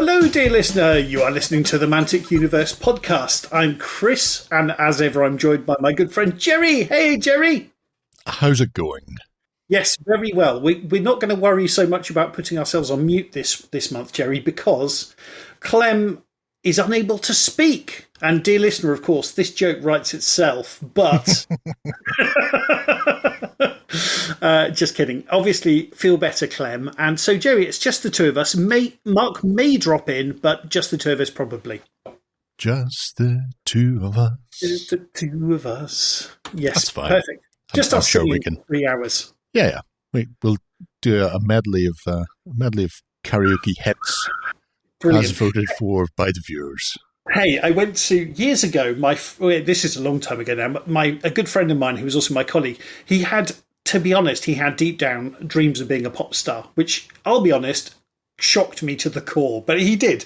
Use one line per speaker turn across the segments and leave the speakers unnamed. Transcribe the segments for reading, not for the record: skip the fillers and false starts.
Hello, dear listener. You are listening to the Mantic Universe podcast. I'm Chris, and as ever, I'm joined by my good friend Jerry. Hey, Jerry.
How's it going?
Yes, very well. We're not going to worry so much about putting ourselves on mute this month, Jerry, because Clem is unable to speak. And dear listener, of course, this joke writes itself, but just kidding. Obviously, feel better, Clem. And so, Jerry, it's just the two of us. Mark may drop in, but just the two of us probably.
Just the two of us.
Just the two of us. Yes,
that's fine.
Perfect. Just
I'm
us
sure
singing
we can.
3 hours.
Yeah. We'll do a medley of karaoke hits.
Brilliant.
As voted for by the viewers.
Hey, I went to years ago. This is a long time ago now. A good friend of mine, who was also my colleague, he had, to be honest, he had deep down dreams of being a pop star, which I'll be honest, shocked me to the core, but he did.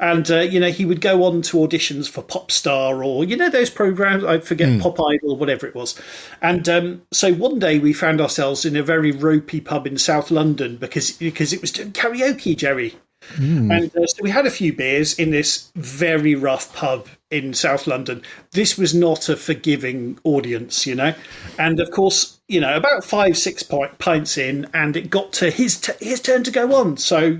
And he would go on to auditions for Pop Star or those programs. I forget, Pop Idol, whatever it was. And so one day we found ourselves in a very ropey pub in South London because it was doing karaoke, Jerry. And so we had a few beers in this very rough pub in South London. This was not a forgiving audience, And of course, about 5-6 pints in, and it got to his turn to go on. So,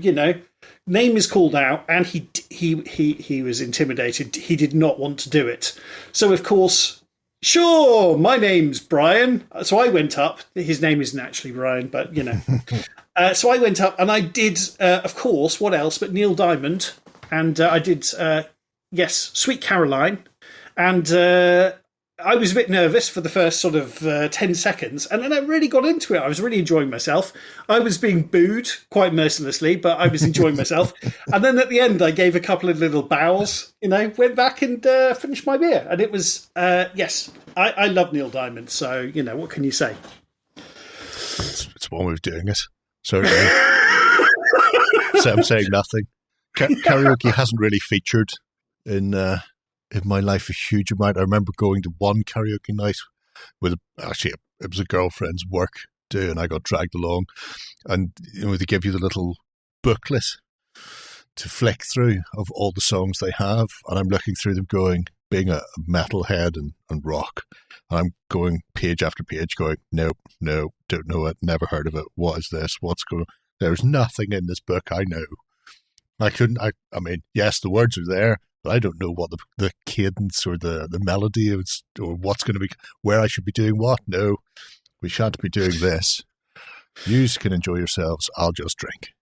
name is called out, and he was intimidated. He did not want to do it. So, of course, sure, my name's Brian. So I went up. His name isn't actually Brian, but so I went up and I did, of course, what else but Neil Diamond. And I did, Sweet Caroline. And I was a bit nervous for the first sort of 10 seconds. And then I really got into it. I was really enjoying myself. I was being booed quite mercilessly, but I was enjoying myself. And then at the end, I gave a couple of little bows, went back and finished my beer. And it was, I love Neil Diamond. So, what can you say?
It's one way of doing it. Certainly. So I'm saying nothing. Karaoke hasn't really featured in my life a huge amount. I remember going to one karaoke night with it was a girlfriend's work do, and I got dragged along, and they give you the little booklet to flick through of all the songs they have, and I'm looking through them going, being a metalhead and rock, and I'm going page after page going, no, don't know it, never heard of it, what is this, what's going on? There's nothing in this book I know. I mean, yes, the words are there, but I don't know what the cadence or the melody is, or what's going to be, where I should be doing what. No, we shan't be doing this. You can enjoy yourselves, I'll just drink.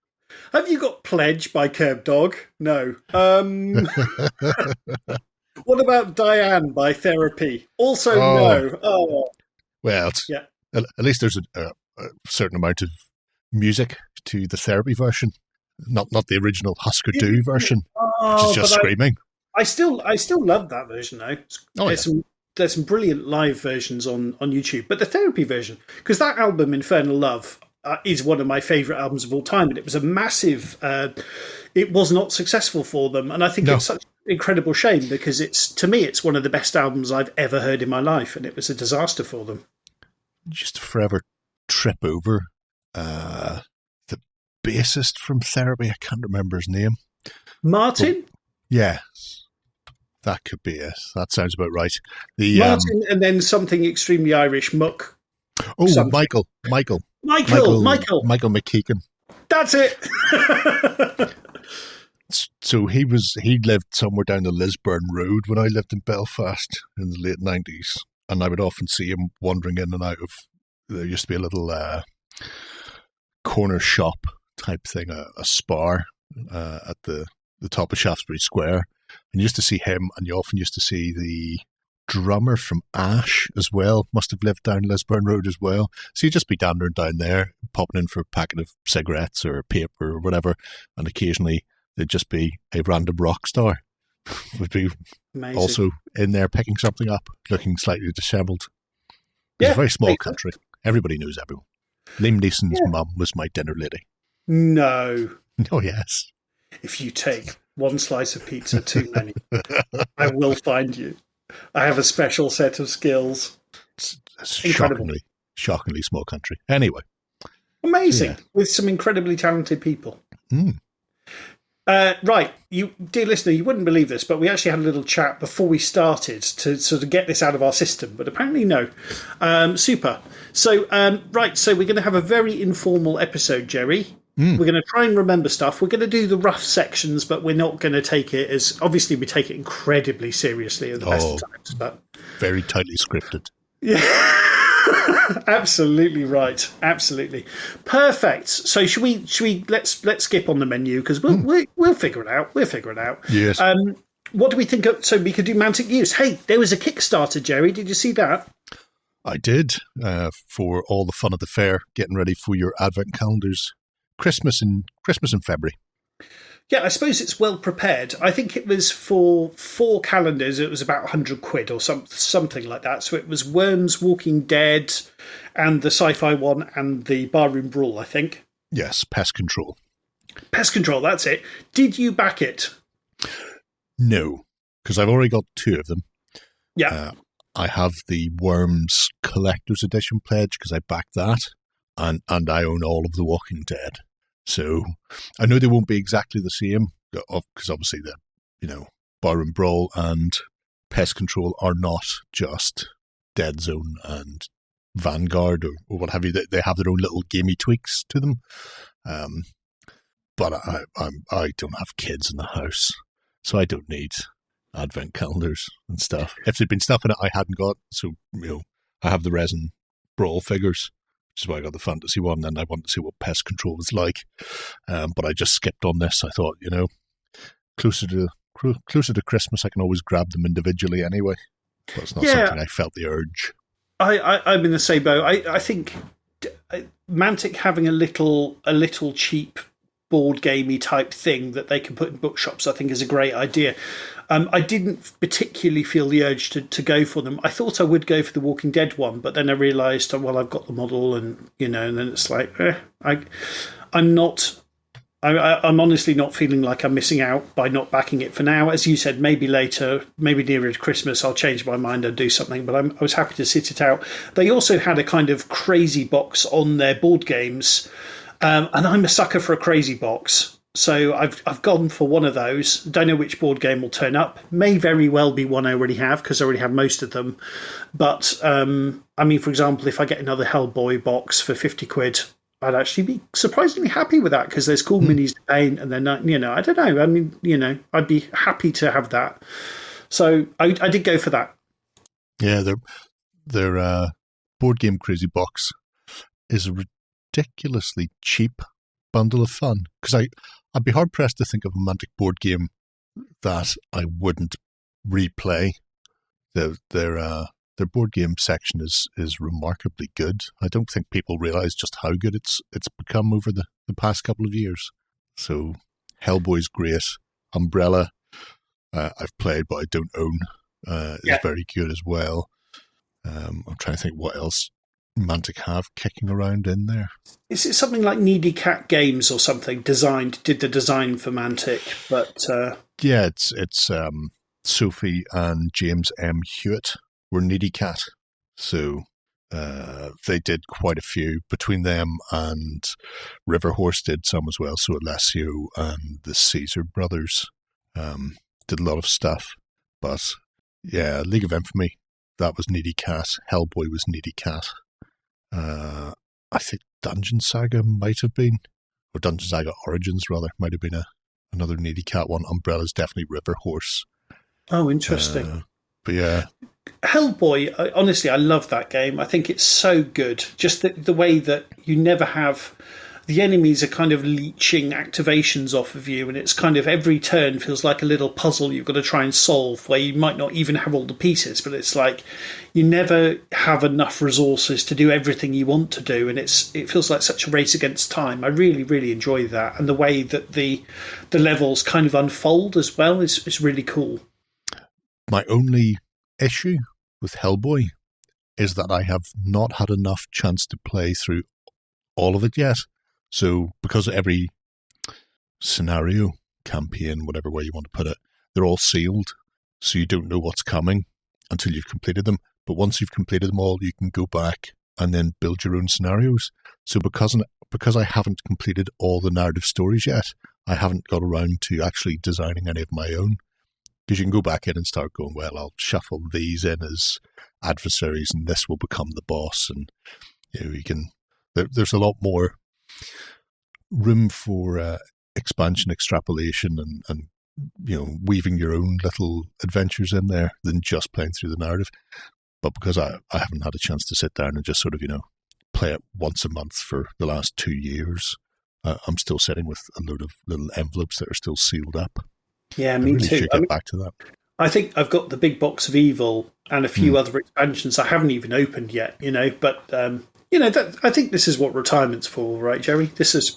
Have you got Pledge by Curb Dog? No. What about Diane by Therapy? Also, no. Oh,
well,
yeah.
At least there's a certain amount of music to the Therapy version, not the original Husker Du version, which is just screaming.
I still love that version though. There's some brilliant live versions on YouTube, but the Therapy version, because that album Infernal Love is one of my favourite albums of all time, and it was a massive. It was not successful for them, and I think it's such an incredible shame because to me it's one of the best albums I've ever heard in my life, and it was a disaster for them.
Just forever trip over the bassist from Therapy. I can't remember his name.
Martin?
Yeah, that could be it. That sounds about right.
Martin, and then something extremely Irish, Muck.
Oh,
something.
Michael McKeegan.
That's it.
So he lived somewhere down the Lisburn Road when I lived in Belfast in the late 90s, and I would often see him wandering in and out of. There used to be a little corner shop type thing, a spar at the top of Shaftesbury Square, and you used to see him, and you often used to see the drummer from Ash as well, must have lived down Lisburn Road as well. So you'd just be dandering down there, popping in for a packet of cigarettes or paper or whatever, and occasionally there'd just be a random rock star would be Amazing. Also in there picking something up, looking slightly dishevelled. It's a very small country. Everybody knows everyone. Liam Neeson's mum was my dinner lady.
No.
Oh, yes.
If you take one slice of pizza too many, I will find you. I have a special set of skills.
It's shockingly small country. Anyway.
Amazing. Yeah. With some incredibly talented people. Right, you, dear listener, you wouldn't believe this, but we actually had a little chat before we started to sort of get this out of our system, but apparently no. Super. So, right, so we're going to have a very informal episode, Jerry. We're going to try and remember stuff. We're going to do the rough sections, but we're not going to take it as... Obviously, we take it incredibly seriously at the best of times. But
very tightly scripted.
Yeah, absolutely right. Absolutely perfect. So should we let's skip on the menu because we'll figure it out. We'll figure it out.
Yes.
What do we think of? So we could do Mantic News. Hey, there was a Kickstarter, Jerry. Did you see that?
I did. For all the fun of the fair, getting ready for your advent calendars. Christmas in February.
Yeah, I suppose it's well prepared. I think it was for 4 calendars. It was about £100 or something like that. So it was Worms, Walking Dead, and the sci-fi one, and the Barroom Brawl, I think.
Yes, Pest Control.
Pest Control, that's it. Did you back it?
No, because I've already got 2 of them.
Yeah.
I have the Worms Collector's Edition pledge because I backed that, and I own all of the Walking Dead. So I know they won't be exactly the same because obviously the Barroom Brawl and Pest Control are not just Dead Zone and Vanguard or what have you. They have their own little gamey tweaks to them. But I don't have kids in the house, so I don't need advent calendars and stuff. If there'd been stuff in it I hadn't got, so I have the resin Brawl figures. Which is why I got the fantasy one, and I wanted to see what Pest Control was like. But I just skipped on this. I thought, closer to Christmas, I can always grab them individually anyway. But it's not something I felt the urge.
I'm in the same boat. I think Mantic having a little cheap board gamey type thing that they can put in bookshops, I think is a great idea. I didn't particularly feel the urge to go for them. I thought I would go for the Walking Dead one, but then I realised, well, I've got the model, and and then it's like, I'm honestly not feeling like I'm missing out by not backing it for now. As you said, maybe later, maybe nearer to Christmas, I'll change my mind and do something. But I was happy to sit it out. They also had a kind of crazy box on their board games, and I'm a sucker for a crazy box. So I've gone for one of those. Don't know which board game will turn up. May very well be one I already have because I already have most of them. But I mean, for example, if I get another Hellboy box for £50, I'd actually be surprisingly happy with that because there's cool minis to paint, and they're not. I don't know. I mean, I'd be happy to have that. So I did go for that.
Yeah, their board game crazy box is a ridiculously cheap bundle of fun because I'd be hard pressed to think of a Mantic board game that I wouldn't replay. Their board game section is remarkably good. I don't think people realise just how good it's become over the past couple of years. So Hellboy's great. Umbrella, I've played but I don't own, is very good as well. I'm trying to think what else Mantic have kicking around in there.
Is it something like Needy Cat Games or something? Did the design for Mantic, but
yeah, it's Sophie and James M. Hewitt were Needy Cat, so they did quite a few between them, and River Horse did some as well. So Alessio and the Caesar brothers did a lot of stuff, but yeah, League of Infamy, that was Needy Cat. Hellboy was Needy Cat. I think Dungeon Saga might have been, or Dungeon Saga Origins rather, might have been another Needy Cat one. Umbrella's definitely River Horse.
Oh, interesting.
But yeah,
Hellboy, honestly, I love that game. I think it's so good. Just the way that you never have... The enemies are kind of leeching activations off of you, and it's kind of every turn feels like a little puzzle you've got to try and solve where you might not even have all the pieces, but it's like you never have enough resources to do everything you want to do, and it feels like such a race against time. I really, really enjoy that, and the way that the levels kind of unfold as well is really cool.
My only issue with Hellboy is that I have not had enough chance to play through all of it yet. So because every scenario, campaign, whatever way you want to put it, they're all sealed. So you don't know what's coming until you've completed them. But once you've completed them all, you can go back and then build your own scenarios. So because I haven't completed all the narrative stories yet, I haven't got around to actually designing any of my own. Because you can go back in and start going, well, I'll shuffle these in as adversaries and this will become the boss. And you can. There's a lot more room for expansion, extrapolation, and weaving your own little adventures in there than just playing through the narrative. But because I haven't had a chance to sit down and just sort of, play it once a month for the last 2 years, I'm still sitting with a load of little envelopes that are still sealed up.
Yeah, me
really
too.
Should get back to that.
I think I've got the big box of Evil and a few other expansions I haven't even opened yet, but I think this is what retirement's for, right, Jerry? This is,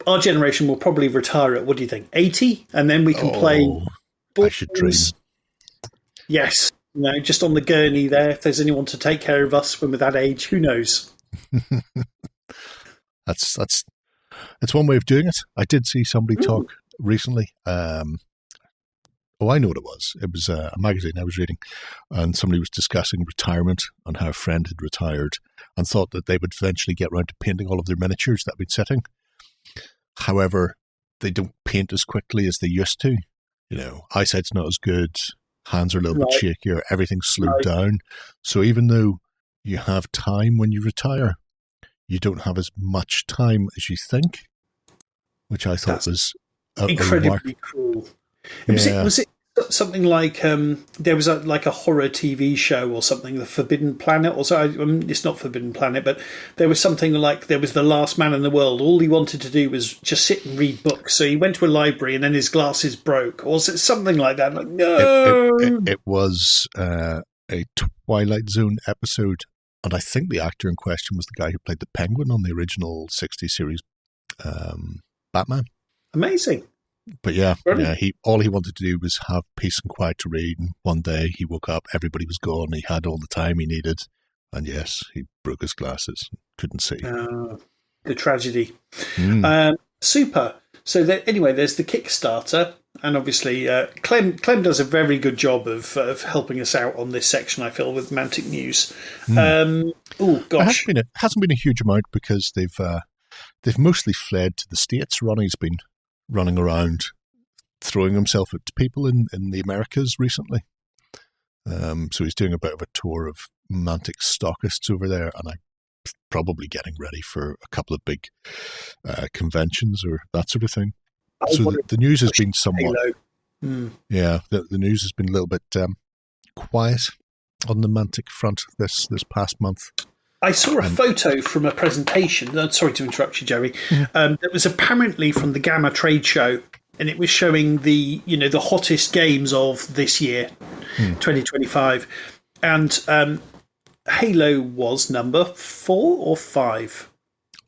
our generation will probably retire at, what do you think, 80? And then we can play.
I should dream.
Yes. Just on the gurney there, if there's anyone to take care of us when we're that age, who knows?
That's one way of doing it. I did see somebody talk recently. I know what it was. It was a magazine I was reading, and somebody was discussing retirement and how a friend had retired and thought that they would eventually get around to painting all of their miniatures that had been sitting. However, they don't paint as quickly as they used to. Eyesight's not as good, hands are a little bit shakier, everything's slowed down. So even though you have time when you retire, you don't have as much time as you think, which I thought was
incredibly cool. Was it something like there was a horror TV show or something, The Forbidden Planet, or so? It's not Forbidden Planet, but there was something like there was the last man in the world. All he wanted to do was just sit and read books. So he went to a library and then his glasses broke, or was it something like that? Like, no,
it was a Twilight Zone episode, and I think the actor in question was the guy who played the Penguin on the original 60s series Batman.
Amazing.
But all he wanted to do was have peace and quiet to read. And one day he woke up, everybody was gone, he had all the time he needed, and yes, he broke his glasses, couldn't see.
The tragedy. Super. So anyway, there's the Kickstarter, and obviously Clem does a very good job of helping us out on this section, I feel, with Mantic News. Oh gosh,
it hasn't been a huge amount because they've mostly fled to the States. Ronnie's been running around throwing himself at people in the Americas recently. So he's doing a bit of a tour of Mantic stockists over there, and I'm probably getting ready for a couple of big conventions or that sort of thing. So the news has been somewhat... Yeah, the news has been a little bit quiet on the Mantic front this past month.
I saw a photo from a presentation. Sorry to interrupt you, Jerry. That was apparently from the Gamma trade show, and it was showing the hottest games of this year, 2025, and Halo was number 4 or 5.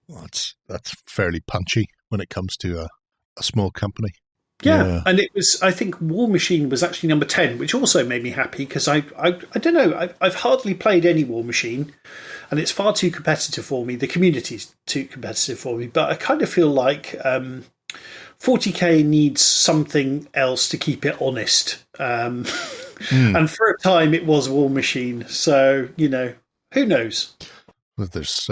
Well, that's fairly punchy when it comes to a small company.
Yeah, and it was. I think War Machine was actually number 10, which also made me happy because I don't know. I've hardly played any War Machine, and it's far too competitive for me. The community's too competitive for me, but I kind of feel like 40k needs something else to keep it honest. And for a time, it was War Machine. So who knows?
Well, there's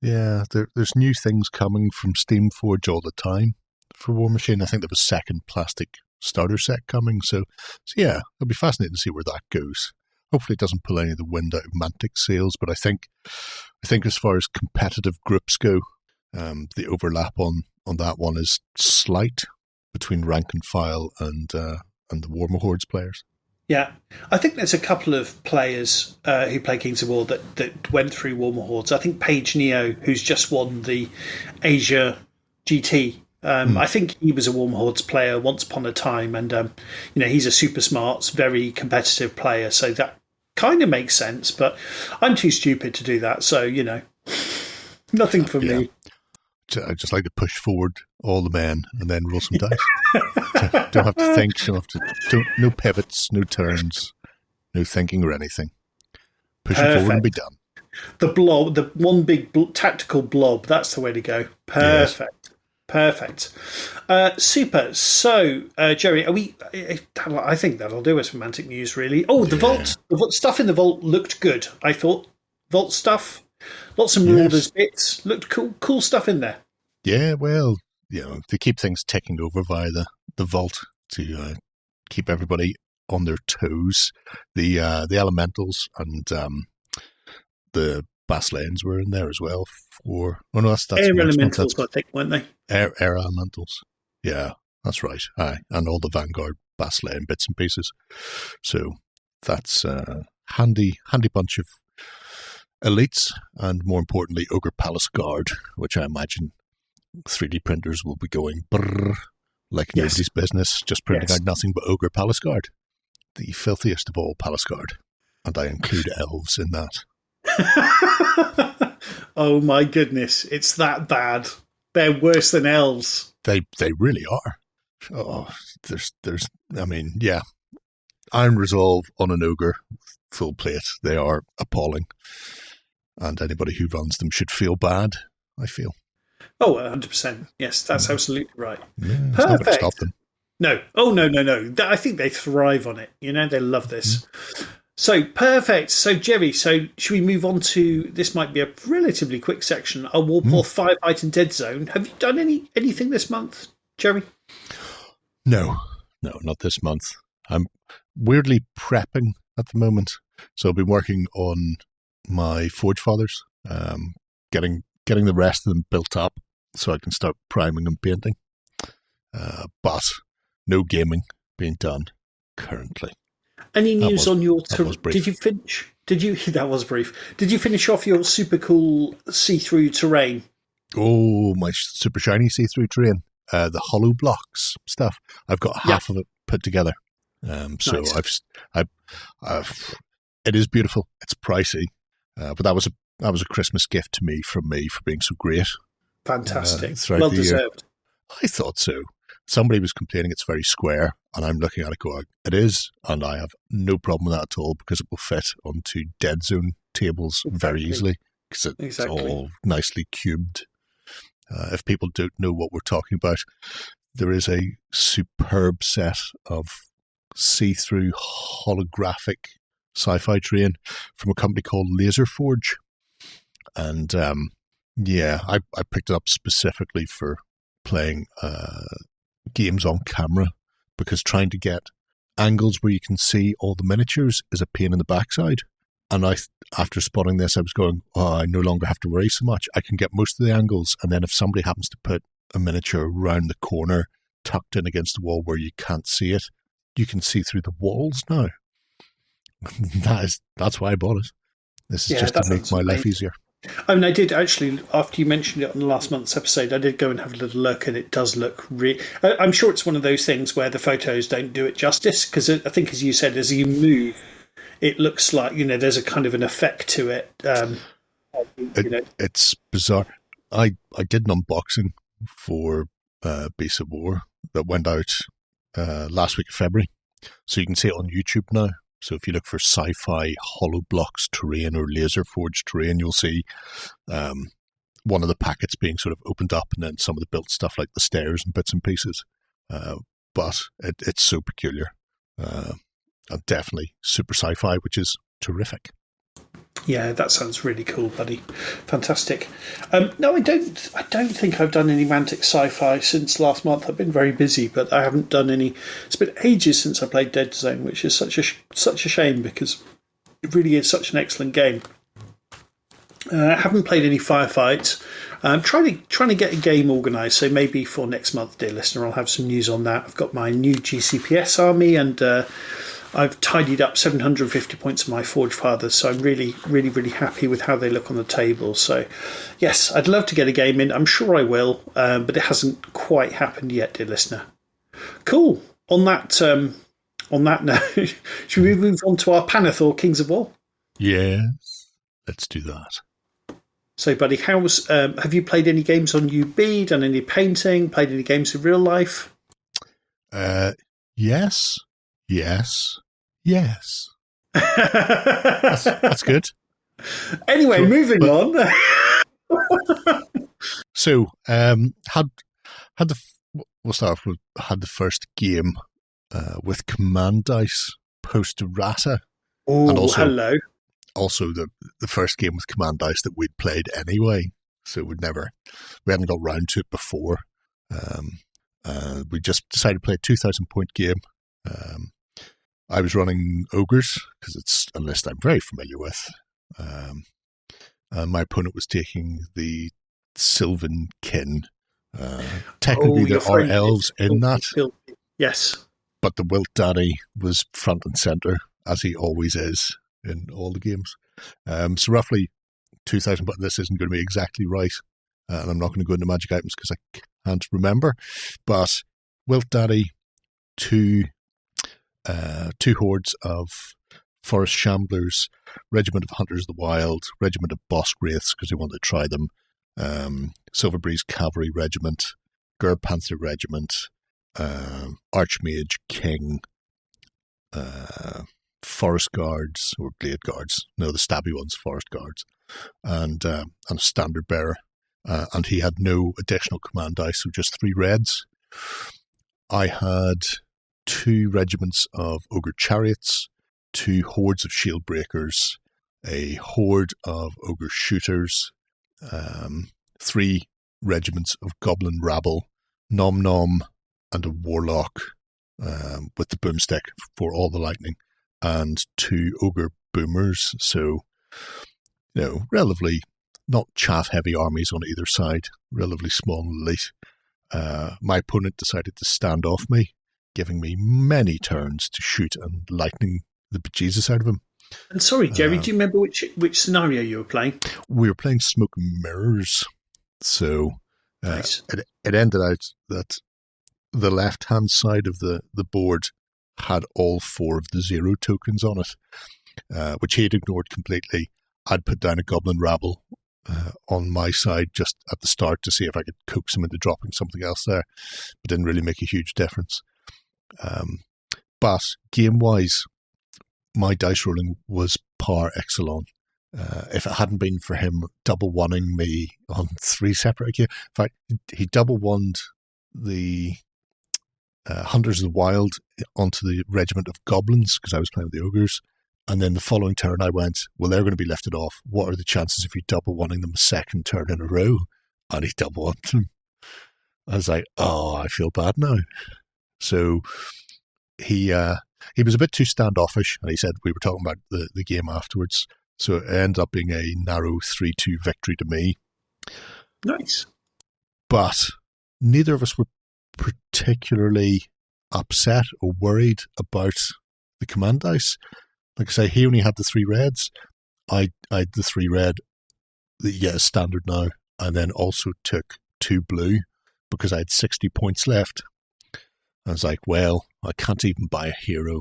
there's new things coming from Steamforge all the time. For War Machine, I think there was a second plastic starter set coming. So yeah, it'll be fascinating to see where that goes. Hopefully it doesn't pull any of the wind out of Mantic sails, but I think as far as competitive groups go, the overlap on that one is slight between rank and file and the Warmahordes players.
Yeah, I think there's a couple of players who play Kings of War that went through Warmahordes. I think Paige Neo, who's just won the Asia GT. I think he was a Warmahordes player once upon a time, and he's a super smart, very competitive player, so that kind of makes sense, but I'm too stupid to do that, so nothing for me.
I just like to push forward all the men and then roll some dice. Don't have to think, no pivots, no turns, no thinking or anything. Push it forward and be done.
The blob, the one big tactical blob, that's the way to go. Perfect. Yes. Perfect. Super. So, Jerry, I think that'll do us for Mantic News, really. Oh, the vault stuff in the vault looked good, I thought. Vault stuff, lots of Marauders bits, looked cool stuff in there.
Yeah, well, they keep things ticking over via the vault to keep everybody on their toes. The elementals and the Basslanes were in there as well. That's
Air
next month.
elementals, I think, weren't they?
Air elementals. Yeah, that's right. Aye, and all the Vanguard Basslane bits and pieces. So that's a handy bunch of elites, and more importantly, Ogre Palace Guard, which I imagine 3D printers will be going brrr, like nobody's business, just printing out nothing but Ogre Palace Guard, the filthiest of all Palace Guard, and I include elves in that.
Oh my goodness, it's that bad. They're worse than elves.
They really are. Oh, there's I mean, yeah. Iron Resolve on an ogre, full plate. They are appalling. And anybody who runs them should feel bad, I feel.
Oh, 100%. Yes, that's absolutely right.
Yeah, it's not going to stop them.
No. Oh, no. I think they thrive on it. They love this. So, perfect. So, Jerry, should we move on to, this might be a relatively quick section, a Warpath Firefight and Dead Zone. Have you done anything this month, Jerry?
No, not this month. I'm weirdly prepping at the moment. So I've been working on my Forge Fathers, getting the rest of them built up so I can start priming and painting. But no gaming being done currently.
Any news on your... Did you finish... That was brief. Did you finish off your super cool see-through terrain?
Oh, my super shiny see-through terrain. The hollow blocks stuff. I've got half of it put together. So nice. It is beautiful. It's pricey, but that was a Christmas gift to me from me for being so great.
Fantastic. Well deserved.
I thought so. Somebody was complaining it's very square, and I'm looking at it going, it is, and I have no problem with that at all because it will fit onto Dead Zone tables very easily because it's all nicely cubed. If people don't know what we're talking about, there is a superb set of see-through holographic sci-fi terrain from a company called Laser Forge. And I picked it up specifically for playing games on camera because trying to get angles where you can see all the miniatures is a pain in the backside. And after spotting this, I was going, I no longer have to worry so much. I can get most of the angles. And then if somebody happens to put a miniature around the corner, tucked in against the wall where you can't see it, you can see through the walls now. That's why I bought it. This is just to make my life easier.
I mean, I did actually, after you mentioned it on the last month's episode, I did go and have a little look, and it does look I'm sure it's one of those things where the photos don't do it justice, because I think, as you said, as you move, it looks like, there's a kind of an effect to it.
It's bizarre. I did an unboxing for Beasts of War that went out last week of February. So you can see it on YouTube now. So if you look for sci-fi hollow blocks terrain or laser forged terrain, you'll see one of the packets being sort of opened up and then some of the built stuff like the stairs and bits and pieces. But it's so peculiar. Definitely super sci-fi, which is terrific.
Yeah, that sounds really cool, buddy. Fantastic. No, I don't think I've done any Mantic sci-fi since last month. I've been very busy, but I haven't done any. It's been ages since I played Dead Zone, which is such a shame because it really is such an excellent game. I haven't played any firefights. I'm trying to get a game organised, so maybe for next month, dear listener, I'll have some news on that. I've got my new GCPS army, and I've tidied up 750 points of my Forge Fathers, so I'm really, really, really happy with how they look on the table. So, yes, I'd love to get a game in. I'm sure I will, but it hasn't quite happened yet, dear listener. Cool. On that note, should we move on to our Panathor Kings of War?
Yes, let's do that.
So, buddy, have you played any games on UB, done any painting, played any games in real life?
Yes. That's good.
Anyway, moving on.
So, we'll start off with had the first game with Command Dice post errata.
Oh,
and also,
hello.
Also, the first game with Command Dice that we'd played anyway. So we hadn't got round to it before. We just decided to play a 2,000-point game. I was running ogres because it's a list I'm very familiar with. And my opponent was taking the Sylvan Kin. Technically, there are elves in that.
Yes.
But the Wilt Daddy was front and centre, as he always is in all the games. So roughly 2,000, but this isn't going to be exactly right. And I'm not going to go into magic items because I can't remember. But Wilt Daddy, two hordes of Forest Shamblers, Regiment of Hunters of the Wild, Regiment of Bosk Wraiths, because they wanted to try them, Silver Breeze Cavalry Regiment, Gur Panther Regiment, Archmage King, Forest Guards, or Blade Guards, no, the stabby ones, Forest Guards, and a Standard Bearer. And he had no additional command dice, so just 3 reds. I had 2 regiments of Ogre Chariots, 2 hordes of Shield Breakers, a horde of Ogre Shooters, 3 regiments of Goblin Rabble, Nom Nom, and a Warlock with the Boomstick for all the lightning, and 2 Ogre Boomers. So, relatively not chaff-heavy armies on either side, relatively small and elite. My opponent decided to stand off me, giving me many turns to shoot and lightning the bejesus out of him.
And sorry, Jerry, do you remember which scenario you were playing?
We were playing Smoke and Mirrors. So
nice.
It ended out that the left-hand side of the board had all 4 of the 0 tokens on it, which he had ignored completely. I'd put down a Goblin Rabble on my side just at the start to see if I could coax him into dropping something else there. It didn't really make a huge difference. But game-wise, my dice rolling was par excellence. If it hadn't been for him double-one-ing me on 3 separate occasions, in fact, he double-wonned the Hunters of the Wild onto the regiment of Goblins because I was playing with the Ogres. And then the following turn I went, well, they're going to be lifted off. What are the chances of you double-one-ing them a second turn in a row? And he double-wonned them. I was like, oh, I feel bad now. So he was a bit too standoffish, and he said we were talking about the game afterwards. So it ended up being a narrow 3-2 victory to me.
Nice.
But neither of us were particularly upset or worried about the command dice. Like I say, he only had the 3 reds. I had the 3 red that you get as standard now, and then also took 2 blue because I had 60 points left. I was like, well, I can't even buy a hero.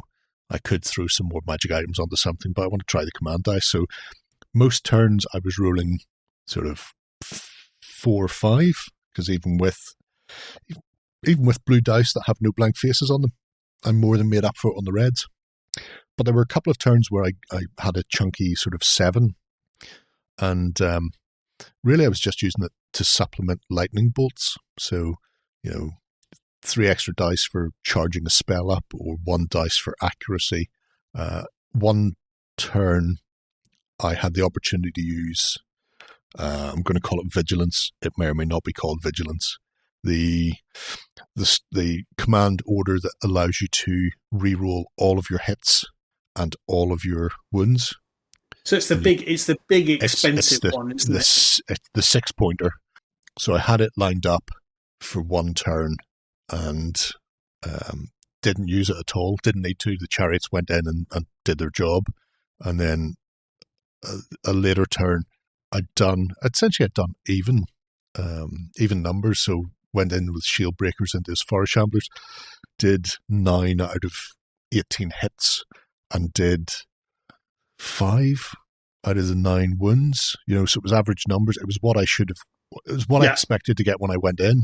I could throw some more magic items onto something, but I want to try the command dice. So most turns I was rolling sort of 4 or 5, because even with blue dice that have no blank faces on them, I'm more than made up for it on the reds. But there were a couple of turns where I had a chunky sort of 7, and really I was just using it to supplement lightning bolts. So, 3 extra dice for charging a spell up, or 1 dice for accuracy. One turn I had the opportunity to use, I'm going to call it Vigilance. It may or may not be called Vigilance. The command order that allows you to reroll all of your hits and all of your wounds.
So it's the big expensive one, isn't it?
It's the 6-pointer. So I had it lined up for 1 turn and didn't use it at all. Didn't need to. The chariots went in and did their job. And then a later turn, I'd done even numbers. So went in with shield breakers into his forest shamblers, did 9 out of 18 hits, and did 5 out of the 9 wounds. So it was average numbers. It was what I should have. It was what I expected to get when I went in.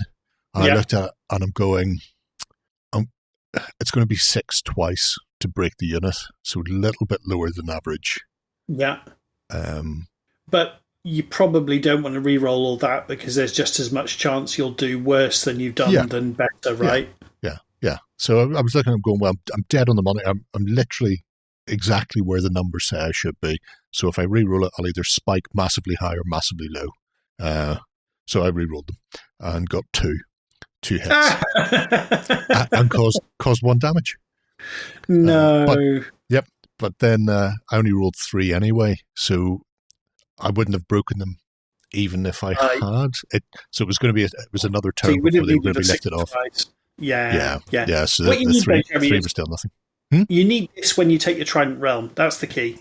And I looked at it and I'm going, it's going to be 6 twice to break the unit, so a little bit lower than average. Yeah.
But you probably don't want to re-roll all that because there's just as much chance you'll do worse than you've done than better, right?
Yeah. So I was looking, I'm going, well, I'm dead on the money. I'm literally exactly where the numbers say I should be. So if I re-roll it, I'll either spike massively high or massively low. So I re-rolled them and got 2. 2 hits and caused 1 damage.
No.
But then I only rolled 3 anyway, so I wouldn't have broken them even if I had it. So it was going to be it was another turn before they were going to be lifted off.
Yeah.
So the 3 was still nothing.
You need this when you take your Trident Realm. That's the key.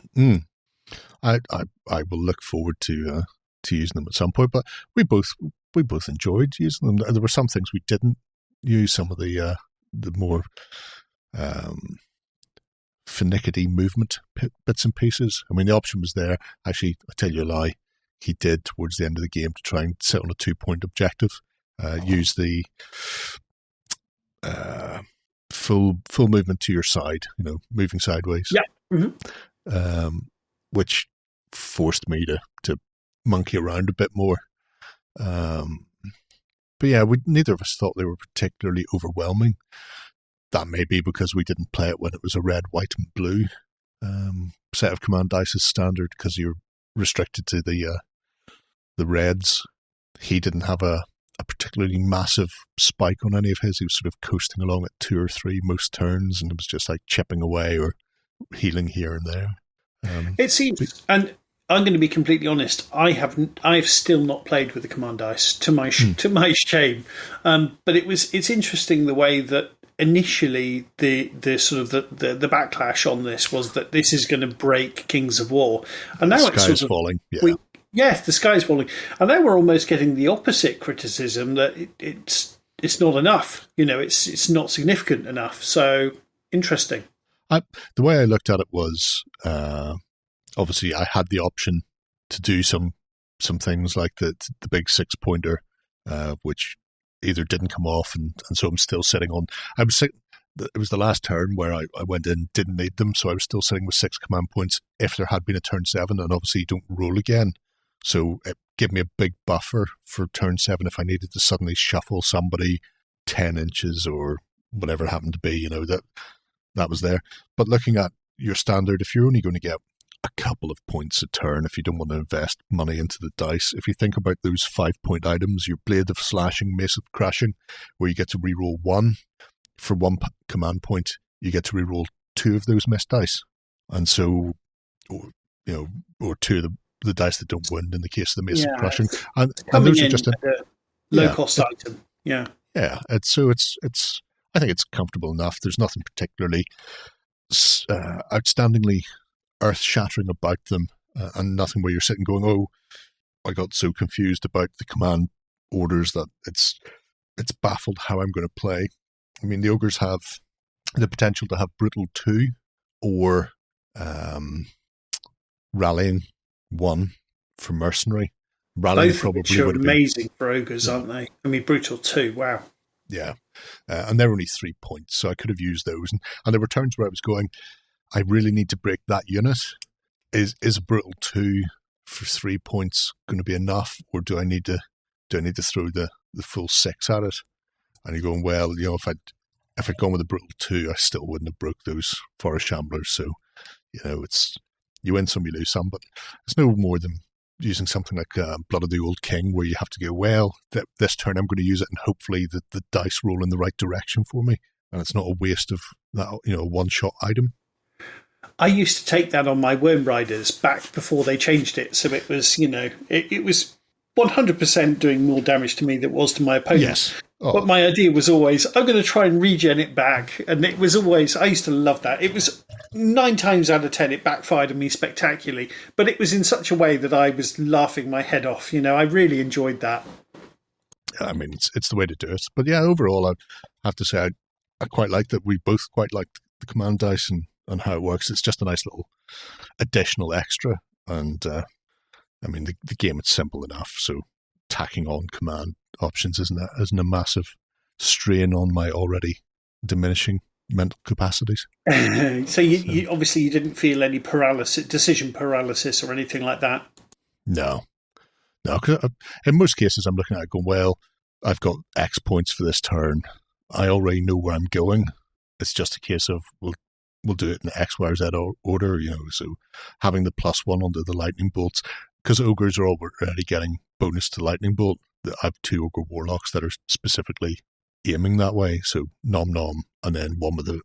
I will look forward to using them at some point. But we both enjoyed using them. There were some things we didn't use. Some of the more finicky movement bits and pieces. I mean, the option was there. Actually, I tell you a lie. He did towards the end of the game to try and set on a 2-point objective. Use the full movement to your side, moving sideways.
Yeah.
Which forced me to monkey around a bit more. But yeah, neither of us thought they were particularly overwhelming. That may be because we didn't play it when it was a red, white, and blue set of command dice as standard, because you're restricted to the reds. He didn't have a particularly massive spike on any of his. He was sort of coasting along at 2 or 3 most turns, and it was just like chipping away or healing here and there.
It seems, and I'm going to be completely honest, I've still not played with the command dice to my shame. But it's interesting the way that initially the sort of the backlash on this was that this is going to break Kings of War, and now
the sky is falling.
Yes, the sky is falling, and now we're almost getting the opposite criticism that it's not enough. It's not significant enough. So interesting.
The way I looked at it was, obviously, I had the option to do some things like the big 6-pointer, which either didn't come off, and so I'm still sitting on. It was the last turn where I went in, didn't need them, so I was still sitting with 6 command points if there had been a turn 7, and obviously you don't roll again. So it gave me a big buffer for turn 7 if I needed to suddenly shuffle somebody 10 inches or whatever it happened to be, that was there. But looking at your standard, if you're only going to get a couple of points a turn, if you don't want to invest money into the dice, if you think about those 5-point items, your Blade of Slashing, Mace of Crashing, where you get to reroll 1 for 1 command point, you get to reroll 2 of those missed dice. And so, or 2 of the dice that don't win in the case of the Mace of Crushing. And those are just a
low-cost item. Yeah.
Yeah. It's I think it's comfortable enough. There's nothing particularly outstandingly earth-shattering about them, and nothing where you're sitting going, oh, I got so confused about the command orders that it's baffled how I'm going to play. I mean, the ogres have the potential to have Brutal 2 or Rallying 1 for Mercenary. Rallying
both
probably
which are
would have
amazing for ogres, aren't they? I mean, Brutal 2, wow.
Yeah. And they're only 3 points, so I could have used those. And there were turns where I was going, I really need to break that unit. Is a Brutal 2 for 3 points going to be enough, or do I need to throw the full 6 at it? And you're going, well, if I'd gone with a Brutal 2, I still wouldn't have broke those Forest Shamblers. So, it's you win some, you lose some, but it's no more than using something like Blood of the Old King, where you have to go, well, this turn I'm going to use it, and hopefully the dice roll in the right direction for me, and it's not a waste of that, one-shot item.
I used to take that on my Worm Riders back before they changed it, so it was, it was 100% doing more damage to me than it was to my opponent.
Yes. Oh.
But my idea was always, I'm going to try and regen it back, and it was always, I used to love that. It was 9 times out of 10, it backfired on me spectacularly, but it was in such a way that I was laughing my head off. I really enjoyed that.
I mean, it's the way to do it. But yeah, overall, I have to say I quite like that. We both quite liked the command dice and how it works. It's just a nice little additional extra. And I mean, the game is simple enough, so tacking on command options isn't a massive strain on my already diminishing mental capacities.
So you obviously you didn't feel any decision paralysis or anything like that?
No, because in most cases I'm looking at it going, well, I've got X points for this turn. I already know where I'm going. It's just a case of we'll do it in X, Y, or Z order, so having the +1 under the lightning bolts, because ogres are already getting bonus to lightning bolt. I have 2 ogre warlocks that are specifically aiming that way. So nom nom, and then one with the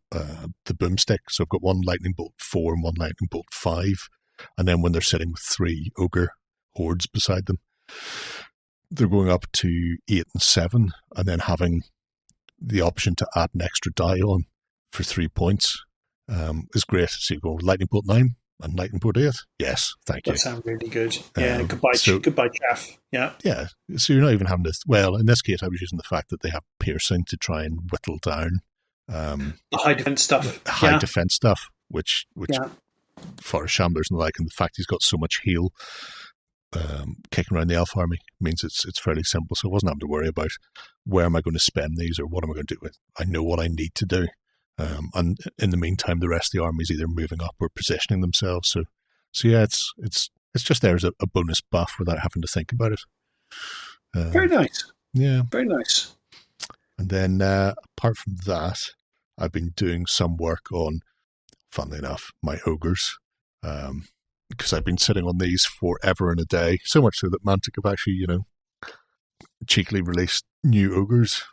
boomstick. So I've got one lightning bolt 4 and one lightning bolt 5. And then when they're sitting with 3 ogre hordes beside them, they're going up to 8 and 7, and then having the option to add an extra die on for 3 points is great. So you go lightning bolt 9 and lightning bolt 8. Yes, thank you.
That sounds really good. Yeah, goodbye chaff. Yeah.
Yeah, so you're not even having this. Well, in this case, I was using the fact that they have piercing to try and whittle down
the high defense stuff.
Defense stuff, which for shamblers and the like, and the fact he's got so much heal kicking around the elf army means it's fairly simple. So I wasn't having to worry about where am I going to spend these or what am I going to do with. I know what I need to do. And in the meantime, the rest of the army is either moving up or positioning themselves. So yeah, it's just there as a bonus buff without having to think about it.
Very nice.
Yeah.
Very nice.
And then apart from that, I've been doing some work on, funnily enough, my ogres. Because I've been sitting on these forever and a day. So much so that Mantic have actually, cheekily released new ogres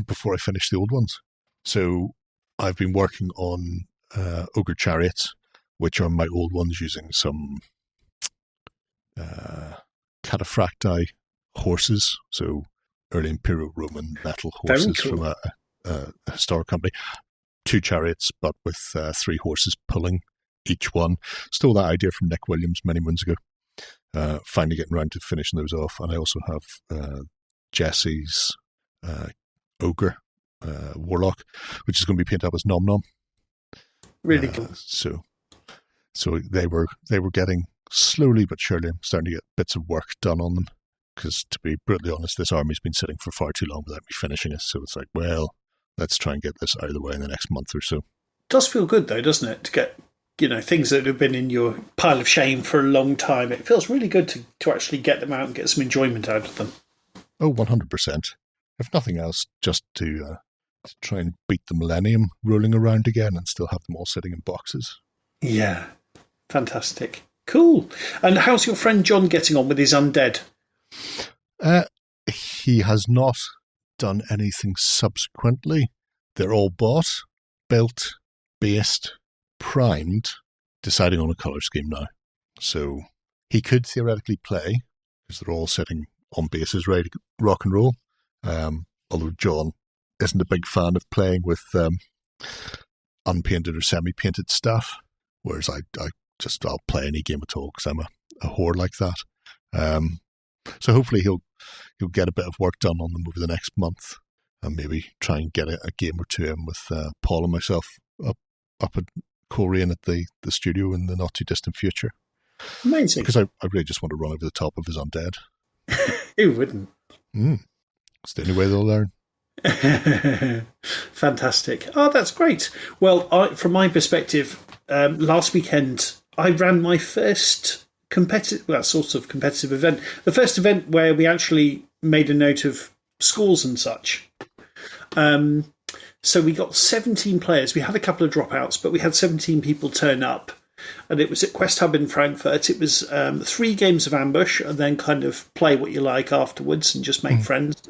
before I finish the old ones. So I've been working on ogre chariots, which are my old ones using some cataphracti horses, so early Imperial Roman metal horses from a historic company. 2 chariots, but with 3 horses pulling each one. Stole that idea from Nick Williams many months ago. Finally getting around to finishing those off. And I also have Jesse's ogre warlock, which is going to be painted up as Nom Nom.
Really cool.
So they were getting slowly but surely. I'm starting to get bits of work done on them because, to be brutally honest, this army's been sitting for far too long without me finishing it. So it's like, well, let's try and get this out of the way in the next month or so.
It does feel good though, doesn't it, to get things that have been in your pile of shame for a long time. It feels really good to actually get them out and get some enjoyment out of them.
Oh, 100%. If nothing else, just to try and beat the millennium rolling around again and still have them all sitting in boxes.
Yeah, fantastic. Cool. And how's your friend John getting on with his undead?
He has not done anything subsequently. They're all bought, built, based, primed, deciding on a colour scheme now. So he could theoretically play, because they're all sitting on bases ready to rock and roll. Although John isn't a big fan of playing with unpainted or semi-painted stuff, whereas I'll play any game at all because I'm a whore like that. So hopefully he'll get a bit of work done on them over the next month and maybe try and get a game or two in with Paul and myself up at Coleraine at the studio in the not too distant future.
Amazing.
Because I really just want to run over the top of his undead.
Who wouldn't?
It's the only way they'll learn.
Fantastic. Oh, that's great. Well, from my perspective, last weekend I ran my first competitive event. The first event where we actually made a note of scores and such. So we got 17 players. We had a couple of dropouts, but we had 17 people turn up. And it was at Quest Hub in Frankfurt. It was 3 games of ambush and then kind of play what you like afterwards and just make friends.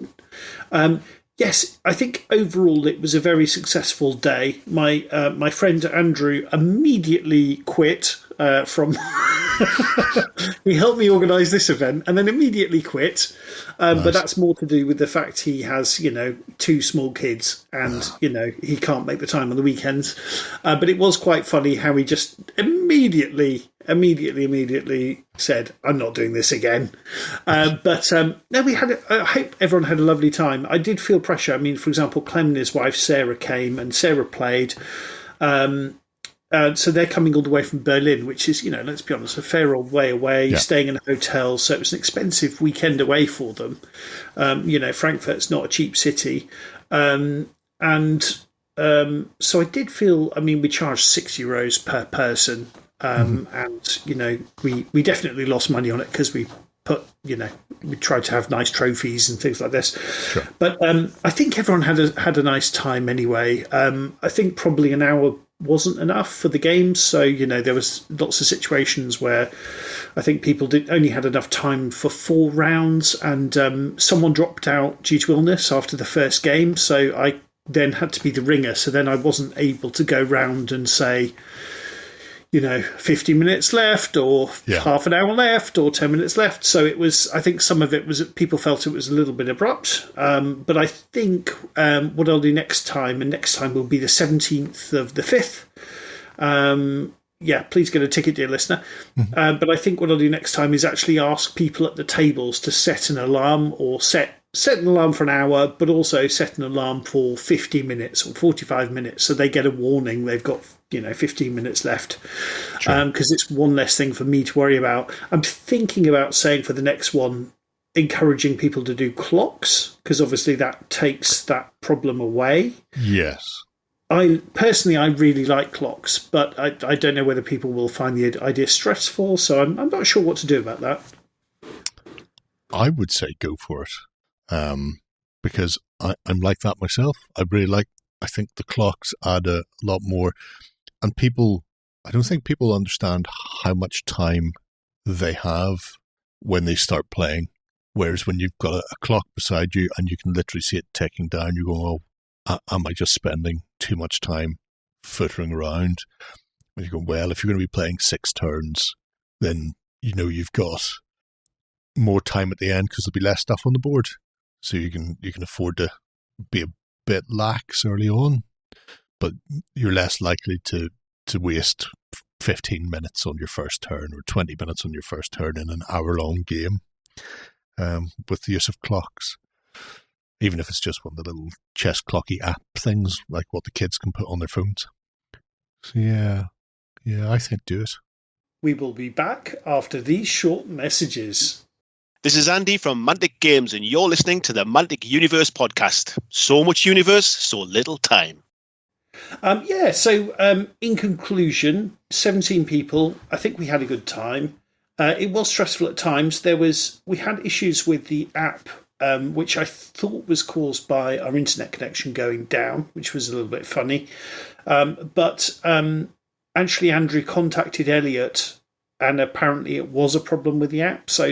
Yes, I think overall it was a very successful day. My friend Andrew immediately quit from... He helped me organise this event and then immediately quit. Nice. But that's more to do with the fact he has, 2 small kids and, he can't make the time on the weekends. But it was quite funny how he just immediately said, I'm not doing this again. But no, I hope everyone had a lovely time. I did feel pressure. I mean, for example, Clem and his wife Sarah came and Sarah played. So they're coming all the way from Berlin, which is, let's be honest, a fair old way away, staying in a hotel. So it was an expensive weekend away for them. Frankfurt's not a cheap city. So I did feel, we charged €6 per person. And, we definitely lost money on it because we put, we tried to have nice trophies and things like this. Sure. But I think everyone had a nice time anyway. I think probably an hour wasn't enough for the game. So, there was lots of situations where I think people only had enough time for 4 rounds, and someone dropped out due to illness after the first game. So I then had to be the ringer. So then I wasn't able to go round and say, 50 minutes left, or half an hour left, or 10 minutes left. So I think some of it was, people felt it was a little bit abrupt. But I think what I'll do next time, and next time will be the 17th of the 5th. Please get a ticket, dear listener. But I think what I'll do next time is actually ask people at the tables to set an alarm, or set an alarm for an hour, but also set an alarm for 50 minutes or 45 minutes, so they get a warning they've got 15 minutes left, because it's one less thing for me to worry about. I'm thinking about saying for the next one, encouraging people to do clocks, because obviously that takes that problem away.
Yes.
I really like clocks, but I don't know whether people will find the idea stressful, so I'm not sure what to do about that.
I would say go for it, because I'm like that myself. I think the clocks add a lot more, and I don't think people understand how much time they have when they start playing. Whereas when you've got a clock beside you and you can literally see it ticking down, you're going, am I just spending too much time footering around? And you go, well, if you're going to be playing 6 turns, then you've got more time at the end because there'll be less stuff on the board, so you can afford to be a bit lax early on, but you're less likely to waste 15 minutes on your first turn or 20 minutes on your first turn in an hour-long game with the use of clocks. Even if it's just one of the little chess clocky app things, like what the kids can put on their phones. So yeah, I think do it.
We will be back after these short messages.
This is Andy from Mantic Games, and you're listening to the Mantic Universe podcast. So much universe, so little time.
So in conclusion, 17 people, I think we had a good time. It was stressful at times. We had issues with the app, which I thought was caused by our internet connection going down, which was a little bit funny. But actually, Andrew contacted Elliot, and apparently it was a problem with the app. So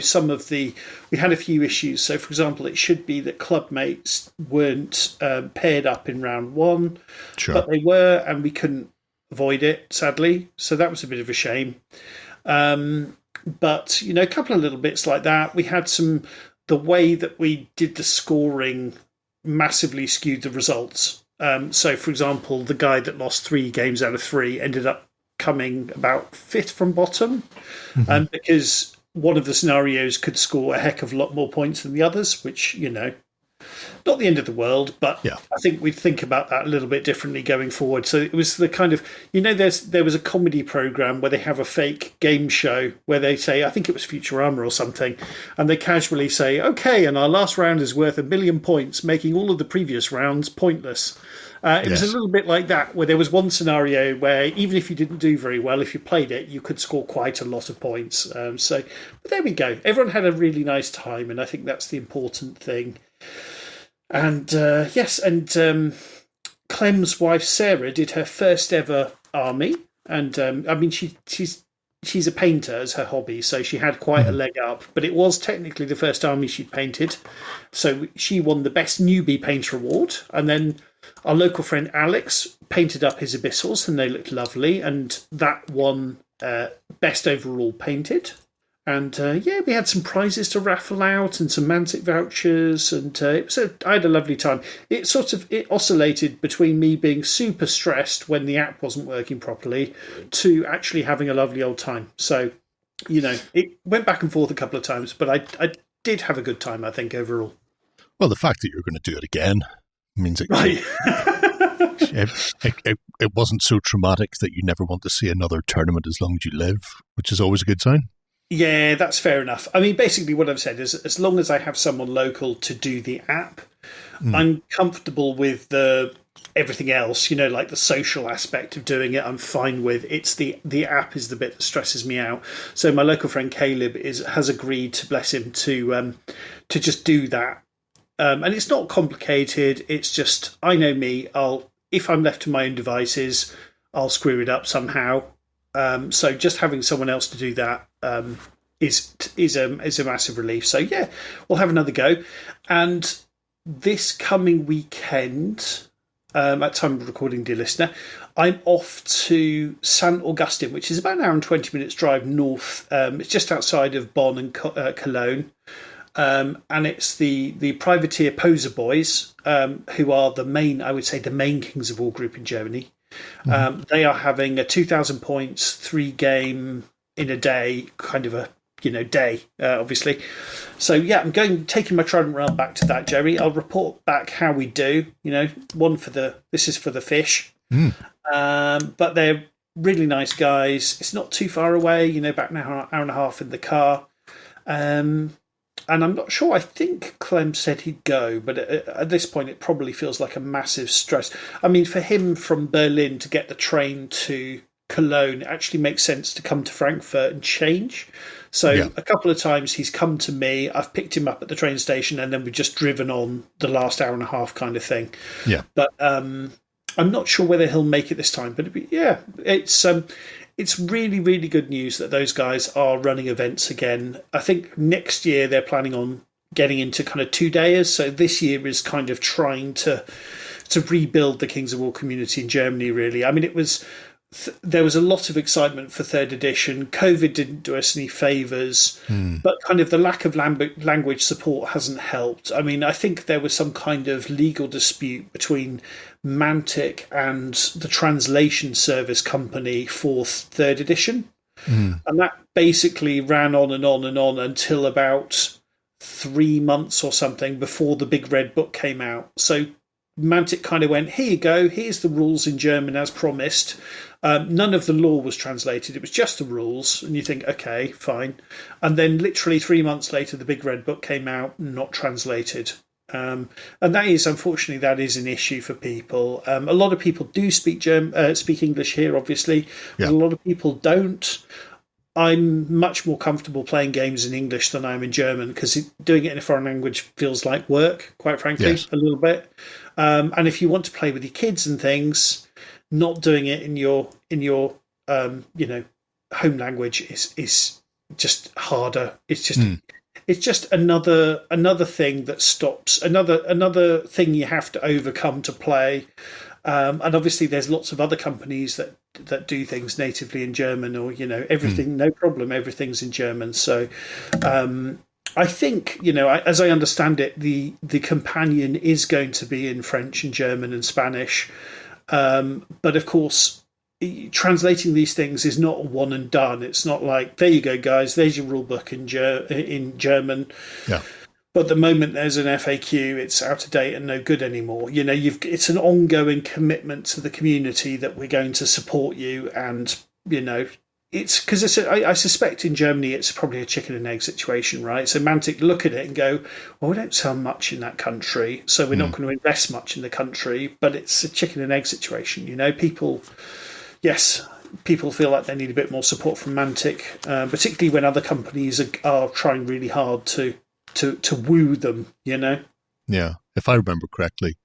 we had a few issues. So, for example, it should be that club mates weren't paired up in round 1, but they were, and we couldn't avoid it, sadly. So that was a bit of a shame. But, a couple of little bits like that. We had the way that we did the scoring massively skewed the results. So, for example, the guy that lost 3 games out of 3 ended up coming about 5th from bottom, because one of the scenarios could score a heck of a lot more points than the others, which, not the end of the world, but I think we'd think about that a little bit differently going forward. So it was the kind of, there was a comedy program where they have a fake game show where they say, I think it was Futurama or something, and they casually say, okay, and our last round is worth 1 million points, making all of the previous rounds pointless. It was a little bit like that, where there was one scenario where even if you didn't do very well, if you played it, you could score quite a lot of points. But there we go. Everyone had a really nice time, and I think that's the important thing. And Clem's wife Sarah did her first ever army, and she's a painter as her hobby, so she had quite a leg up. But it was technically the first army she'd painted, so she won the best newbie painter award. And then our local friend Alex painted up his abyssals, and they looked lovely, and that won best overall painted. And we had some prizes to raffle out and some Mantic vouchers, and I had a lovely time. It oscillated between me being super stressed when the app wasn't working properly to actually having a lovely old time. So, it went back and forth a couple of times, but I did have a good time, I think, overall.
Well, the fact that you're going to do it again means it,
right.
it wasn't so traumatic that you never want to see another tournament as long as you live, which is always a good sign.
Yeah, that's fair enough. I mean, basically what I've said is as long as I have someone local to do the app, I'm comfortable with everything else, like the social aspect of doing it, I'm fine with. It's the app is the bit that stresses me out. So my local friend Caleb has agreed, to bless him, to just do that. And it's not complicated. It's just, I know me, if I'm left to my own devices, I'll screw it up somehow. So just having someone else to do that is a massive relief. So yeah, we'll have another go. And this coming weekend, at time of recording, dear listener, I'm off to St Augustine, which is about an hour and 20 minutes drive north. It's just outside of Bonn and Cologne. And it's the privateer Poser Boys, who are the main Kings of War group in Germany. They are having a 2,000 points, 3 game in a day, kind of a day, obviously. So yeah, I'm taking my Trident Rail back to that, Jerry. I'll report back how we do. This is for the fish. But they're really nice guys. It's not too far away. About an hour and a half in the car. And I'm not sure. I think Clem said he'd go, but at this point, it probably feels like a massive stress. I mean, for him from Berlin to get the train to Cologne, it actually makes sense to come to Frankfurt and change. So a couple of times he's come to me, I've picked him up at the train station, and then we've just driven on the last hour and a half kind of thing. Yeah. But I'm not sure whether he'll make it this time. But it's really, really good news that those guys are running events again. I think next year they're planning on getting into kind of 2-dayers. So this year is kind of trying to rebuild the Kings of War community in Germany, really. I mean, there was a lot of excitement for 3rd edition. COVID didn't do us any favours, but kind of the lack of language support hasn't helped. I mean, I think there was some kind of legal dispute between Mantic and the translation service company for 3rd edition. And that basically ran on and on and on until about 3 months or something before the big red book came out. So Mantic kind of went, here you go, here's the rules in German as promised. None of the law was translated. It was just the rules. And you think, okay, fine. And then literally 3 months later, the big red book came out, not translated. And that is, unfortunately, that is an issue for people. A lot of people do speak English here, obviously, but a lot of people don't. I'm much more comfortable playing games in English than I am in German, because doing it in a foreign language feels like work, quite frankly, a little bit. And if you want to play with your kids and things, not doing it in your home language is just harder. It's just it's just another thing that stops, another thing you have to overcome to play. And obviously there's lots of other companies that do things natively in German, or everything, no problem, everything's in German. So I think, as I understand it, the companion is going to be in French and German and Spanish. But of course, translating these things is not a one and done. It's not like, there you go, guys, there's your rule book in German. Yeah. But the moment there's an FAQ, it's out of date and no good anymore. It's an ongoing commitment to the community that we're going to support you, and it's because I suspect in Germany it's probably a chicken and egg situation, right? So Mantic look at it and go, well, we don't sell much in that country, so we're not going to invest much in the country. But it's a chicken and egg situation, people feel like they need a bit more support from Mantic, particularly when other companies are trying really hard to woo them.
Yeah, if I remember correctly,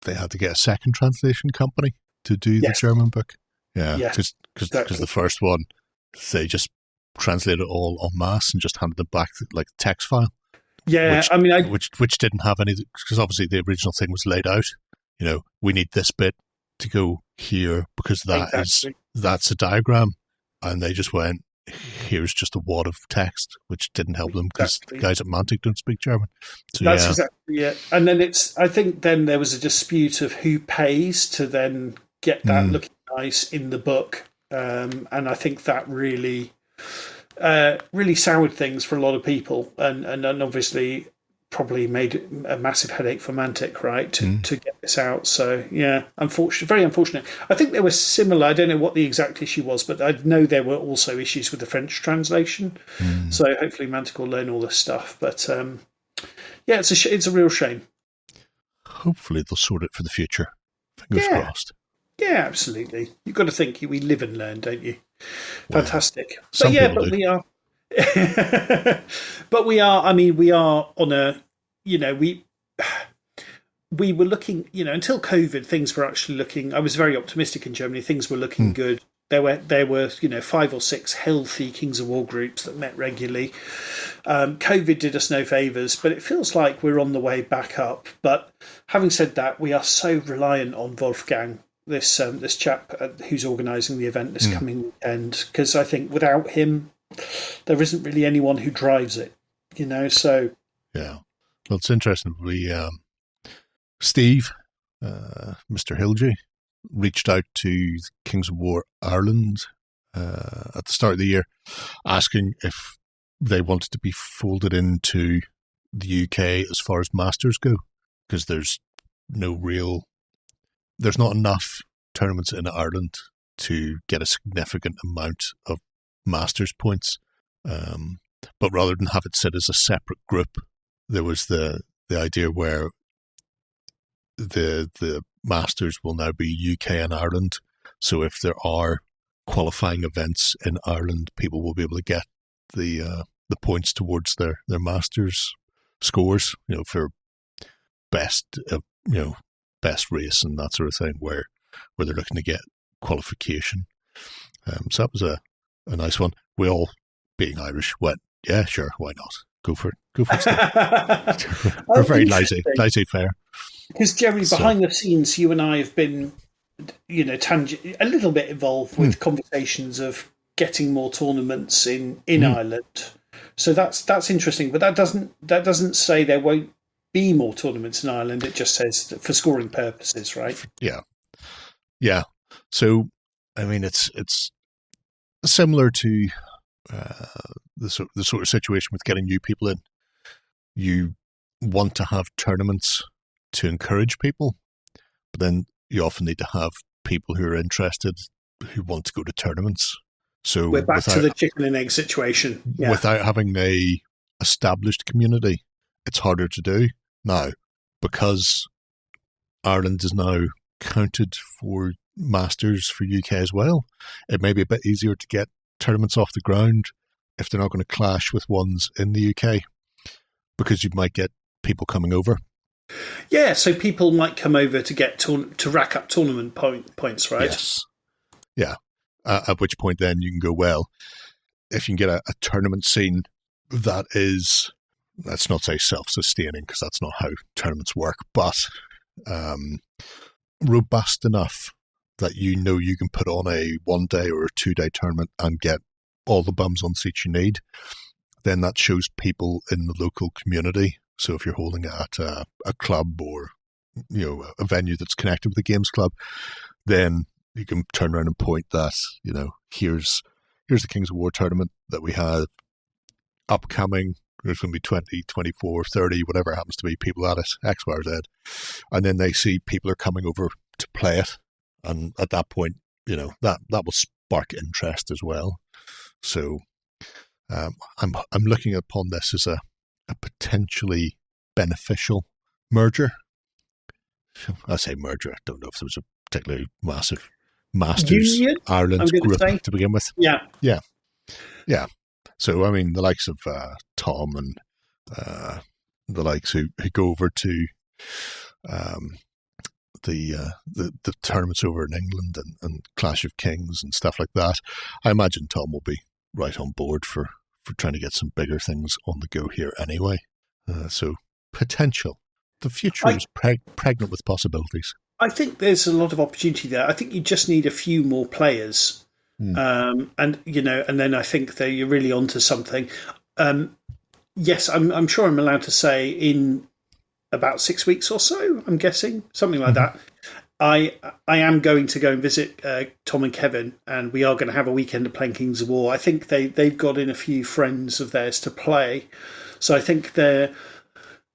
they had to get a second translation company to do the German book. Yeah, because the first one, they just translated it all en masse and just handed them back like a text file.
Yeah,
which didn't have any, because obviously the original thing was laid out. We need this bit to go here because that's a diagram, and they just went, here's just a wad of text, which didn't help them because the guys at Mantic don't speak German. So,
that's exactly it. And then I think then there was a dispute of who pays to then get that looking nice in the book, and I think that really soured things for a lot of people, and obviously probably made a massive headache for Mantic, right, to get this out. So yeah, very unfortunate. I think there was similar, I don't know what the exact issue was, but I know there were also issues with the French translation. So hopefully Mantic will learn all this stuff. But yeah, it's a real shame.
Hopefully they'll sort it for the future. Fingers crossed.
Yeah, absolutely. You've got to think we live and learn, don't you?
Well,
fantastic. But we are. But we are. I mean, we are on a. we were looking, until COVID, things were actually looking. I was very optimistic in Germany. Things were looking good. There were 5 or 6 healthy Kings of War groups that met regularly. COVID did us no favours, but it feels like we're on the way back up. But having said that, we are so reliant on Wolfgang, this chap who's organising the event this coming weekend, because I think without him, there isn't really anyone who drives it. So
yeah. Well, it's interesting. Steve, Mr. Hilge, reached out to Kings of War Ireland at the start of the year, asking if they wanted to be folded into the UK as far as Masters go, because there's not enough tournaments in Ireland to get a significant amount of Masters points. But rather than have it sit as a separate group, there was the idea where the Masters will now be UK and Ireland. So if there are qualifying events in Ireland, people will be able to get the points towards their Masters scores, for best race and that sort of thing, where they're looking to get qualification. So that was a nice one. We all, being Irish, went, yeah, sure, why not? Go for it. We're very laissez-faire.
Because Jerry, behind the scenes, you and I have been, a little bit involved with conversations of getting more tournaments in Ireland. So that's interesting. But that doesn't say there won't be more tournaments in Ireland. It just says that for scoring purposes, right?
Yeah. So, I mean, it's similar to the sort of situation with getting new people in. You want to have tournaments to encourage people, but then you often need to have people who are interested, who want to go to tournaments. So
we're back to the chicken and egg situation. Yeah.
Without having a established community, it's harder to do now, because Ireland is now counted for Masters for UK as well. It may be a bit easier to get tournaments off the ground if they're not going to clash with ones in the UK, because you might get people coming over.
Yeah, so people might come over to get to rack up tournament points, right?
Yes. Yeah. At which point then you can go, well, if you can get a tournament scene that is, let's not say self-sustaining, because that's not how tournaments work, but robust enough that you can put on a 1-day or a 2-day tournament and get all the bums on seats you need, then that shows people in the local community. So if you're holding it at a club or a venue that's connected with the games club, then you can turn around and point that, here's the Kings of War tournament that we have upcoming. There's going to be 20, 24, 30, whatever happens to be people at it, X, Y, or Z. And then they see people are coming over to play it. And at that point, that will spark interest as well. So I'm looking upon this as a potentially beneficial merger. I say merger. I don't know if there was a particularly massive Masters
Union?
Ireland group to begin with.
Yeah.
So, I mean, the likes of Tom and the likes who go over to the tournaments over in England and Clash of Kings and stuff like that, I imagine Tom will be right on board for trying to get some bigger things on the go here anyway. So, potential. The future is pregnant with possibilities.
I think there's a lot of opportunity there. I think you just need a few more players. And then I think that you're really onto something. Yes, I'm sure I'm allowed to say in about 6 weeks or so, I'm guessing, something like that. I am going to go and visit Tom and Kevin, and we are going to have a weekend of playing Kings of War. I think they've got in a few friends of theirs to play. So I think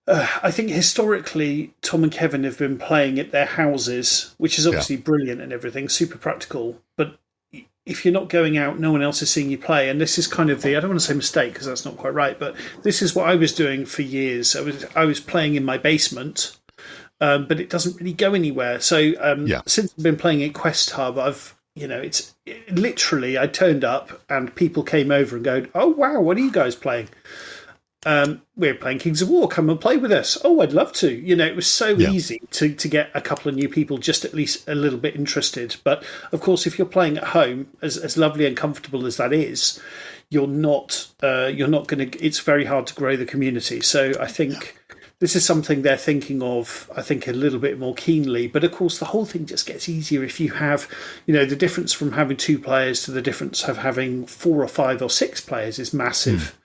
I think historically, Tom and Kevin have been playing at their houses, which is obviously brilliant and everything, super practical. But if you're not going out, no one else is seeing you play. And this is kind of I don't want to say mistake because that's not quite right, but this is what I was doing for years. I was playing in my basement, but it doesn't really go anywhere. So since I've been playing at Quest Hub, it's literally I turned up and people came over and go, "Oh wow, what are you guys playing?" we're playing Kings of War. Come and play with us. Oh, I'd love to. It was so easy to get a couple of new people just at least a little bit interested. But of course, if you're playing at home, as lovely and comfortable as that is, you're not going to. It's very hard to grow the community. So I think this is something they're thinking of. I think a little bit more keenly. But of course, the whole thing just gets easier if you have, the difference from having 2 players to the difference of having 4 or 5 or 6 players is massive.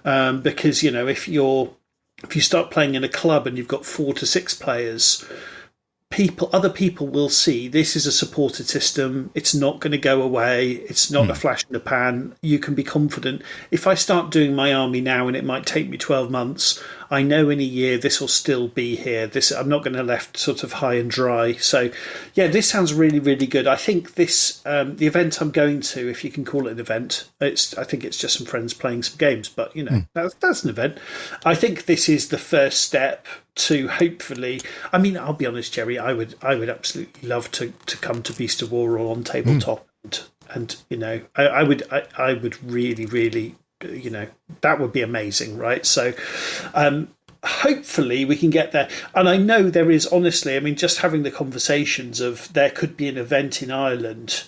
Because if you start playing in a club and you've got 4 to 6 players, other people will see this is a supported system. It's not going to go away. It's not a flash in the pan. You can be confident. If I start doing my army now, and it might take me 12 months, I know in a year this will still be here. I'm not going to left sort of high and dry. So, yeah, this sounds really, really good. I think this the event I'm going to, if you can call it an event, I think it's just some friends playing some games, but that's an event. I think this is the first step to hopefully. I mean, I'll be honest, Jerry. I would absolutely love to come to Beast of War or on tabletop, and I would really, really. That would be amazing, right? So hopefully we can get there. And I know there is, honestly, I mean, just having the conversations of there could be an event in Ireland.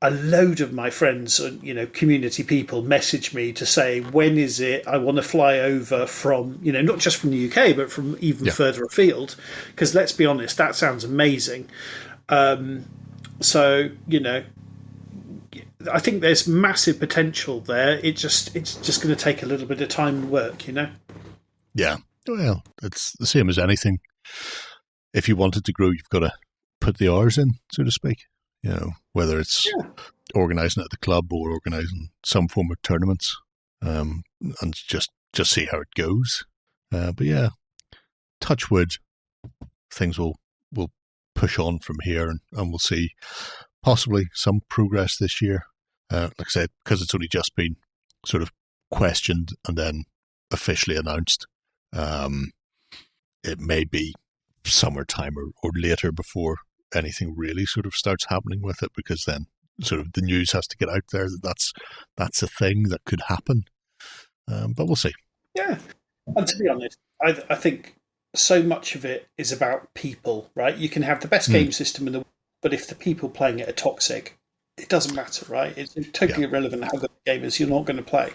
A load of my friends and community people message me to say, when is it? I want to fly over from not just from the UK but from even further afield, because let's be honest, that sounds amazing. So I think there's massive potential there. It's just going to take a little bit of time and work,
Yeah. Well, it's the same as anything. If you want it to grow, you've got to put the hours in, so to speak. Whether it's organising at the club or organising some form of tournaments, and just see how it goes. But yeah, touch wood, things will push on from here, and we'll see possibly some progress this year. Like I said, because it's only just been sort of questioned and then officially announced, it may be summertime or later before anything really sort of starts happening with it, because then sort of the news has to get out there that's a thing that could happen. But we'll see.
Yeah. And to be honest, I think so much of it is about people, right? You can have the best game system in the world, but if the people playing it are toxic, it doesn't matter, right? It's totally irrelevant how good the game is. You're not going to play.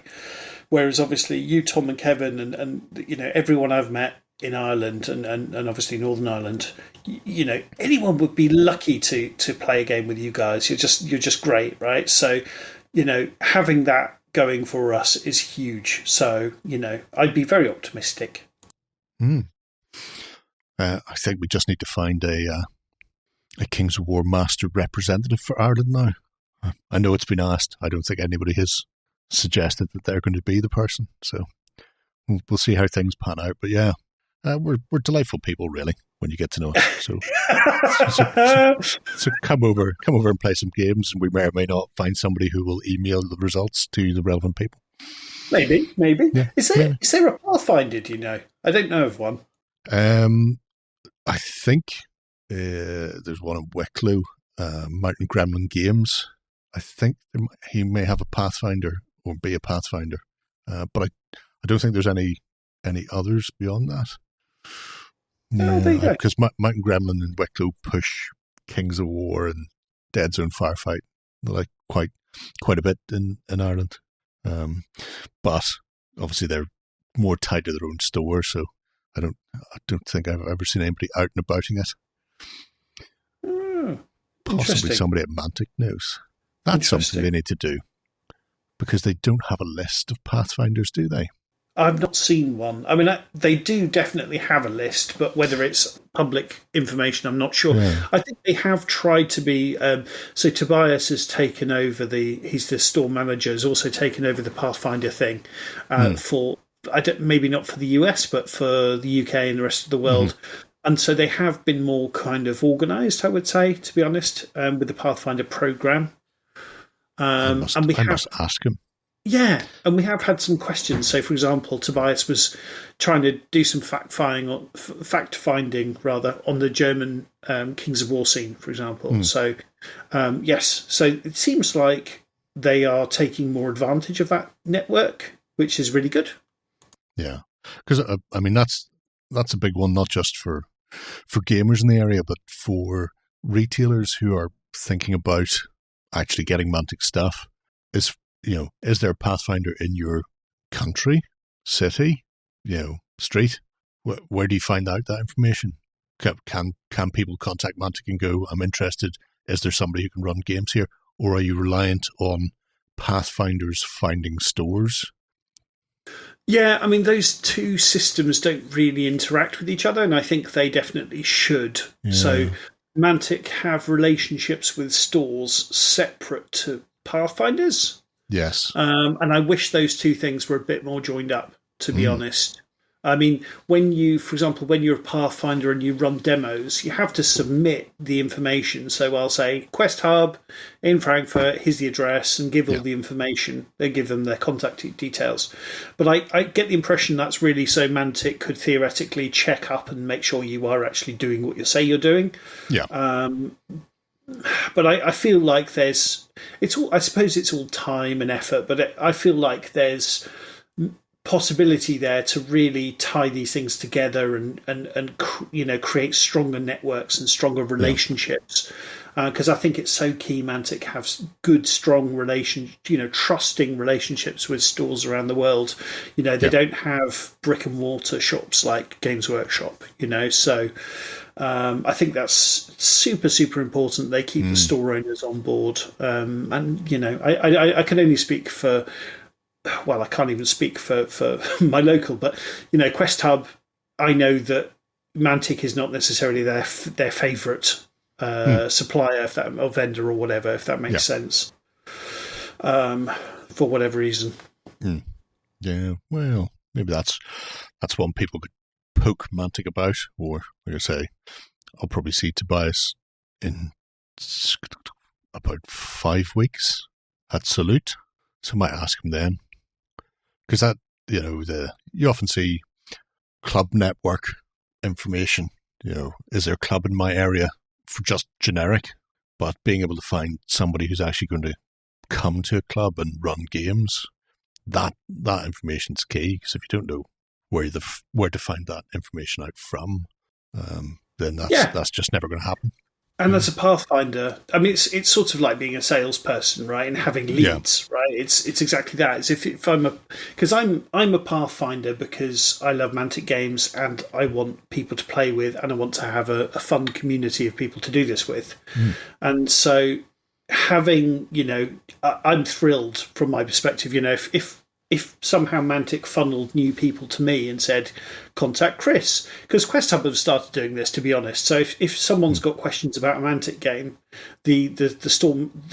Whereas obviously you, Tom and Kevin and everyone I've met in Ireland and obviously Northern Ireland, anyone would be lucky to play a game with you guys. You're just great, right? So, having that going for us is huge. So, I'd be very optimistic.
I think we just need to find a Kings of War master representative for Ireland now. I know it's been asked. I don't think anybody has suggested that they're going to be the person. So we'll see how things pan out. But yeah, we're delightful people, really, when you get to know us. So come over and play some games, and we may or may not find somebody who will email the results to the relevant people.
Maybe.
Yeah,
Is there a Pathfinder? Do you know? I don't know of one.
I think there's one in Wicklow, Mountain Gremlin Games. I think he may have a Pathfinder or be a Pathfinder, but I don't think there's any others beyond that.
No, there you go.
Because Mountain Gremlin and Wicklow push Kings of War and Dead Zone Firefight like quite a bit in Ireland, but obviously they're more tied to their own store, so I don't think I've ever seen anybody out and abouting it. Possibly somebody at Mantic knows. That's something they need to do, because they don't have a list of Pathfinders, do they?
I've not seen one. I mean, they do definitely have a list, but whether it's public information, I'm not sure. Yeah. I think they have tried to be. So Tobias has taken over he's the store manager, has also taken over the Pathfinder thing for, maybe not for the US, but for the UK and the rest of the world. Mm-hmm. And so they have been more kind of organised, I would say, to be honest, with the Pathfinder programme.
I must ask him.
Yeah, and we have had some questions. So, for example, Tobias was trying to do some fact finding on the German Kings of War scene, for example. So, yes, so it seems like they are taking more advantage of that network, which is really good.
Yeah, because I mean that's a big one, not just for gamers in the area, but for retailers who are thinking about actually getting Mantic stuff. Is there a Pathfinder in your country, city, street? Where do you find out that information? Can people contact Mantic and go, I'm interested? Is there somebody who can run games here? Or are you reliant on Pathfinders finding stores?
Yeah, I mean, those two systems don't really interact with each other, and I think they definitely should.
Yeah.
So Mantic have relationships with stores separate to Pathfinders.
Yes.
And I wish those two things were a bit more joined up, to be honest. I mean, for example, when you're a Pathfinder and you run demos, you have to submit the information. So I'll say, Quest Hub in Frankfurt, here's the address, and give all the information. They give them their contact details. But I get the impression that's really so Mantic could theoretically check up and make sure you are actually doing what you say you're doing.
Yeah.
But I feel like I suppose it's all time and effort, but I feel like there's possibility there to really tie these things together and create stronger networks and stronger relationships, because I think it's so key Mantic have good, strong trusting relationships with stores around the world. They don't have brick and mortar shops like Games Workshop, so I think that's super, super important. They keep the store owners on board, and I can only speak for. Well, I can't even speak for my local, but Quest Hub, I know that Mantic is not necessarily their favourite supplier, or vendor or whatever, if that makes sense. For whatever reason.
Yeah, well, maybe that's one people could poke Mantic about, or like I say, I'll probably see Tobias in about 5 weeks at Salute, so I might ask him then. Because that, you often see club network information. Is there a club in my area for just generic? But being able to find somebody who's actually going to come to a club and run games, that information's key. Because if you don't know where to find that information out from, then that's just never going to happen.
And as a Pathfinder, I mean, it's sort of like being a salesperson, right? And having leads, right? It's exactly that. It's if I'm a Pathfinder because I love Mantic games and I want people to play with, and I want to have a fun community of people to do this with. And so having, I'm thrilled from my perspective. If somehow Mantic funneled new people to me and said, contact Chris, because Quest Hub have started doing this, to be honest. So if someone's got questions about a Mantic game, the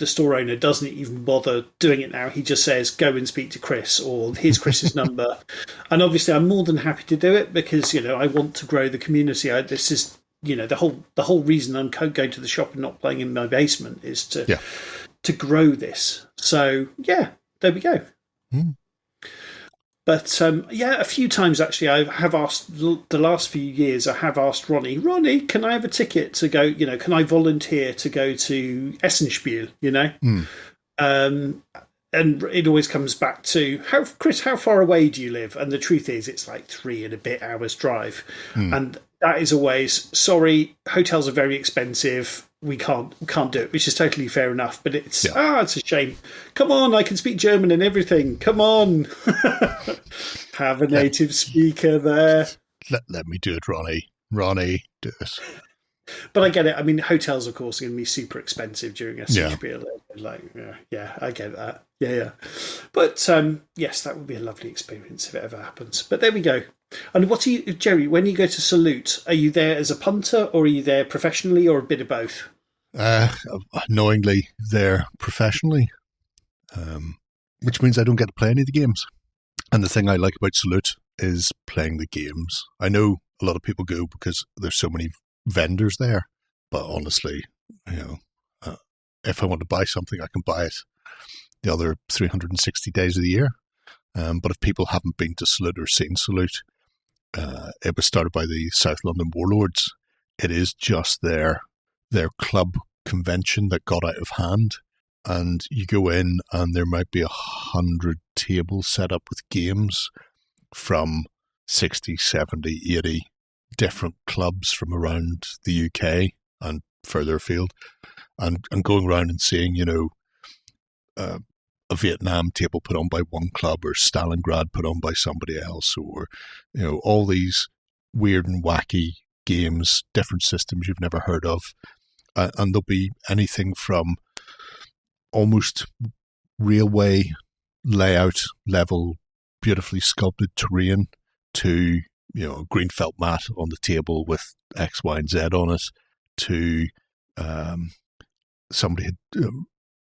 store owner doesn't even bother doing it now. He just says, go and speak to Chris, or here's Chris's number. And obviously I'm more than happy to do it because, I want to grow the community. This is, the whole reason I'm going to the shop and not playing in my basement is to grow this. So there we go. But a few times actually, I have asked the last few years. I have asked Ronnie, can I have a ticket to go? Can I volunteer to go to Essenspiel? And it always comes back to Chris, how far away do you live? And the truth is, it's like 3 and a bit hours drive, and that is always sorry. Hotels are very expensive. We can't do it, which is totally fair enough. But it's a shame. Come on, I can speak German and everything. Come on, have a native speaker there.
Let me do it, Ronnie. Ronnie, do it.
But I get it. I mean, hotels, of course, are going to be super expensive during a spiel. I get that. Yeah. But yes, that would be a lovely experience if it ever happens. But there we go. And Jerry, when you go to Salute, are you there as a punter, or are you there professionally, or a bit of both?
Knowingly there professionally, which means I don't get to play any of the games. And the thing I like about Salute is playing the games. I know a lot of people go because there's so many vendors there, but honestly, if I want to buy something, I can buy it the other 360 days of the year. But if people haven't been to Salute or seen Salute, it was started by the South London Warlords. It is just their club convention that got out of hand, and you go in and there might be 100 tables set up with games from 60, 70, 80 different clubs from around the UK and further afield, and going around and seeing, a Vietnam table put on by one club, or Stalingrad put on by somebody else, or, all these weird and wacky games, different systems you've never heard of. And there'll be anything from almost railway layout level, beautifully sculpted terrain to, a green felt mat on the table with X, Y, and Z on it, to somebody had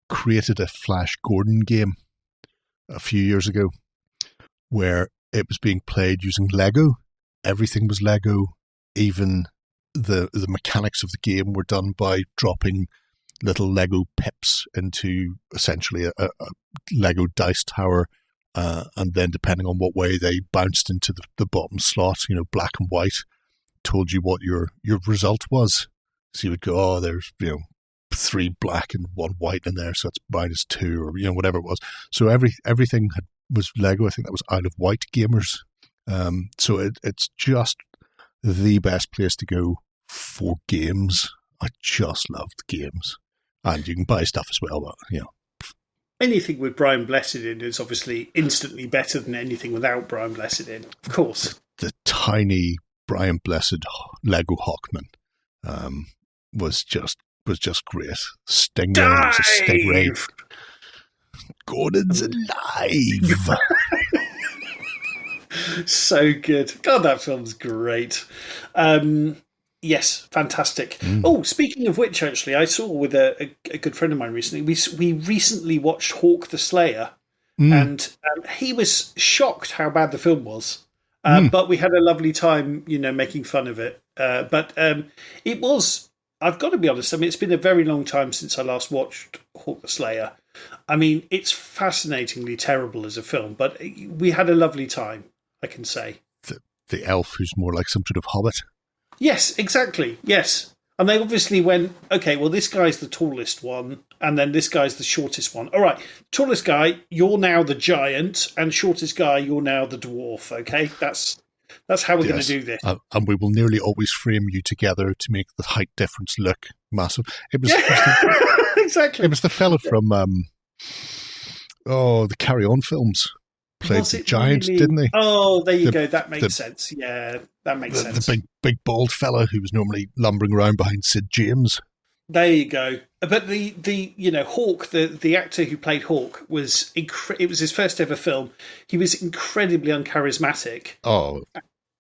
created a Flash Gordon game a few years ago where it was being played using Lego. Everything was Lego. Even the mechanics of the game were done by dropping little Lego pips into essentially a Lego dice tower, and then depending on what way they bounced into the bottom slot, black and white, told you what your result was. So you would go, oh, there's 3 black and 1 white in there, so it's -2, or whatever it was. So everything was Lego. I think that was Isle of Wight Gamers. So it's just the best place to go for games. I just loved games, and you can buy stuff as well. But
anything with Brian Blessed in is obviously instantly better than anything without Brian Blessed in. Of course,
the tiny Brian Blessed Lego Hawkman was just great. Stingray was a Stingray. Gordon's alive.
So good. God, that film's great. Yes, fantastic. Oh, speaking of which, actually, I saw with a good friend of mine recently, we recently watched Hawk the Slayer, and he was shocked how bad the film was. But we had a lovely time, making fun of it. But it was, I've got to be honest, it's been a very long time since I last watched Hawk the Slayer. It's fascinatingly terrible as a film, but we had a lovely time, I can say.
The elf who's more like some sort of hobbit.
Yes, exactly. Yes. And they obviously went, okay, well, this guy's the tallest one, and then this guy's the shortest one. All right, tallest guy, you're now the giant, and shortest guy, you're now the dwarf, okay? That's how we're going to do this.
And we will nearly always frame you together to make the height difference look massive.
Exactly.
It was the fella from the Carry On films. Played the giant, really? Didn't he?
Oh, there you go. That makes sense. Yeah, that makes sense.
The big bald fella who was normally lumbering around behind Sid James.
There you go. But the Hawk, the actor who played Hawk was it was his first ever film. He was incredibly uncharismatic.
Oh,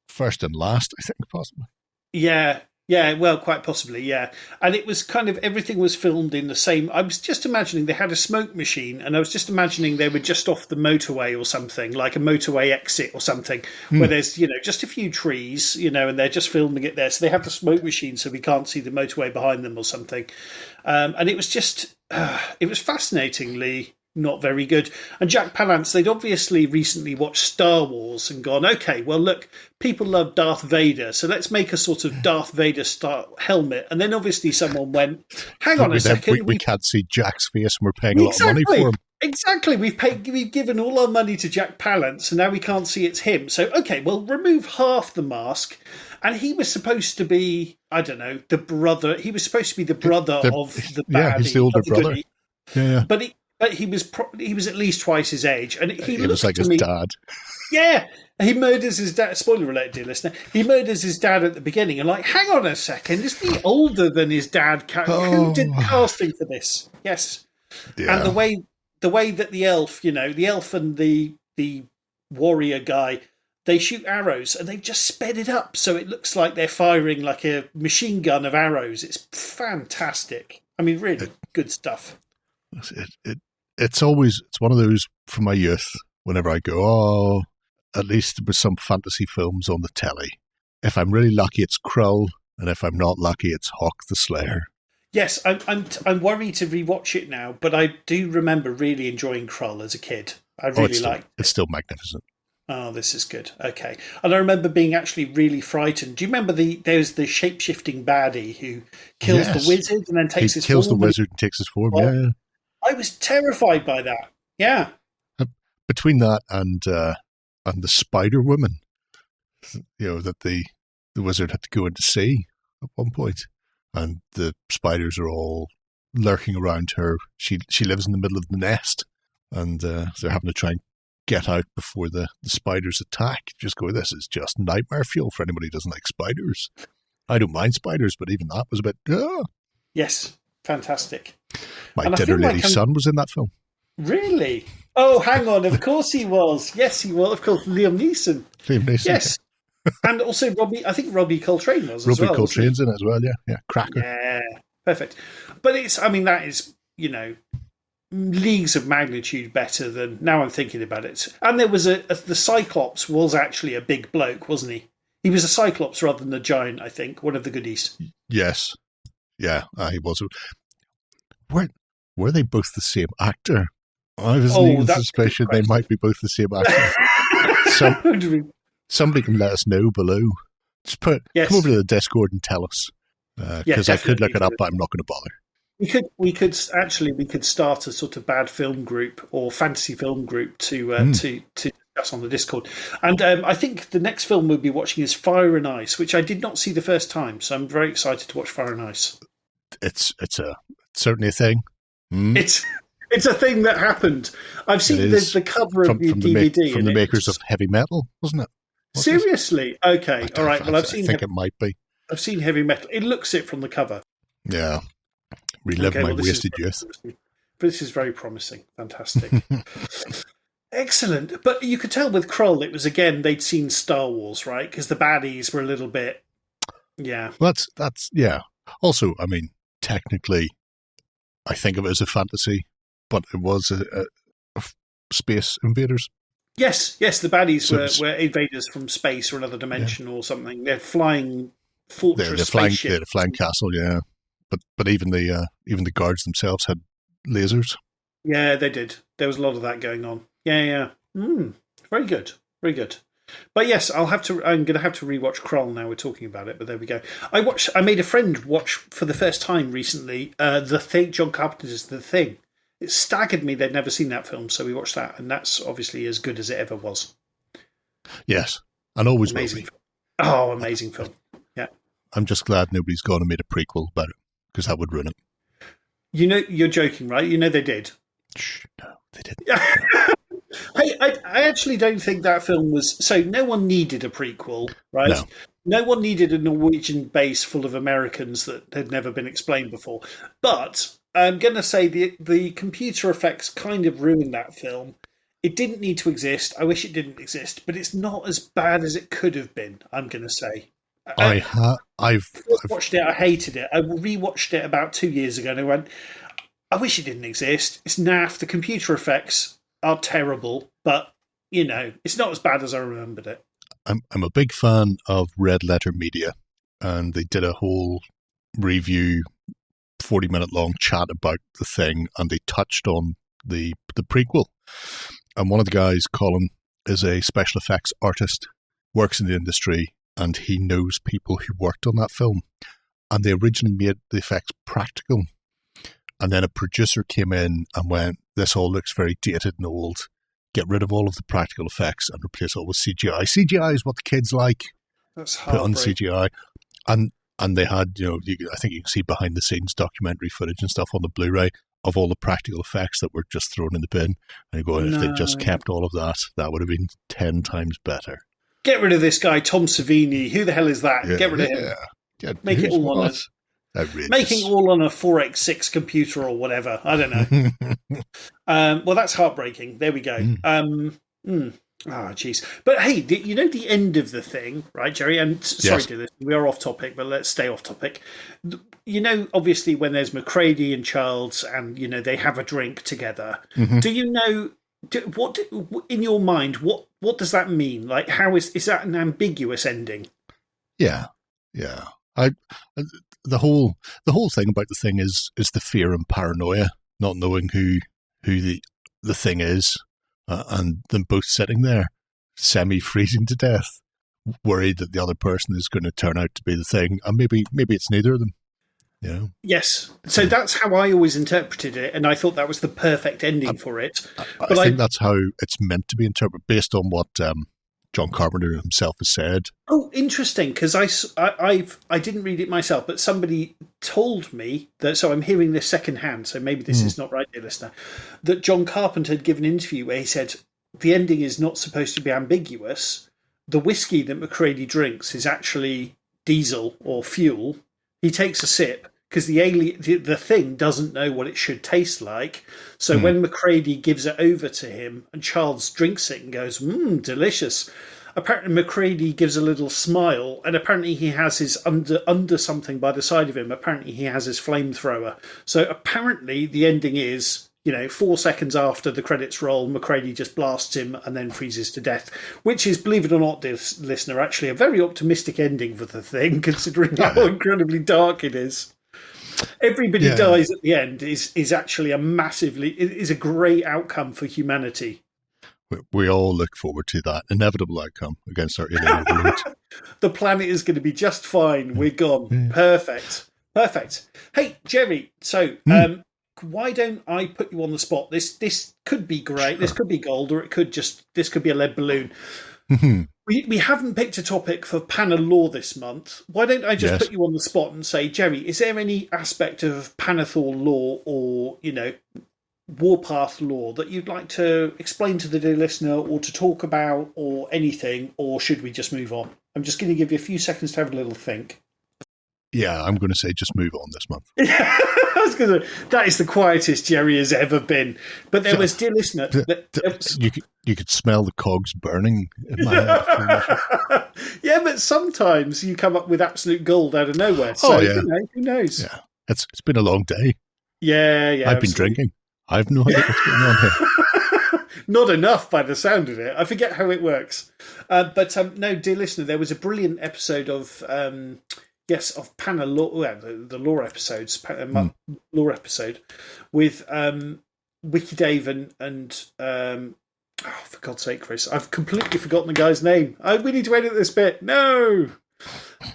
first and last, I think, possibly.
Yeah, well, quite possibly, yeah. And it was kind of, everything was filmed in the same. I was just imagining they had a smoke machine, and I was just imagining they were just off the motorway or something, like a motorway exit or something, where there's, just a few trees, and they're just filming it there. So they have the smoke machine so we can't see the motorway behind them or something. And it was just, it was fascinatingly not very good. And Jack Palance, they'd obviously recently watched Star Wars and gone, okay, well, look, people love Darth Vader, so let's make a sort of Darth Vader style helmet. And then obviously someone went, hang on a second.
We can't see Jack's face and we're paying a lot of money for him.
Exactly. We've given all our money to Jack Palance, and now we can't see it's him. So, okay, well, remove half the mask. And he was supposed to be, I don't know, the brother. He was supposed to be the brother of the baddie.
Yeah, he's the older brother. Yeah.
But he was at least twice his age, and he
was like his dad.
Yeah, he murders his dad. Spoiler alert, dear listener. He murders his dad at the beginning, and like, hang on a second, isn't he older than his dad? Who did the casting for this? Yes, and the way that the elf, the elf and the warrior guy, they shoot arrows, and they've just sped it up so it looks like they're firing like a machine gun of arrows. It's fantastic. Really good stuff.
It's one of those from my youth. Whenever I go, at least there was some fantasy films on the telly. If I'm really lucky, it's Krull, and if I'm not lucky, it's Hawk the Slayer.
Yes, I'm worried to rewatch it now, but I do remember really enjoying Krull as a kid. I really liked it.
It's still magnificent.
Oh, this is good. Okay. And I remember being actually really frightened. Do you remember there's the shape-shifting baddie who kills the wizard and then takes his form?
He kills the wizard and takes his form, yeah.
I was terrified by that. Yeah.
Between that and the Spider Woman, that the wizard had to go into sea at one point, and the spiders are all lurking around her. She lives in the middle of the nest, and they're having to try and get out before the spiders attack. Just go, this is just nightmare fuel for anybody who doesn't like spiders. I don't mind spiders, but even that was a bit...
Yes, fantastic.
My dinner lady son was in that film.
Really? Oh, hang on. Of course he was. Yes, he was. Of course, Liam Neeson.
Yes.
And also Robbie Coltrane was as well.
Robbie Coltrane's in it as well, yeah. Yeah, cracker.
Yeah, perfect. But that is, leagues of magnitude better than, now I'm thinking about it. And there was the Cyclops was actually a big bloke, wasn't he? He was a Cyclops rather than a giant, I think, one of the goodies.
Yes. Yeah, he was. Were they both the same actor? I was in the suspicion they might be both the same actor. Somebody can let us know below. Just come over to the Discord and tell us. Because I could look it up, but I'm not going to bother.
We could start a sort of bad film group or fantasy film group to discuss on the Discord. And I think the next film we'll be watching is Fire and Ice, which I did not see the first time, so I'm very excited to watch Fire and Ice.
It's certainly a thing.
It's a thing that happened. I've seen the cover of the DVD
from the makers of Heavy Metal, wasn't it?
Seriously? Okay, all right. Well, I think
it might be.
I've seen Heavy Metal. It looks it from the cover.
Yeah, relive my wasted youth.
This is very promising. Fantastic. Excellent. But you could tell with Krull, it was again they'd seen Star Wars, right? Because the baddies were a little bit, yeah.
That's yeah. Also, I mean, technically, I think of it as a fantasy, but it was a space invaders.
Yes, the baddies were invaders from space or another dimension or something. They're flying fortress spaceship.
They're flying castle, yeah. But even the guards themselves had lasers.
Yeah, they did. There was a lot of that going on. Yeah. Very good. Very good. But yes, I'm going to have to rewatch Krull now we're talking about it, but there we go. I made a friend watch for the first time recently The Thing, John Carpenter's The Thing. It staggered me they'd never seen that film, so we watched that, and that's obviously as good as it ever was.
Yes, and always
amazing will be. Oh, amazing film. Yeah. I'm
just glad nobody's gone and made a prequel about it, because that would ruin it.
You're joking, right? They did.
Shh, no, they didn't.
I actually don't think that film was... So no one needed a prequel, right? No one needed a Norwegian base full of Americans that had never been explained before. But I'm going to say the computer effects kind of ruined that film. It didn't need to exist. I wish it didn't exist. But it's not as bad as it could have been, I'm going to say.
I've
watched it. I hated it. I rewatched it about 2 years ago and I went, I wish it didn't exist. It's naff. The computer effects are terrible, but it's not as bad as I remembered it.
I'm a big fan of Red Letter Media, and they did a whole review, 40-minute long chat about The Thing, and they touched on the prequel. And one of the guys, Colin, is a special effects artist, works in the industry, and he knows people who worked on that film. And they originally made the effects practical. And then a producer came in and went, this all looks very dated and old. Get rid of all of the practical effects and replace it all with CGI. CGI is what the kids like.
That's
put on CGI. And they had, I think you can see behind the scenes documentary footage and stuff on the Blu-ray of all the practical effects that were just thrown in the bin. And you go, if they just kept all of that, that would have been 10 times better.
Get rid of this guy, Tom Savini. Who the hell is that? Get rid of him.
Yeah.
Make it all on making all on a 4x6 computer or whatever. I don't know. Well, that's heartbreaking. There we go. Jeez. But hey, the end of The Thing, right, Jerry? And sorry to this, we are off topic, but let's stay off topic. Obviously, when there's McCready and Charles, and they have a drink together. Mm-hmm. Do you know? What in your mind? What does that mean? Like, how is that an ambiguous ending?
Yeah. The whole thing about The Thing is the fear and paranoia, not knowing who the thing is, and them both sitting there, semi-freezing to death, worried that the other person is going to turn out to be the thing, and maybe it's neither of them.
Yes. So that's how I always interpreted it, and I thought that was the perfect ending for it.
I think that's how it's meant to be interpreted, based on what John Carpenter himself has said.
Oh, interesting, because I didn't read it myself, but somebody told me that, so I'm hearing this secondhand, so maybe this is not right, dear listener, that John Carpenter had given an interview where he said the ending is not supposed to be ambiguous. The whiskey that McCready drinks is actually diesel or fuel. He takes a sip because the thing doesn't know what it should taste like. So when McCready gives it over to him and Charles drinks it and goes, delicious. Apparently McCready gives a little smile, and apparently he has his under something by the side of him. Apparently he has his flamethrower. So apparently the ending is, 4 seconds after the credits roll, McCready just blasts him and then freezes to death, which is, believe it or not, dear listener, actually a very optimistic ending for the thing, considering how incredibly dark it is. Everybody dies at the end is actually a great outcome for humanity.
We all look forward to that inevitable outcome against our alien overlord.
The planet is going to be just fine. We're gone. Perfect. Hey, Jerry, so why don't I put you on the spot? This could be great. Sure. This could be gold, or this could be a lead balloon. We haven't picked a topic for Pana Law this month. Why don't I just put you on the spot and say, Jerry, is there any aspect of Panathor law or, Warpath law that you'd like to explain to the dear listener or to talk about or anything, or should we just move on? I'm just going to give you a few seconds to have a little think.
Yeah, I'm going to say just move on this month.
That is the quietest Jerry has ever been. But there was, dear listener...
You could smell the cogs burning in my head.
Yeah, but sometimes you come up with absolute gold out of nowhere. So, who knows?
Yeah, it's been a long day.
Yeah.
I've been drinking. I've no idea what's going on here.
Not enough by the sound of it. I forget how it works. But no, dear listener, there was a brilliant episode of Pana Law, the law episodes, law episode with Wiki Dave and for God's sake, Chris, I've completely forgotten the guy's name. We need to edit this bit. No.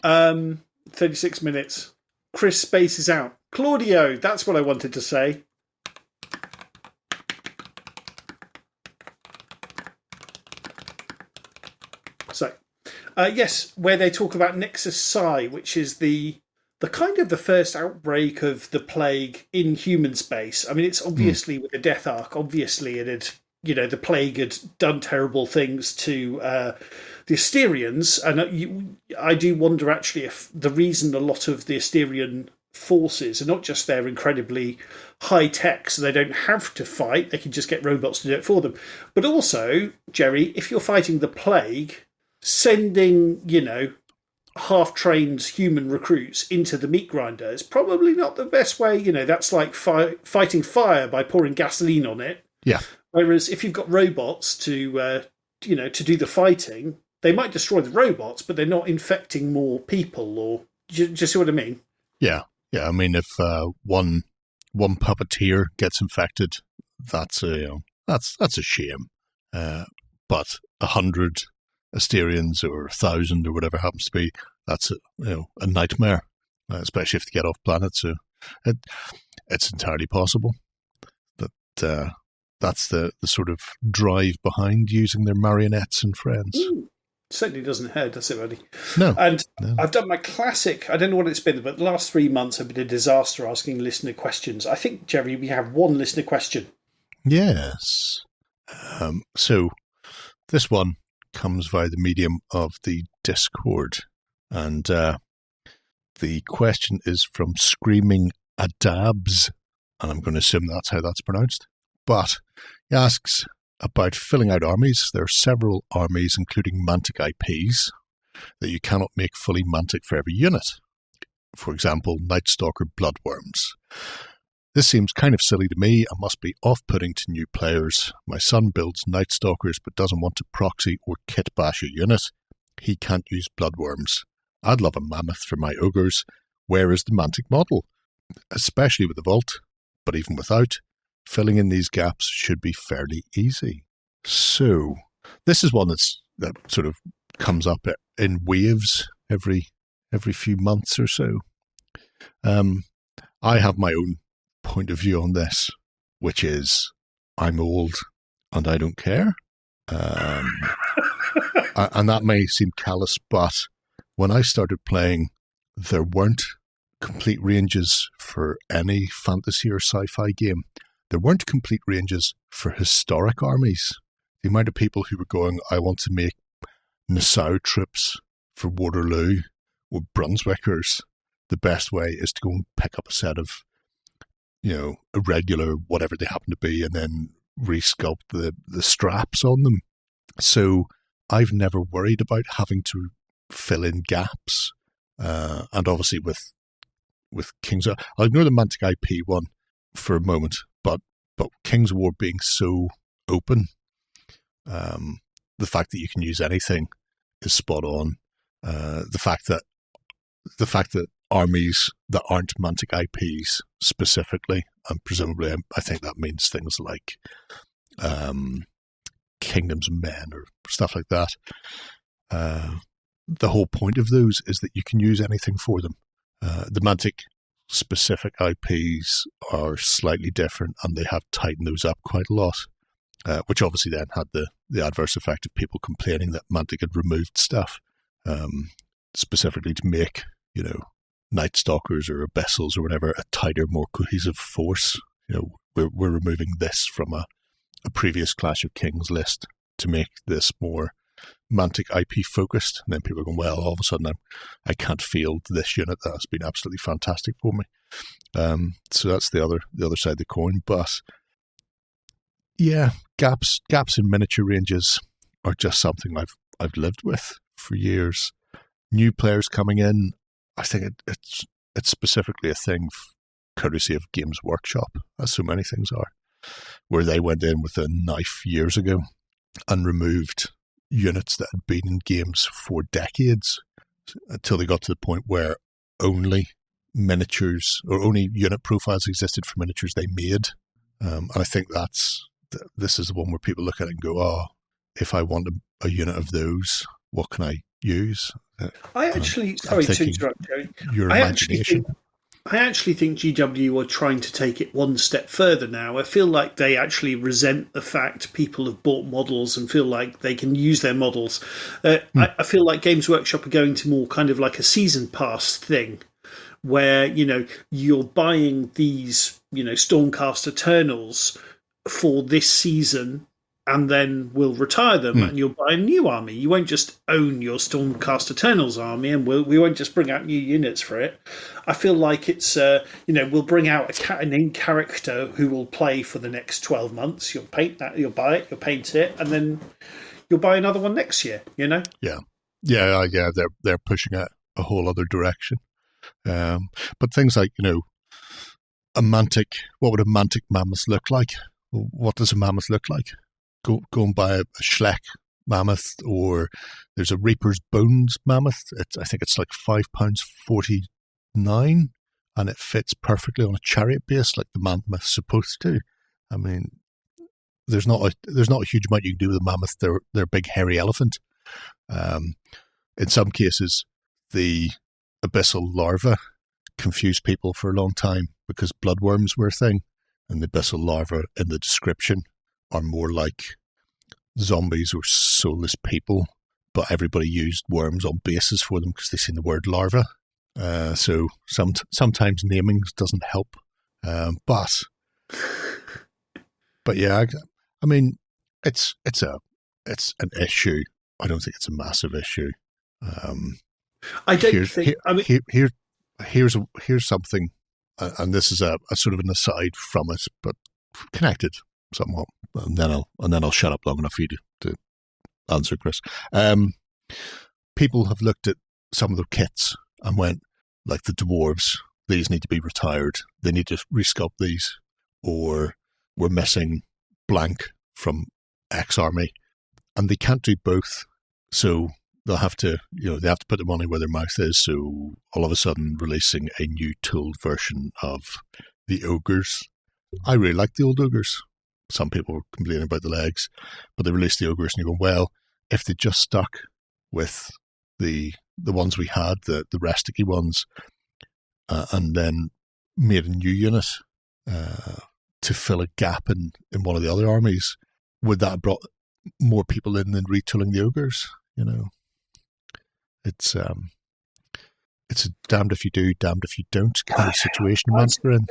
36 minutes. Chris spaces out. Claudio, that's what I wanted to say. So, yes, where they talk about Nexus Psi, which is the kind of the first outbreak of the plague in human space. I mean, it's obviously with the Death Arc, obviously it had, the plague had done terrible things to the Asterians. And I do wonder, actually, if the reason a lot of the Asterian forces are not just they're incredibly high tech, so they don't have to fight, they can just get robots to do it for them. But also, Jerry, if you're fighting the plague, sending, half-trained human recruits into the meat grinder is probably not the best way. That's like fighting fire by pouring gasoline on it.
Yeah.
Whereas if you've got robots to do the fighting, they might destroy the robots, but they're not infecting more people. Or do you see what I mean?
Yeah. I mean, if one puppeteer gets infected, that's a shame. But 100 Asterians or 1,000 or whatever happens to be, that's a nightmare, especially if they get off planet. So it's entirely possible that that's the sort of drive behind using their marionettes and friends.
Certainly doesn't hurt, does it, buddy?
No.
And I've done my classic, I don't know what it's been, but the last 3 months have been a disaster asking listener questions. I think, Jerry, we have one listener question.
Yes. So this one comes via the medium of the Discord. And the question is from Screaming Adabs, and I'm going to assume that's how that's pronounced. But he asks about filling out armies. There are several armies, including Mantic IPs, that you cannot make fully Mantic for every unit. For example, Night Stalker Bloodworms. This seems kind of silly to me and must be off-putting to new players. My son builds Night Stalkers but doesn't want to proxy or kit bash a unit. He can't use Bloodworms. I'd love a Mammoth for my Ogres. Where is the Mantic model? Especially with the Vault, but even without, filling in these gaps should be fairly easy. So, this is one that sort of comes up in waves every few months or so. I have my own point of view on this, which is I'm old and I don't care. And that may seem callous, but when I started playing, there weren't complete ranges for any fantasy or sci-fi game. There weren't complete ranges for historic armies. The amount of people who were going, I want to make Nassau troops for Waterloo or Brunswickers. The best way is to go and pick up a set of, irregular, whatever they happen to be, and then resculpt the straps on them. So I've never worried about having to fill in gaps. And obviously with King's War, I'll ignore the Mantic IP one for a moment, but King's War being so open, the fact that you can use anything is spot on. The fact that armies that aren't Mantic IPs specifically, and presumably I think that means things like Kingdoms of Men or stuff like that. The whole point of those is that you can use anything for them. The Mantic specific IPs are slightly different, and they have tightened those up quite a lot, which obviously then had the adverse effect of people complaining that Mantic had removed stuff, specifically to make, Night Stalkers or Abyssals or whatever a tighter, more cohesive force. We're removing this from a previous Clash of Kings list to make this more Mantic IP focused. And then people are going, well, all of a sudden I can't field this unit that has been absolutely fantastic for me. So that's the other side of the coin. But yeah, gaps in miniature ranges are just something I've lived with for years. New players coming in, I think it's specifically a thing courtesy of Games Workshop, as so many things are, where they went in with a knife years ago and removed units that had been in games for decades until they got to the point where only miniatures or only unit profiles existed for miniatures they made. And I think this is the one where people look at it and go, oh, if I want a unit of those, what can I use?
I actually, sorry to interrupt, Joey.
Your imagination.
I actually think GW are trying to take it one step further now. I feel like they actually resent the fact people have bought models and feel like they can use their models. I feel like Games Workshop are going to more kind of like a season pass thing, where, you're buying these, Stormcast Eternals for this season, and then we'll retire them and you'll buy a new army. You won't just own your Stormcast Eternals army, and we won't just bring out new units for it. I feel like it's, we'll bring out a named character who will play for the next 12 months. You'll paint that, you'll buy it, you'll paint it, and then you'll buy another one next year, Yeah.
Yeah. They're pushing it a whole other direction. But things like, a Mantic, what would a Mantic mammoth look like? What does a mammoth look like? Go and buy a Schleck mammoth, or there's a Reaper's Bones mammoth. I think it's like £5.49, and it fits perfectly on a chariot base like the mammoth's supposed to. I mean, there's not a huge amount you can do with a mammoth. They're a big hairy elephant. In some cases, the abyssal larvae confused people for a long time because bloodworms were a thing, and the abyssal larvae in the description are more like zombies or soulless people, but everybody used worms on bases for them because they seen the word larva. So sometimes naming doesn't help. But yeah, I mean, it's an issue. I don't think it's a massive issue.
I don't think.
Here's something, and this is a sort of an aside from it, but connected somewhat. And then I'll shut up long enough for you to answer, Chris. People have looked at some of the kits and went, like the dwarves, these need to be retired. They need to resculpt these, or we're missing blank from X army, and they can't do both. So they'll have to, they have to put their money where their mouth is. So all of a sudden, releasing a new tooled version of the ogres. I really like the old ogres. Some people were complaining about the legs, but they released the ogres, and you go, well, if they just stuck with the ones we had, the resticky ones, and then made a new unit to fill a gap in one of the other armies, would that have brought more people in than retooling the ogres? You know, it's a damned if you do, damned if you don't kind of situation Mantic are in.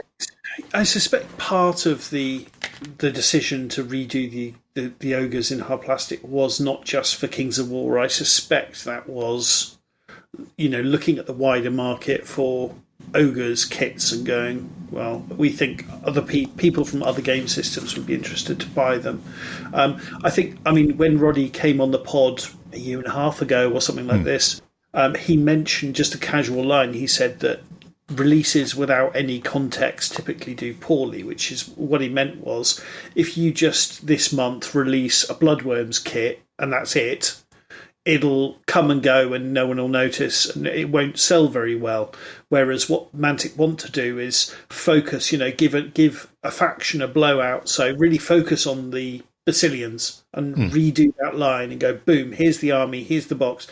I suspect part of the decision to redo the ogres in hard plastic was not just for Kings of War. I suspect that was, looking at the wider market for ogres kits and going, well, we think other people from other game systems would be interested to buy them. When Roddy came on the pod a year and a half ago or something like this, he mentioned just a casual line. He said that releases without any context typically do poorly, which is what he meant was, if you just this month release a Bloodworms kit and that's it, it'll come and go and no one will notice and it won't sell very well. Whereas what Mantic want to do is focus, give a faction a blowout. So really focus on the Basilians and redo that line and go, boom, here's the army, here's the box.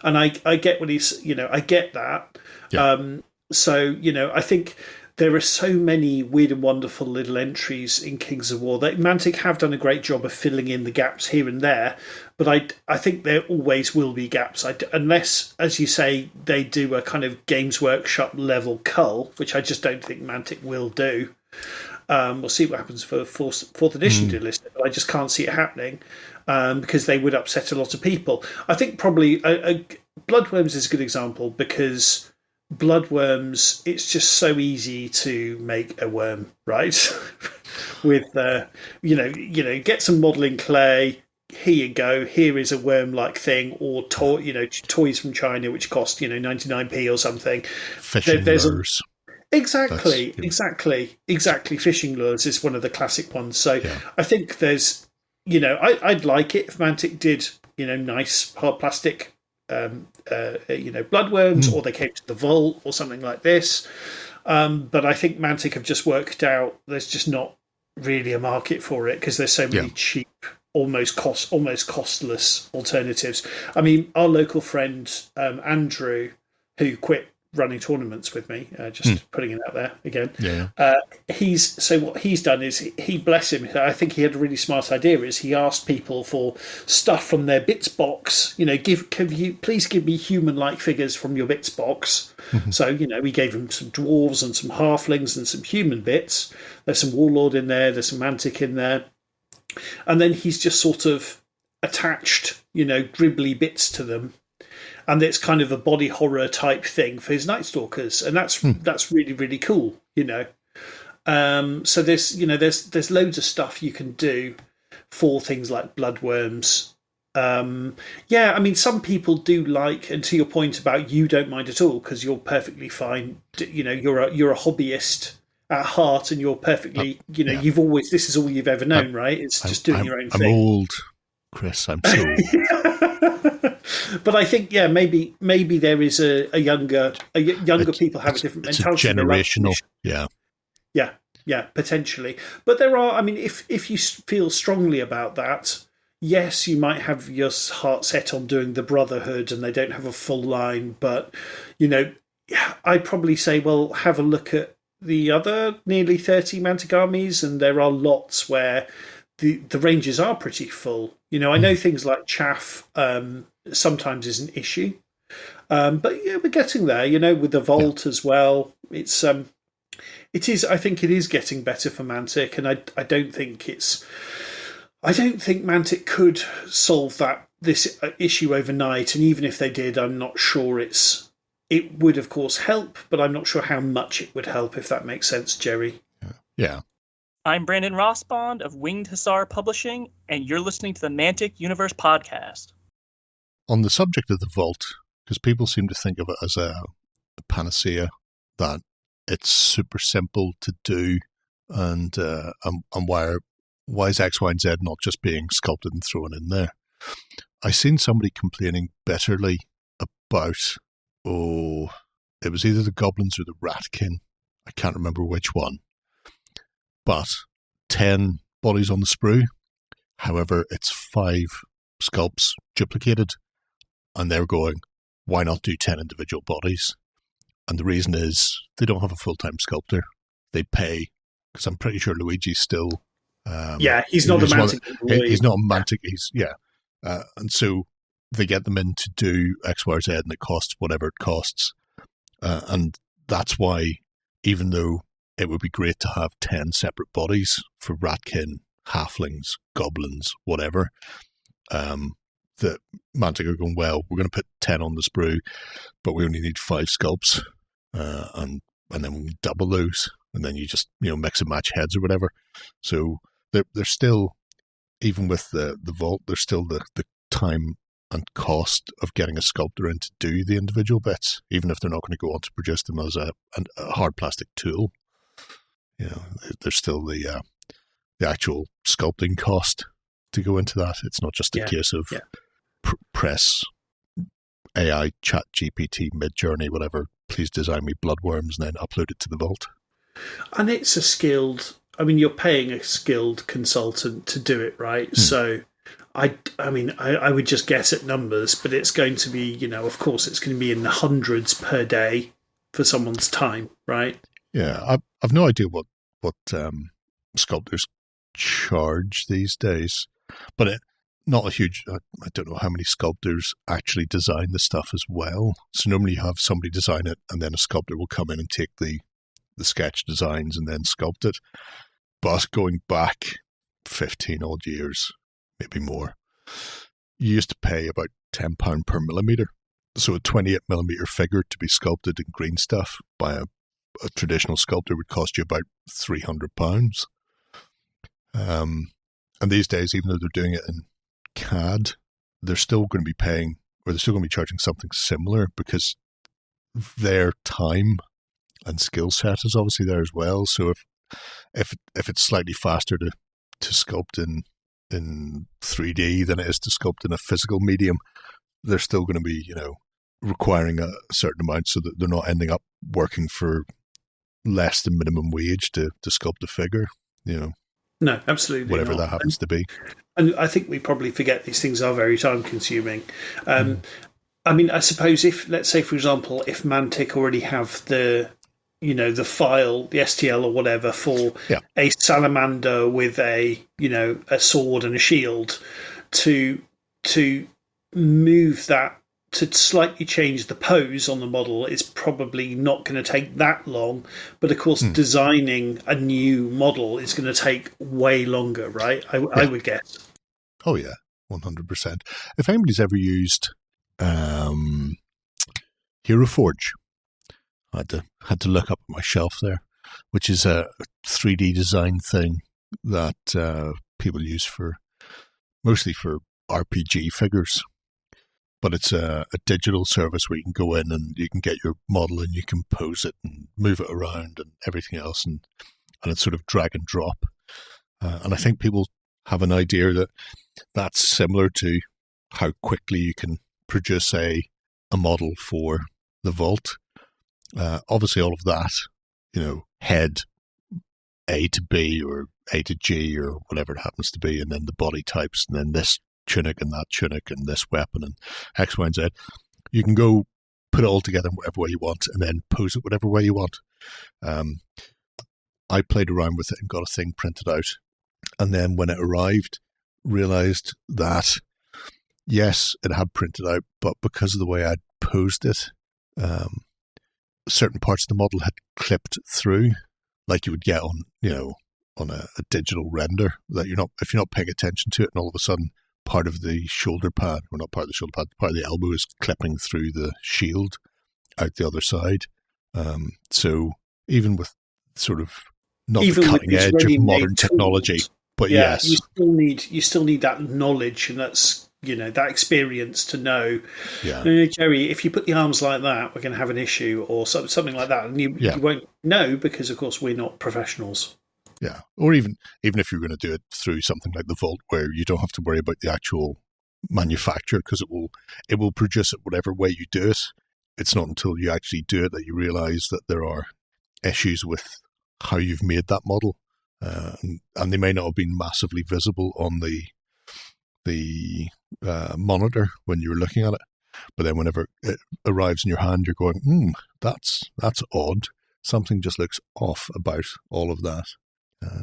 And I get what he's, I get that. Yeah. I think there are so many weird and wonderful little entries in Kings of War that Mantic have done a great job of filling in the gaps here and there. But I think there always will be gaps, unless, as you say, they do a kind of Games Workshop level cull, which I just don't think Mantic will do. We'll see what happens for fourth edition delisted, but I just can't see it happening because they would upset a lot of people. I think probably Bloodworms is a good example because Bloodworms, it's just so easy to make a worm, right? With get some modelling clay. Here you go. Here is a worm-like thing, or toys from China which cost 99p or something.
Fishing lures.
Exactly. Fishing lures is one of the classic ones. So I think there's, I'd like it if Mantic did, nice hard plastic, Bloodworms, or they came to the Vault or something like this. But I think Mantic have just worked out there's just not really a market for it because there's so many cheap, almost costless alternatives. I mean, our local friend Andrew, who quit running tournaments with me, just putting it out there again. What he's done is he bless him. I think he had a really smart idea. Is he asked people for stuff from their bits box. Please give me human-like figures from your bits box. So we gave him some dwarves and some halflings and some human bits. There's some warlord in there. There's some Mantic in there, and then he's just sort of attached dribbly bits to them. And it's kind of a body horror type thing for his Night Stalkers, and that's really, really cool, So there's loads of stuff you can do for things like Bloodworms. Some people do like, and to your point about you don't mind at all because you're perfectly fine. You're a hobbyist at heart, and you're perfectly, you've always this is all you've ever known, right? It's just doing your own thing.
I'm old, Chris. I'm so old.
But I think, maybe there is a younger people have a different mentality.
It's generational,
yeah, potentially. But there are, if you feel strongly about that, yes, you might have your heart set on doing the Brotherhood, and they don't have a full line. But I'd probably say, well, have a look at the other nearly 30 Mantic armies, and there are lots where the ranges are pretty full. I know things like chaff sometimes is an issue, but we're getting there. With the Vault as well. It is. I think it is getting better for Mantic, and I don't think Mantic could solve this issue overnight. And even if they did, I'm not sure it would, of course, help, but I'm not sure how much it would help, if that makes sense, Jerry.
Yeah.
I'm Brandon Rossbond of Winged Hussar Publishing, and you're listening to the Mantic Universe Podcast.
On the subject of the Vault, because people seem to think of it as a panacea, that it's super simple to do, and why is X, Y, and Z not just being sculpted and thrown in there? I seen somebody complaining bitterly about, it was either the Goblins or the Ratkin. I can't remember which one. But 10 bodies on the sprue. However, it's 5 sculpts duplicated. And they're going, why not do 10 individual bodies? And the reason is they don't have a full-time sculptor. They pay, because I'm pretty sure Luigi's still...
he's not a Mantic.
He's not a Mantic. And so they get them in to do X, Y, or Z, and it costs whatever it costs. And that's why, even though it would be great to have 10 separate bodies for Ratkin, Halflings, Goblins, whatever, that Mantic are going, well, we're going to put 10 on the sprue, but we only need 5 sculpts, and then we double those, and then you just, mix and match heads or whatever. So there's still, even with the vault, there's still the time and cost of getting a sculptor in to do the individual bits, even if they're not going to go on to produce them as a hard plastic tool. There's still the actual sculpting cost to go into that. It's not just a case of press AI chat GPT Mid-Journey, whatever, please design me bloodworms and then upload it to the vault.
And it's a skilled, you're paying a skilled consultant to do it, right? So I would just guess at numbers, but it's going to be, of course, it's going to be in the hundreds per day for someone's time, right?
Yeah, I've no idea what sculptors charge these days, but not a huge. I don't know how many sculptors actually design the stuff as well. So normally you have somebody design it, and then a sculptor will come in and take the sketch designs and then sculpt it. But going back 15 odd years, maybe more, you used to pay about £10 per millimetre. So a 28mm figure to be sculpted in green stuff by a traditional sculptor would cost you about £300. And these days, even though they're doing it in CAD, they're still going to be paying, or they're still going to be charging something similar, because their time and skill set is obviously there as well. So if it's slightly faster to sculpt in 3D than it is to sculpt in a physical medium, they're still going to be, requiring a certain amount, so that they're not ending up working for less than minimum wage to sculpt a figure,
No, absolutely
whatever
not.
that happens to be.
And I think we probably forget these things are very time consuming. I suppose let's say, for example, if Mantic already have the file, the STL or whatever for a salamander with a sword and a shield, to move that, to slightly change the pose on the model is probably not going to take that long. But of course, designing a new model is going to take way longer, right? I would guess.
Oh yeah, 100%. If anybody's ever used Hero Forge, I had to look up at my shelf there, which is a 3D design thing that people use mostly for RPG figures. But it's a digital service where you can go in and you can get your model and you can pose it and move it around and everything else, and it's sort of drag and drop. And I think people have an idea that that's similar to how quickly you can produce a model for the vault. Obviously, all of that, head A to B or A to G or whatever it happens to be, and then the body types, and then this tunic and that tunic and this weapon and X, Y, and Z. You can go put it all together in whatever way you want and then pose it whatever way you want. I played around with it and got a thing printed out. And then when it arrived, realized that, yes, it had printed out, but because of the way I'd posed it, certain parts of the model had clipped through, like you would get on a digital render, that if you're not paying attention to it, and all of a sudden part of the shoulder pad, or not part of the shoulder pad, part of the elbow is clipping through the shield out the other side. So even with sort of not the cutting edge of modern technology, but yes,
you still need that knowledge, and that's that experience to know. Yeah, Jerry, if you put the arms like that, we're going to have an issue, or something like that, and you won't know, because of course we're not professionals.
Yeah, or even if you're going to do it through something like the Vault, where you don't have to worry about the actual manufacture, because it will produce it whatever way you do it. It's not until you actually do it that you realize that there are issues with how you've made that model, and they may not have been massively visible on the monitor when you were looking at it, but then whenever it arrives in your hand, you're going, that's odd. Something just looks off about all of that.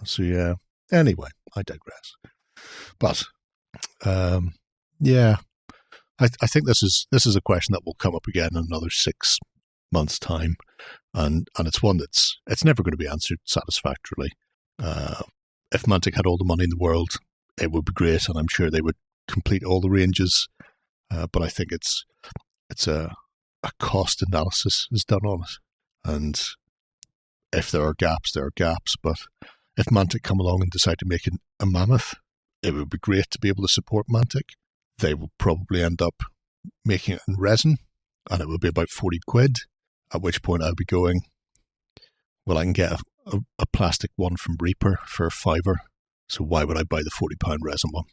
So yeah. Anyway, I digress. But yeah, I think this is a question that will come up again in another 6 months' time, and it's one it's never going to be answered satisfactorily. If Mantic had all the money in the world, it would be great, and I'm sure they would complete all the ranges. But I think it's a cost analysis is done on it, and if there are gaps, there are gaps. But if Mantic come along and decide to make a mammoth, it would be great to be able to support Mantic. They will probably end up making it in resin, and it will be about 40 quid, at which point I'll be going, well, I can get a plastic one from Reaper for £5, so why would I buy the £40 resin one?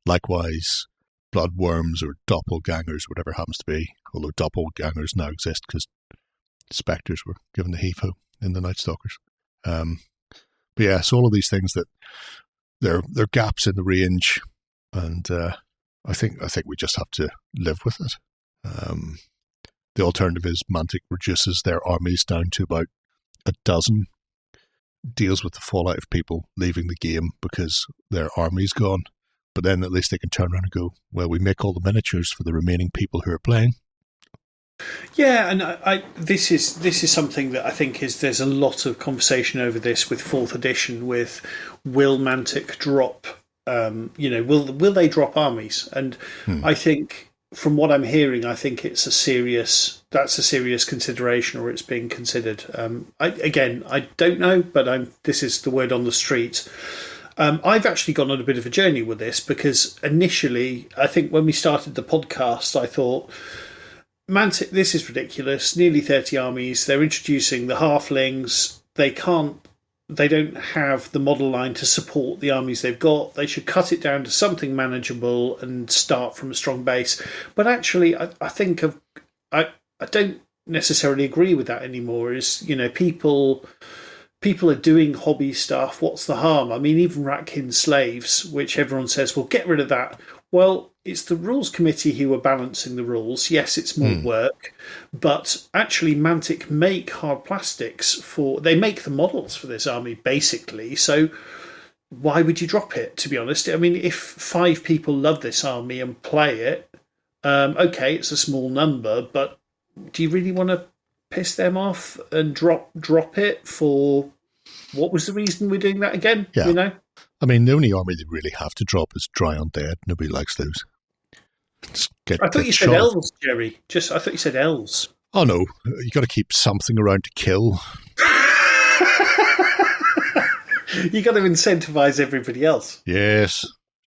Likewise, bloodworms or doppelgangers, whatever it happens to be, although doppelgangers now exist because spectres were given the HEFO in the Night Stalkers. But yeah, so all of these things that there are gaps in the range, and I think we just have to live with it. The alternative is Mantic reduces their armies down to about a dozen, deals with the fallout of people leaving the game because their army's gone, but then at least they can turn around and go, well, we make all the miniatures for the remaining people who are playing.
Yeah, and this is something that I think there's a lot of conversation over this with 4th edition. With will Mantic drop? Will they drop armies? And I think from what I'm hearing, I think that's a serious consideration, or it's being considered. I don't know, but this is the word on the street. I've actually gone on a bit of a journey with this because initially, I think when we started the podcast, I thought, Mantic, this is ridiculous. Nearly 30 armies. They're introducing the halflings. They don't have the model line to support the armies they've got. They should cut it down to something manageable and start from a strong base. But actually, I don't necessarily agree with that anymore. People are doing hobby stuff. What's the harm? I mean, even Ratkin slaves, which everyone says, well, get rid of that. Well, it's the rules committee who are balancing the rules. Yes, it's more work, but actually Mantic make hard plastics they make the models for this army, basically. So why would you drop it, to be honest? I mean, if 5 people love this army and play it, okay, it's a small number, but do you really want to piss them off and drop it for... What was the reason we're doing that again?
Yeah. I mean, the only army they really have to drop is Dry Undead. Nobody likes those.
I thought you said elves, Jerry. I thought you said elves.
Oh no, you got to keep something around to kill.
You got to incentivize everybody else.
Yes,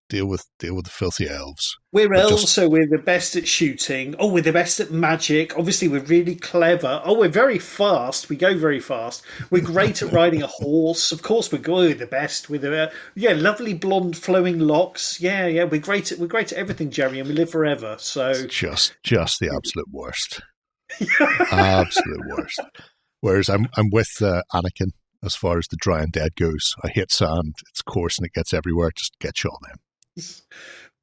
deal with the filthy elves.
We're elves, so we're the best at shooting. Oh, we're the best at magic. Obviously, we're really clever. Oh, we're very fast. We go very fast. We're great at riding a horse. Of course, we're the best. We're the lovely blonde flowing locks. Yeah. We're great at everything, Jerry, and we live forever. So
it's just the absolute worst. Absolute worst. Whereas I'm with Anakin as far as the Dry Undead goes. I hate sand. It's coarse and it gets everywhere. Just get shot on them.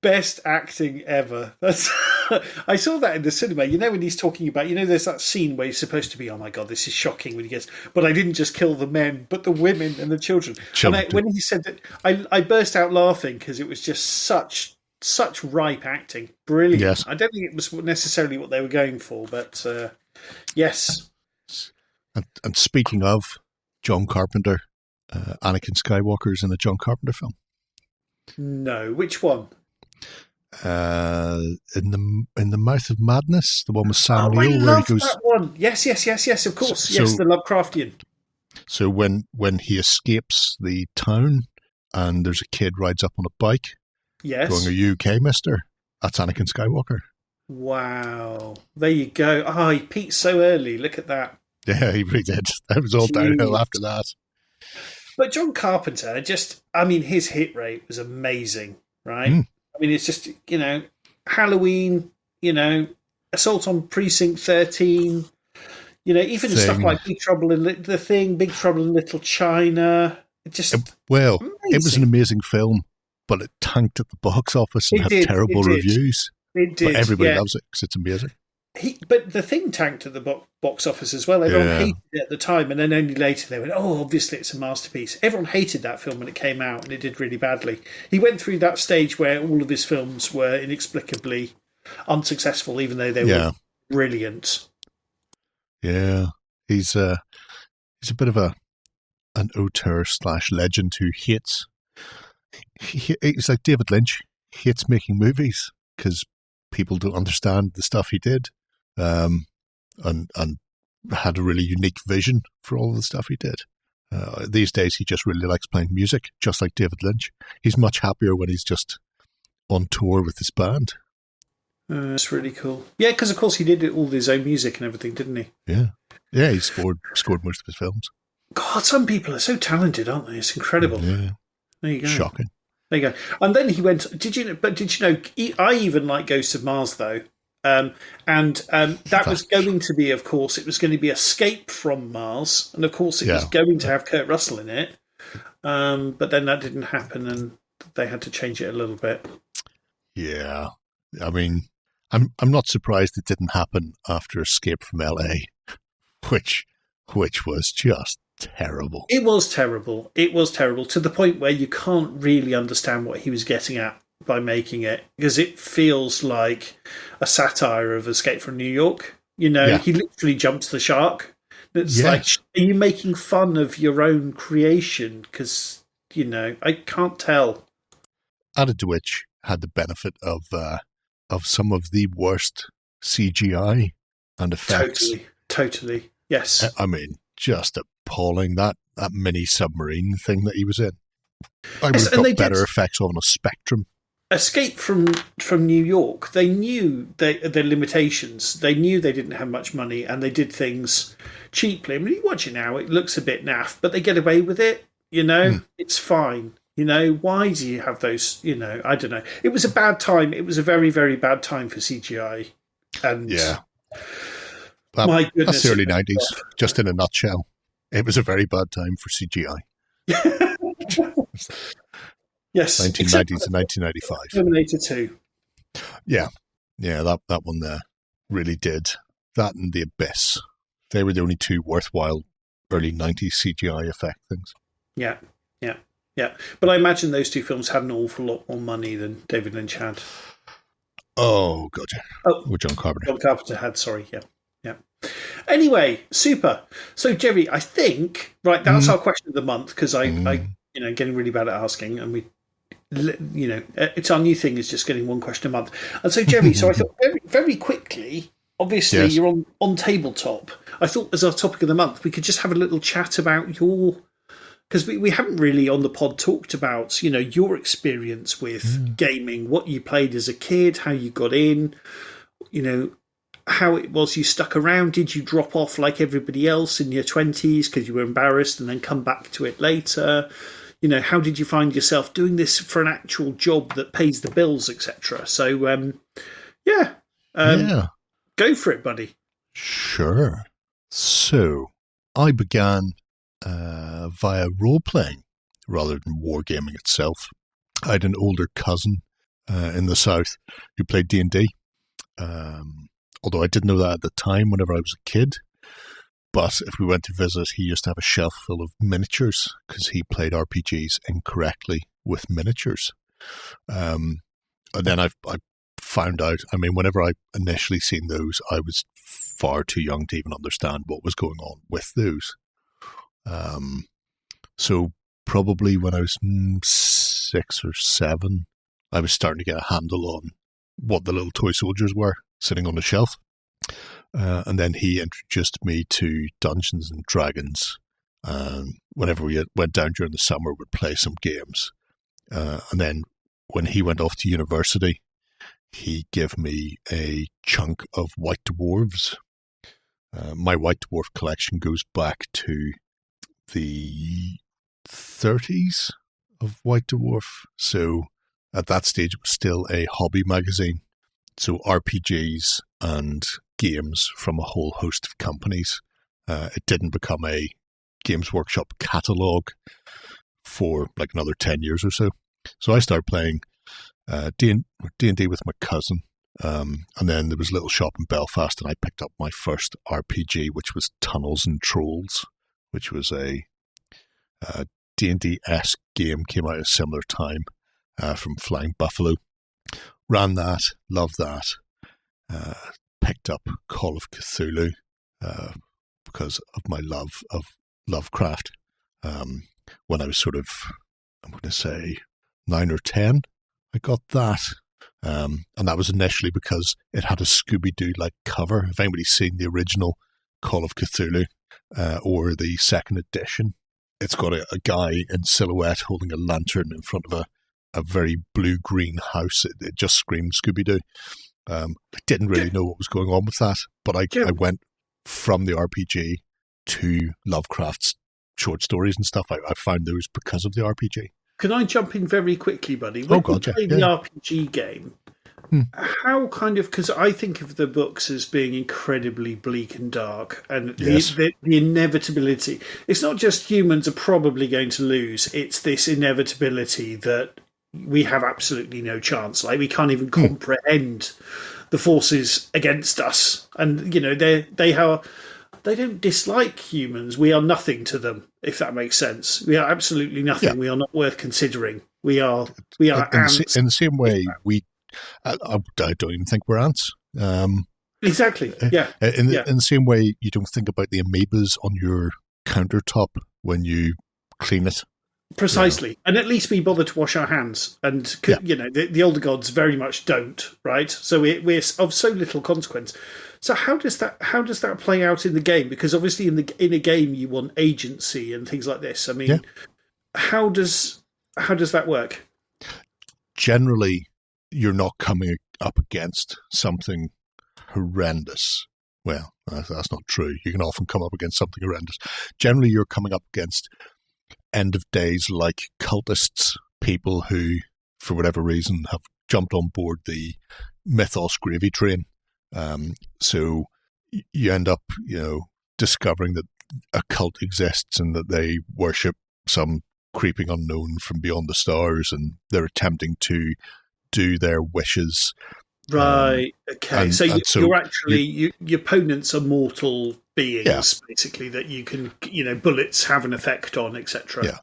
Best acting ever. I saw that in the cinema. When he's talking about, there's that scene where he's supposed to be, oh my God, this is shocking when he gets, but I didn't just kill the men, but the women and the children. When he said that, I burst out laughing because it was just such ripe acting. Brilliant.
Yes.
I don't think it was necessarily what they were going for, but yes.
And speaking of John Carpenter, Anakin Skywalker's in a John Carpenter film.
No, which one?
In the Mouth of Madness, the one with Sam Neill,
I
where
love
he goes.
That one. Yes, of course. Yes, the Lovecraftian.
So when he escapes the town, and there's a kid rides up on a bike, going, "Are you okay, Mister?" That's Anakin Skywalker.
Wow, there you go. Oh, he peaked so early. Look at that.
Yeah, he really did. That was all downhill after that.
But John Carpenter, his hit rate was amazing, right? I mean, it's just, Halloween, Assault on Precinct 13, even stuff like Big Trouble in Little China. It was an amazing film,
but it tanked at the box office and had terrible reviews.
It did.
But everybody loves it because it's amazing.
But the thing tanked at the box office as well. Everyone hated it at the time, and then only later they went, oh, obviously it's a masterpiece. Everyone hated that film when it came out, and it did really badly. He went through that stage where all of his films were inexplicably unsuccessful, even though they were brilliant.
Yeah, he's a bit of an auteur / legend who hates. He's like David Lynch. He hates making movies because people don't understand the stuff he did, and had a really unique vision for all of the stuff he did. These days, he just really likes playing music, just like David Lynch. He's much happier when he's just on tour with his band.
That's really cool. Yeah, because of course he did all his own music and everything, didn't he?
Yeah, he scored most of his films.
God, some people are so talented, aren't they? It's incredible.
Yeah,
there you go.
Shocking.
There you go. And then he went. Did you know? I even like Ghost of Mars though. That was going to be, of course, it was going to be Escape from Mars, and of course it was going to have Kurt Russell in it. But then that didn't happen, and they had to change it a little bit.
Yeah, I mean, I'm not surprised it didn't happen after Escape from LA, which was just terrible.
It was terrible. It was terrible to the point where you can't really understand what he was getting at by making it, because it feels like a satire of Escape from New York. He literally jumps the shark. It's like, are you making fun of your own creation? Because, I can't tell.
Added to which had the benefit of some of the worst CGI and effects.
Totally. Yes.
I mean, just appalling, that mini submarine thing that he was in. I would have got better effects on a Spectrum.
Escape from New York, they knew their limitations. They knew they didn't have much money, and they did things cheaply. I mean, you watch it now, it looks a bit naff, but they get away with it. It's fine. Why do you have those? I don't know. It was a bad time. It was a very, very bad time for CGI. And my goodness,
that's the early 90s. Just in a nutshell, it was a very bad time for CGI.
Yes,
1990 to 1995.
Terminator 2.
Yeah, that one there really did. That and The Abyss. They were the only two worthwhile early 90s CGI effect things.
Yeah. But I imagine those two films had an awful lot more money than David Lynch had.
Oh, gotcha. Or John Carpenter.
John Carpenter had, sorry, yeah. Anyway, super. So, Jerry, I think, that's our question of the month, because I getting really bad at asking, and it's our new thing is just getting one question a month. And so, Jerry, I thought very, very quickly, obviously you're on tabletop. I thought as our topic of the month, we could just have a little chat about because we haven't really on the pod talked about, your experience with gaming, what you played as a kid, how you got in, how it was you stuck around. Did you drop off like everybody else in your 20s because you were embarrassed and then come back to it later? How did you find yourself doing this for an actual job that pays the bills, etc.? So, go for it, buddy.
Sure. So, I began via role-playing rather than wargaming itself. I had an older cousin in the South who played D&D, although I didn't know that at the time whenever I was a kid. But if we went to visit, he used to have a shelf full of miniatures because he played RPGs incorrectly with miniatures. And then I found out, whenever I initially seen those, I was far too young to even understand what was going on with those. So probably when I was 6 or 7, I was starting to get a handle on what the little toy soldiers were sitting on the shelf. And then he introduced me to Dungeons and Dragons. Whenever we went down during the summer, we'd play some games. And then when he went off to university, he gave me a chunk of White Dwarves. My White Dwarf collection goes back to the 30s of White Dwarf. So at that stage, it was still a hobby magazine. So RPGs and games from a whole host of companies. It didn't become a Games Workshop catalogue for like another 10 years or so. So I started playing D&D with my cousin. And then there was a little shop in Belfast and I picked up my first RPG, which was Tunnels and Trolls, which was a D&D-esque game, came out at a similar time from Flying Buffalo. Ran that, loved that. picked up Call of Cthulhu because of my love of Lovecraft. When I was sort of, I'm going to say, 9 or 10, I got that. And that was initially because it had a Scooby-Doo-like cover. If anybody's seen the original Call of Cthulhu or the second edition, it's got a guy in silhouette holding a lantern in front of a very blue-green house. It just screamed Scooby-Doo. I didn't really know what was going on with that, but I went from the RPG to Lovecraft's short stories and stuff. I found those because of the RPG.
Can I jump in very quickly, buddy? When you play the RPG game, how kind of, because I think of the books as being incredibly bleak and dark, and the inevitability. It's not just humans are probably going to lose, it's this inevitability that we have absolutely no chance. Like, we can't even comprehend the forces against us. And, you know, they don't dislike humans. We are nothing to them, if that makes sense. We are absolutely nothing. Yeah. We are not worth considering. We are ants.
In the same way, I don't even think we're ants.
Exactly, yeah.
In the same way, you don't think about the amoebas on your countertop when you clean it.
Precisely. Yeah. And at least we bother to wash our hands. And, you know, the older gods very much don't, right? So we're of so little consequence. So how does that play out in the game? Because obviously in a game you want agency and things like this. I mean, how does that work?
Generally, you're not coming up against something horrendous. Well, that's not true. You can often come up against something horrendous. Generally, you're coming up against end of days like cultists, people who, for whatever reason, have jumped on board the mythos gravy train. So you end up, you know, discovering that a cult exists and that they worship some creeping unknown from beyond the stars, and they're attempting to do their wishes.
Right. Okay. So you're actually your opponents are mortal beings, basically, that you can, you know, bullets have an effect on, etc.
Yeah.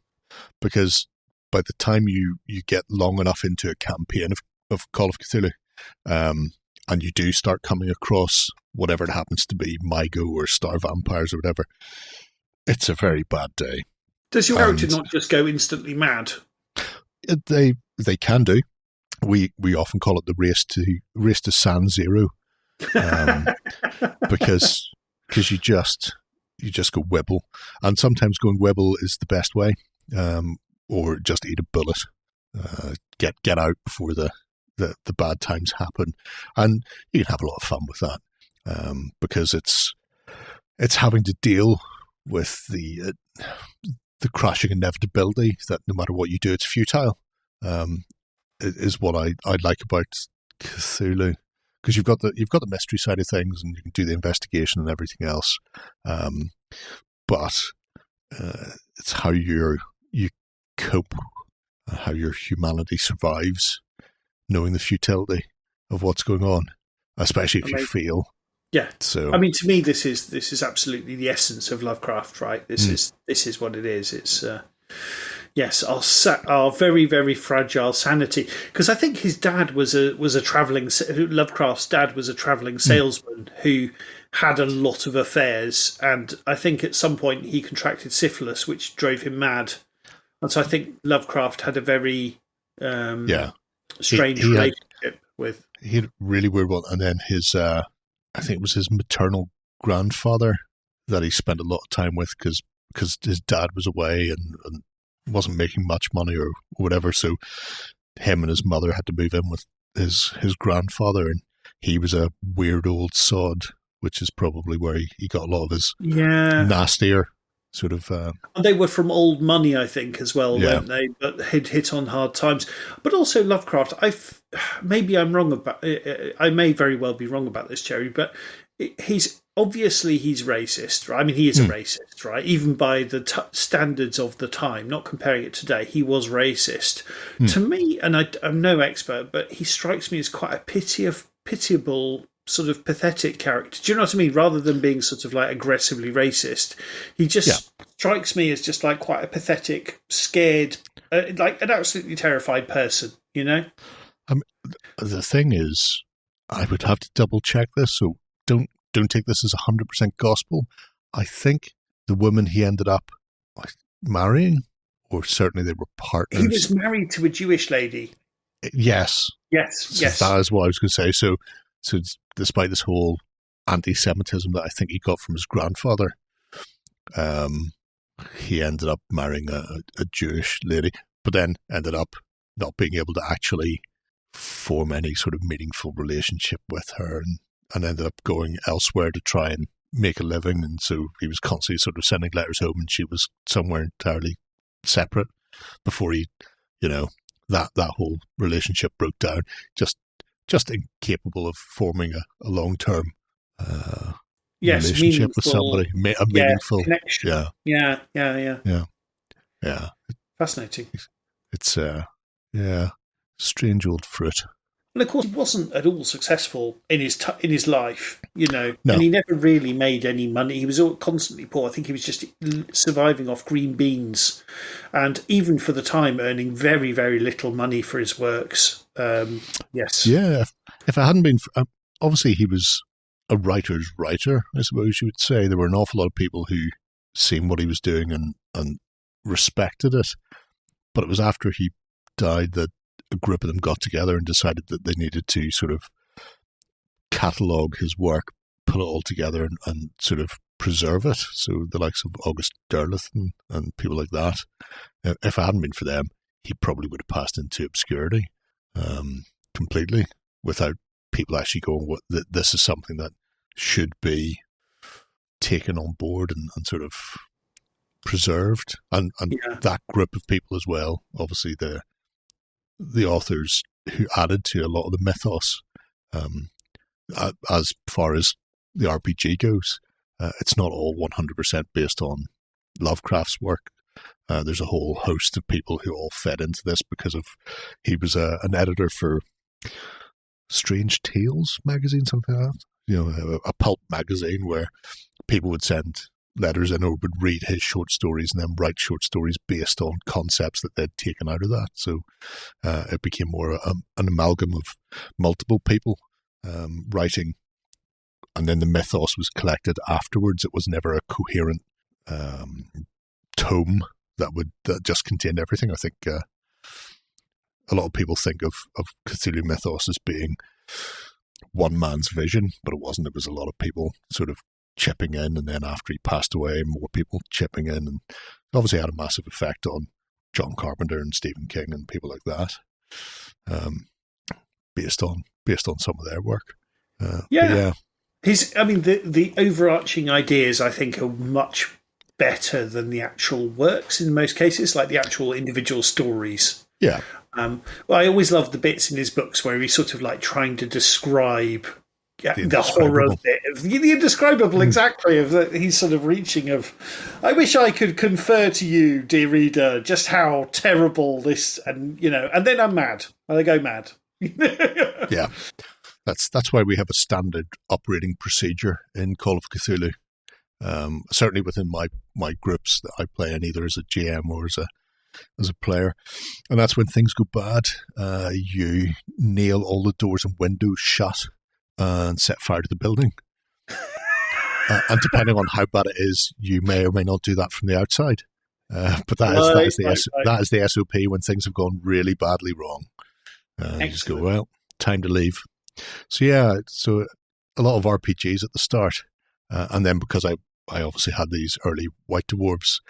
Because by the time you get long enough into a campaign of Call of Cthulhu, and you do start coming across whatever it happens to be, Mygo or Star Vampires or whatever, it's a very bad day.
Does your character not just go instantly mad?
They can do. We often call it the race to San Zero, because you just go wibble, and sometimes going wibble is the best way, or just eat a bullet, get out before the bad times happen, and you can have a lot of fun with that, because it's having to deal with the crushing inevitability that no matter what you do, it's futile. Is what I like about Cthulhu, because you've got the mystery side of things, and you can do the investigation and everything else, but it's how you cope, how your humanity survives, knowing the futility of what's going on, especially if you fail.
Yeah.
So
I mean, to me, this is absolutely the essence of Lovecraft, right? This is what it is. It's yes, our very, very fragile sanity. Because I think his dad was a traveling. Lovecraft's dad was a traveling salesman who had a lot of affairs, and I think at some point he contracted syphilis, which drove him mad. And so I think Lovecraft had a very strange relationship with.
He had a really weird one, and then his I think it was his maternal grandfather that he spent a lot of time with, because his dad was away and wasn't making much money or whatever, so him and his mother had to move in with his grandfather, and he was a weird old sod, which is probably where he got a lot of his nastier sort of...
And they were from old money, I think, as well, weren't they? But he'd hit on hard times. But also Lovecraft, maybe I'm wrong about... I may very well be wrong about this, Jerry, but he's racist, right? I mean, he is a racist, right? Even by the standards of the time, not comparing it today, he was racist. To me, and I'm no expert, but he strikes me as quite a pitiable, sort of pathetic character. Do you know what I mean? Rather than being sort of like aggressively racist, he just strikes me as just like quite a pathetic, scared, like an absolutely terrified person, you know?
The thing is, I would have to double check this, so don't take this as 100% gospel. I think the woman he ended up marrying, or certainly they were partners.
He was married to a Jewish lady.
Yes.
Yes,
So
yes.
that is what I was going to say. So despite this whole anti-Semitism that I think he got from his grandfather, he ended up marrying a Jewish lady, but then ended up not being able to actually form any sort of meaningful relationship with her, and ended up going elsewhere to try and make a living. And so he was constantly sort of sending letters home, and she was somewhere entirely separate before he, that whole relationship broke down. Just incapable of forming a long-term relationship with somebody, a meaningful
connection.
Yeah.
Fascinating.
It's strange old fruit.
And of course, he wasn't at all successful in his life,
No.
and he never really made any money. He was constantly poor. I think he was just surviving off green beans, and even for the time, earning very, very little money for his works. Yes.
Yeah. If it hadn't been, obviously he was a writer's writer, I suppose you would say. There were an awful lot of people who seen what he was doing and respected it. But it was after he died that a group of them got together and decided that they needed to sort of catalogue his work, put it all together and sort of preserve it. So the likes of August Derleth and people like that, if it hadn't been for them, he probably would have passed into obscurity completely, without people actually going, this is something that should be taken on board and sort of preserved. And that group of people as well, obviously the authors who added to a lot of the mythos, as far as the RPG goes, it's not all 100% based on Lovecraft's work. There's a whole host of people who all fed into this because he was an editor for Strange Tales magazine, something like that. A pulp magazine where people would send letters in or would read his short stories and then write short stories based on concepts that they'd taken out of that. So it became more an amalgam of multiple people writing, and then the mythos was collected afterwards. It was never a coherent tome that just contained everything. I think a lot of people think of Cthulhu mythos as being one man's vision, but it wasn't. It was a lot of people sort of chipping in, and then after he passed away, more people chipping in, and obviously had a massive effect on John Carpenter and Stephen King and people like that, based on some of their work.
The overarching ideas, I think, are much better than the actual works in most cases, like the actual individual stories.
Yeah.
Well, I always love the bits in his books where he's sort of like trying to describe the horror bit of the indescribable, exactly. He's sort of reaching of, I wish I could confer to you, dear reader, just how terrible this, and then I'm mad. I go mad.
Yeah, that's why we have a standard operating procedure in Call of Cthulhu. Certainly within my groups that I play in, either as a GM or as a player, and that's when things go bad. You nail all the doors and windows shut and set fire to the building. And depending on how bad it is, you may or may not do that from the outside. But that is the SOP when things have gone really badly wrong. You just go, well, time to leave. So so a lot of RPGs at the start, and then because I obviously had these early White Dwarves,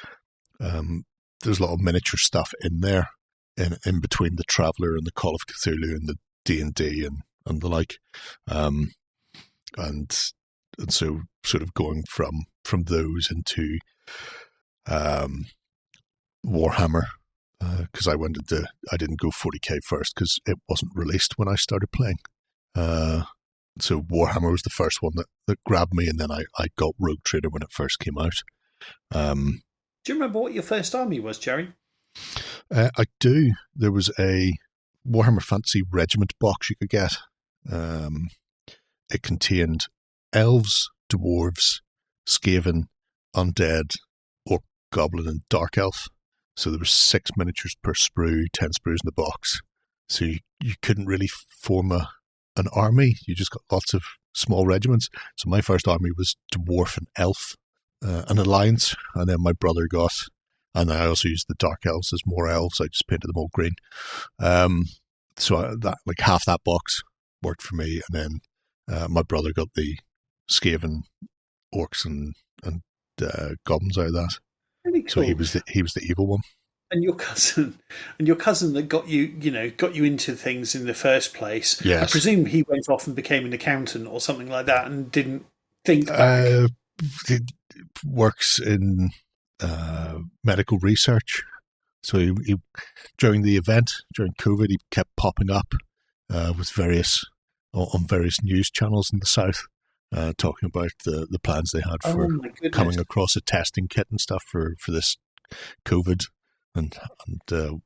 there's a lot of miniature stuff in there, in between the Traveller and the Call of Cthulhu and the D&D and the like, and so sort of going from those into Warhammer, because I didn't go 40k first because it wasn't released when I started playing. So Warhammer was the first one that grabbed me, and then I got Rogue Trader when it first came out.
Do you remember what your first army was, Jerry?
I do. There was a Warhammer Fantasy Regiment box you could get. It contained elves, dwarves, Skaven, undead, orc, goblin, and dark elf. So there were 6 miniatures per sprue, 10 sprues in the box. So you couldn't really form a an army. You just got lots of small regiments. So my first army was Dwarf and Elf, an alliance, and then my brother got, and I also used the Dark Elves as more elves. I just painted them all green. So that, like, half that box worked for me, and then my brother got the Skaven orcs and goblins out of that.
Really cool.
So he was the evil one.
And your cousin that got you into things in the first place.
Yes.
I presume he went off and became an accountant or something like that, and didn't think back.
He works in medical research. So he during the event, during COVID, he kept popping up with various news channels in the south, talking about the plans they had for coming across a testing kit and stuff for this COVID and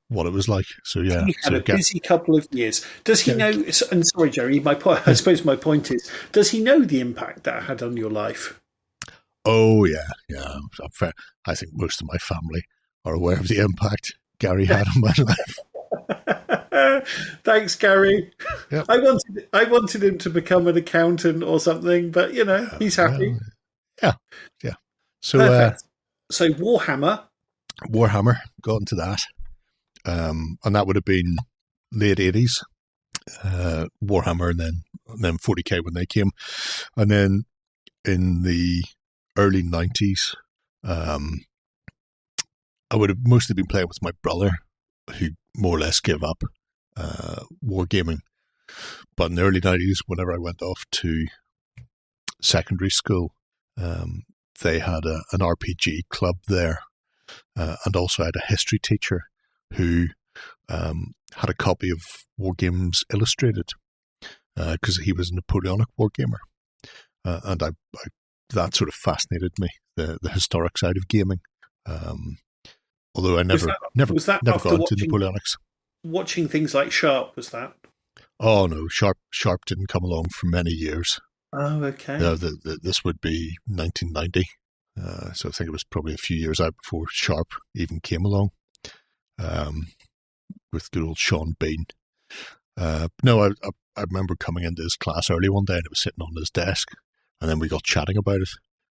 what it was like. So yeah,
he had a busy couple of years. Does he know? And sorry, Jerry. I suppose my point is, does he know the impact that had on your life?
Oh yeah. I think most of my family are aware of the impact Gary had on my life.
Thanks, Gary.
Yep.
I wanted him to become an accountant or something, but he's happy.
Yeah. So
so Warhammer
got into that, and that would have been late 80s. Warhammer, and then 40k when they came, and then in the early 90s, I would have mostly been playing with my brother, who more or less gave up wargaming. But in the early 90s, whenever I went off to secondary school, they had an RPG club there, and also had a history teacher who had a copy of Wargames Illustrated, because he was a Napoleonic wargamer. And that sort of fascinated me, the historic side of gaming. Although I never got into Napoleonics.
Watching things like Sharp, was that?
Oh no, Sharp didn't come along for many years.
Oh, okay.
No, this would be 1990. So I think it was probably a few years out before Sharp even came along, with good old Sean Bean. No, I remember coming into his class early one day, and it was sitting on his desk, and then we got chatting about it,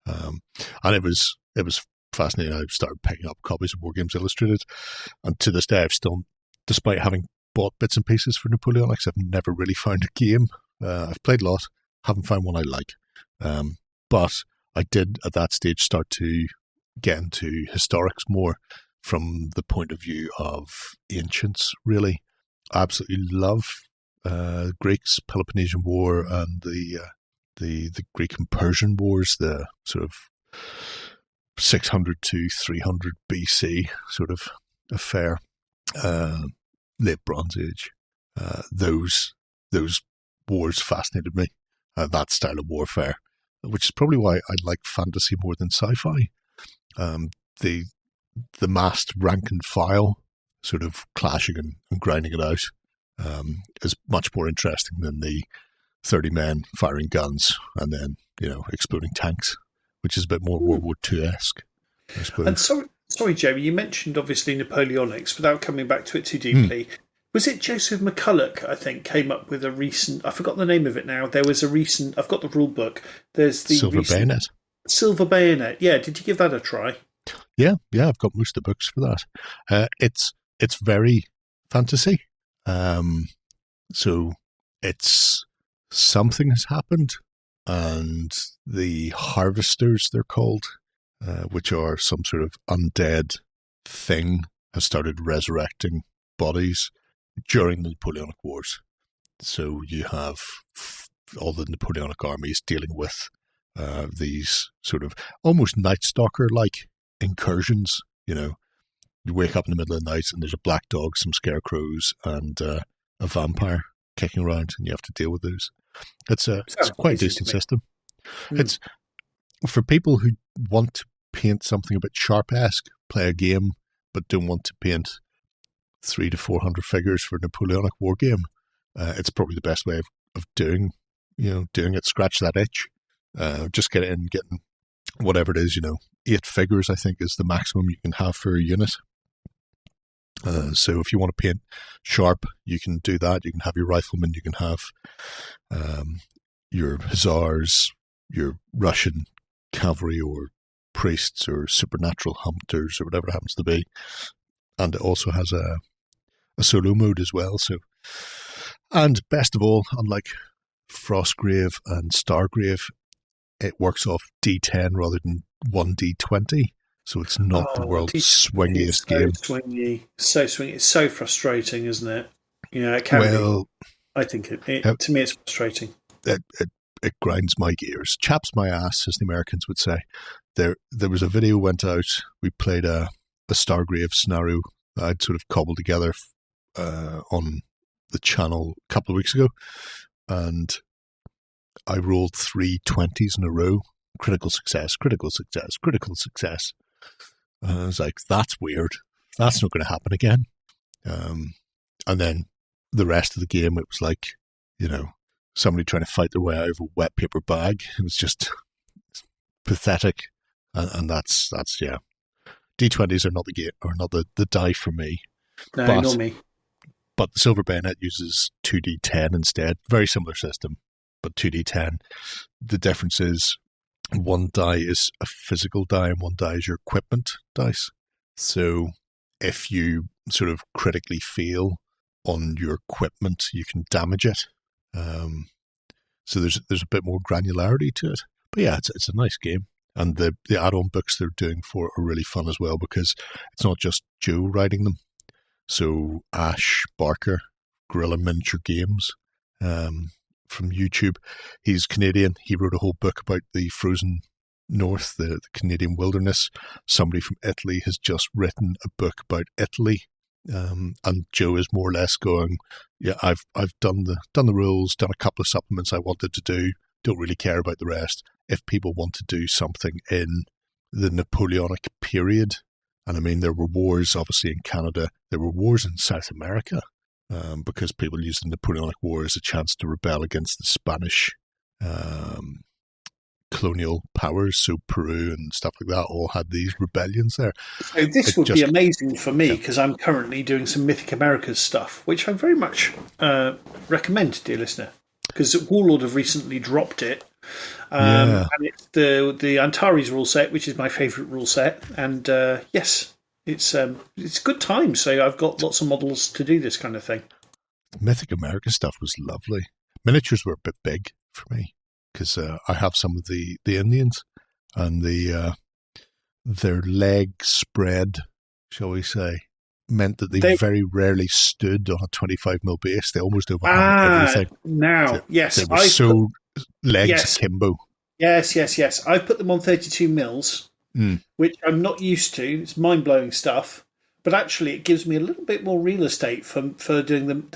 and it was fascinating. I started picking up copies of Wargames Illustrated, and to this day, I've still, despite having bought bits and pieces for Napoleonics, I've never really found a game. I've played a lot, haven't found one I like, but I did at that stage start to get into historics more from the point of view of ancients. Really, I absolutely love Greeks, Peloponnesian War, and the Greek and Persian Wars, the sort of 600 to 300 BC sort of affair, late Bronze Age. Those wars fascinated me. That style of warfare, which is probably why I like fantasy more than sci-fi. The massed rank and file, sort of clashing and grinding it out, is much more interesting than the 30 men firing guns and then, exploding tanks, which is a bit more World War II-esque, I suppose.
And sorry, Jerry, you mentioned obviously Napoleonics without coming back to it too deeply. Was it Joseph McCulloch, I think, came up with a recent, I forgot the name of it now, there was a recent, I've got the rule book, there's the
Silver Bayonet.
Silver Bayonet, yeah, did you give that a try?
Yeah, I've got most of the books for that. It's very fantasy. So it's something has happened, and the Harvesters, they're called, which are some sort of undead thing, has started resurrecting bodies during the Napoleonic Wars. So you have all the Napoleonic armies dealing with these sort of almost Night Stalker-like incursions. You wake up in the middle of the night and there's a black dog, some scarecrows, and a vampire kicking around, and you have to deal with those. It's quite a decent system. It's for people who want to paint something a bit Sharp-esque, play a game, but don't want to paint 300 to 400 figures for a Napoleonic war game. It's probably the best way of doing it. Scratch that itch. Just get it in, getting whatever it is, 8 figures, I think, is the maximum you can have for a unit. So if you want to paint sharp, you can do that. You can have your riflemen, you can have your hussars, your Russian cavalry or priests or supernatural hunters or whatever it happens to be. And it also has a solo mode as well. So, and best of all, unlike Frostgrave and Stargrave, it works off D10 rather than 1D20. So it's not the world's swingiest game.
Swingy, so swingy. It's so frustrating, isn't it? It can be. I think to me it's frustrating.
It grinds my gears, chaps my ass, as the Americans would say. There was a video went out. We played a Stargrave scenario that I'd sort of cobbled together on the channel a couple of weeks ago, and I rolled 3 20s in a row. Critical success, critical success, critical success. I was like, that's weird. That's not going to happen again. And then the rest of the game, it was like, somebody trying to fight their way out of a wet paper bag. It was just pathetic. And that's yeah. D20s are not the game, or not the die for me.
No, not me.
But the Silver Bayonet uses 2D10 instead. Very similar system, but 2D10. The difference is one die is a physical die and one die is your equipment dice. So if you sort of critically fail on your equipment, you can damage it. So there's a bit more granularity to it. But yeah, it's a nice game. And the add-on books they're doing for it are really fun as well, because it's not just Joe writing them. So Ash Barker, Guerrilla Miniature Games, from YouTube. He's Canadian. He wrote a whole book about the frozen north, the Canadian wilderness. Somebody from Italy has just written a book about Italy. And Joe is more or less going, yeah, I've done the rules, done a couple of supplements I wanted to do, don't really care about the rest. If people want to do something in the Napoleonic period, and I mean, there were wars obviously in Canada, there were wars in South America, because people used the Napoleonic War as a chance to rebel against the Spanish colonial powers. So Peru and stuff like that all had these rebellions there.
So this would be amazing for me, because I'm currently doing some Mythic Americas stuff, which I very much recommend, dear listener, because Warlord have recently dropped it. And it's the Antares rule set, which is my favourite rule set. And yes, it's good time. So I've got lots of models to do this kind of thing.
Mythic America stuff was lovely. Miniatures were a bit big for me, because I have some of the Indians, and their leg spread, shall we say, meant that they very rarely stood on a 25mm base. They almost overhung everything.
Now, yes.
They were legs akimbo.
Yes. I've put them on 32mm, which I'm not used to. It's mind-blowing stuff. But actually, it gives me a little bit more real estate for doing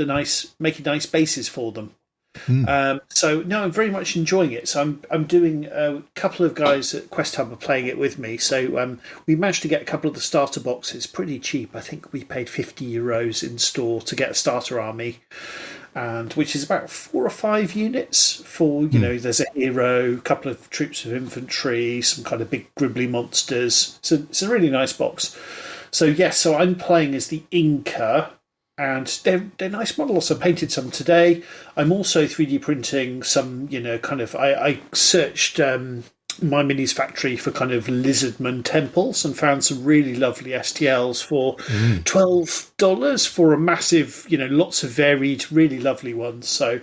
making nice bases for them. So no, I'm very much enjoying it. So I'm doing a couple of guys at Quest Hub are playing it with me. So we managed to get a couple of the starter boxes pretty cheap. I think we paid €50 in store to get a starter army, and which is about 4 or 5 units for there's a hero, a couple of troops of infantry, some kind of big gribbly monsters. So it's a really nice box. So yes, so I'm playing as the Inca. And they're nice models. I painted some today. I'm also 3D printing some, I searched My Minis factory for kind of lizardman temples and found some really lovely STLs for $12 for a massive, lots of varied, really lovely ones. So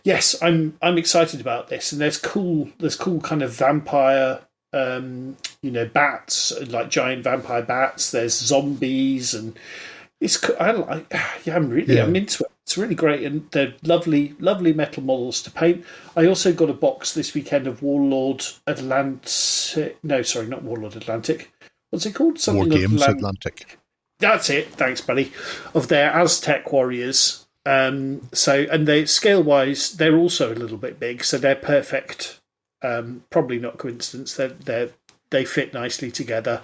yes, I'm excited about this. And there's cool kind of vampire, bats, like giant vampire bats. There's zombies and I'm into it. It's really great, and they're lovely metal models to paint. I also got a box this weekend of Warlord Atlantic. No, sorry, not Warlord Atlantic. What's it called?
War Games Atlantic.
That's it. Thanks, buddy. Of their Aztec warriors. And they scale wise, they're also a little bit big, so they're perfect. Probably not coincidence. They fit nicely together.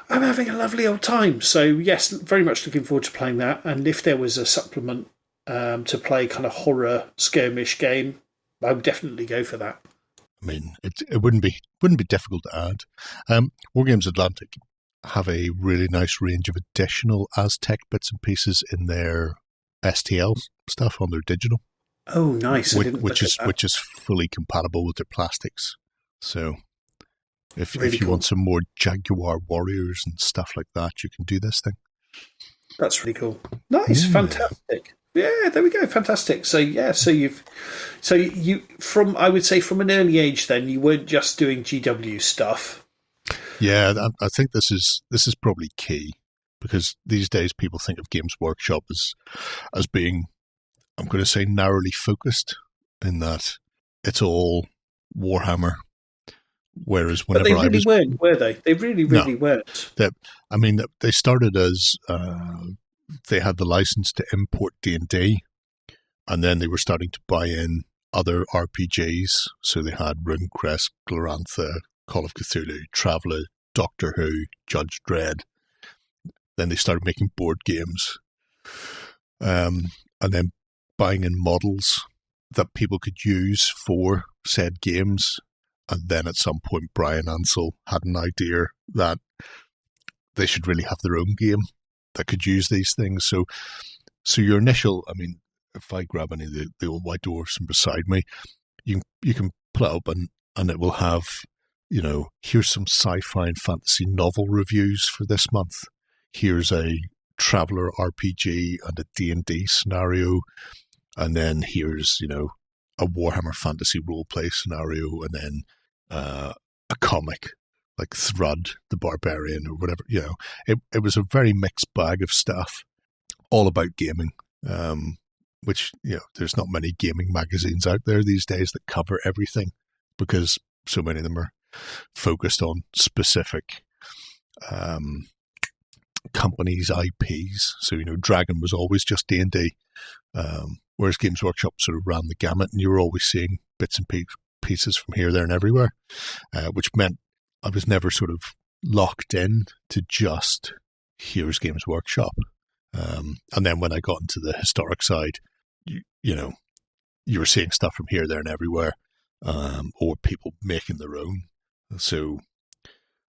I'm having a lovely old time. So, yes, very much looking forward to playing that. And if there was a supplement to play kind of horror skirmish game, I would definitely go for that.
I mean, it wouldn't be difficult to add. War Games Atlantic have a really nice range of additional Aztec bits and pieces in their STL stuff on their digital.
Oh, nice! I didn't look at that.
which is fully compatible with their plastics. So if
Really
you
cool.
want some more Jaguar Warriors and stuff like that, you can do this thing.
That's really cool. Nice,
Yeah.
fantastic. Yeah, there we go. Fantastic. So you from, I would say, from an early age, then you weren't just doing GW stuff.
Yeah, I think this is probably key, because these days people think of Games Workshop as being, I'm going to say, narrowly focused, in that it's all Warhammer. Whereas
But
whenever
they really weren't, were they? They really weren't.
they started as they had the license to import D&D, and then they were starting to buy in other RPGs. So they had RuneQuest, Glorantha, Call of Cthulhu, Traveller, Doctor Who, Judge Dredd. Then they started making board games, and then buying in models that people could use for said games. And then at some point, Brian Ansell had an idea that they should really have their own game that could use these things. So your initial, I mean, if I grab any of the old White Dwarfs from beside me, you can pull it up and it will have, here's some sci-fi and fantasy novel reviews for this month. Here's a Traveller RPG and a D&D scenario. And then here's, a Warhammer Fantasy roleplay scenario, and then a comic like Thrud the Barbarian or whatever. It was a very mixed bag of stuff, all about gaming. Which there's not many gaming magazines out there these days that cover everything, because so many of them are focused on specific companies' IPs. So Dragon was always just D&D. Whereas Games Workshop sort of ran the gamut, and you were always seeing bits and pieces from here, there, and everywhere, which meant I was never sort of locked in to just here's Games Workshop. And then when I got into the historic side, you were seeing stuff from here, there, and everywhere, or people making their own. So,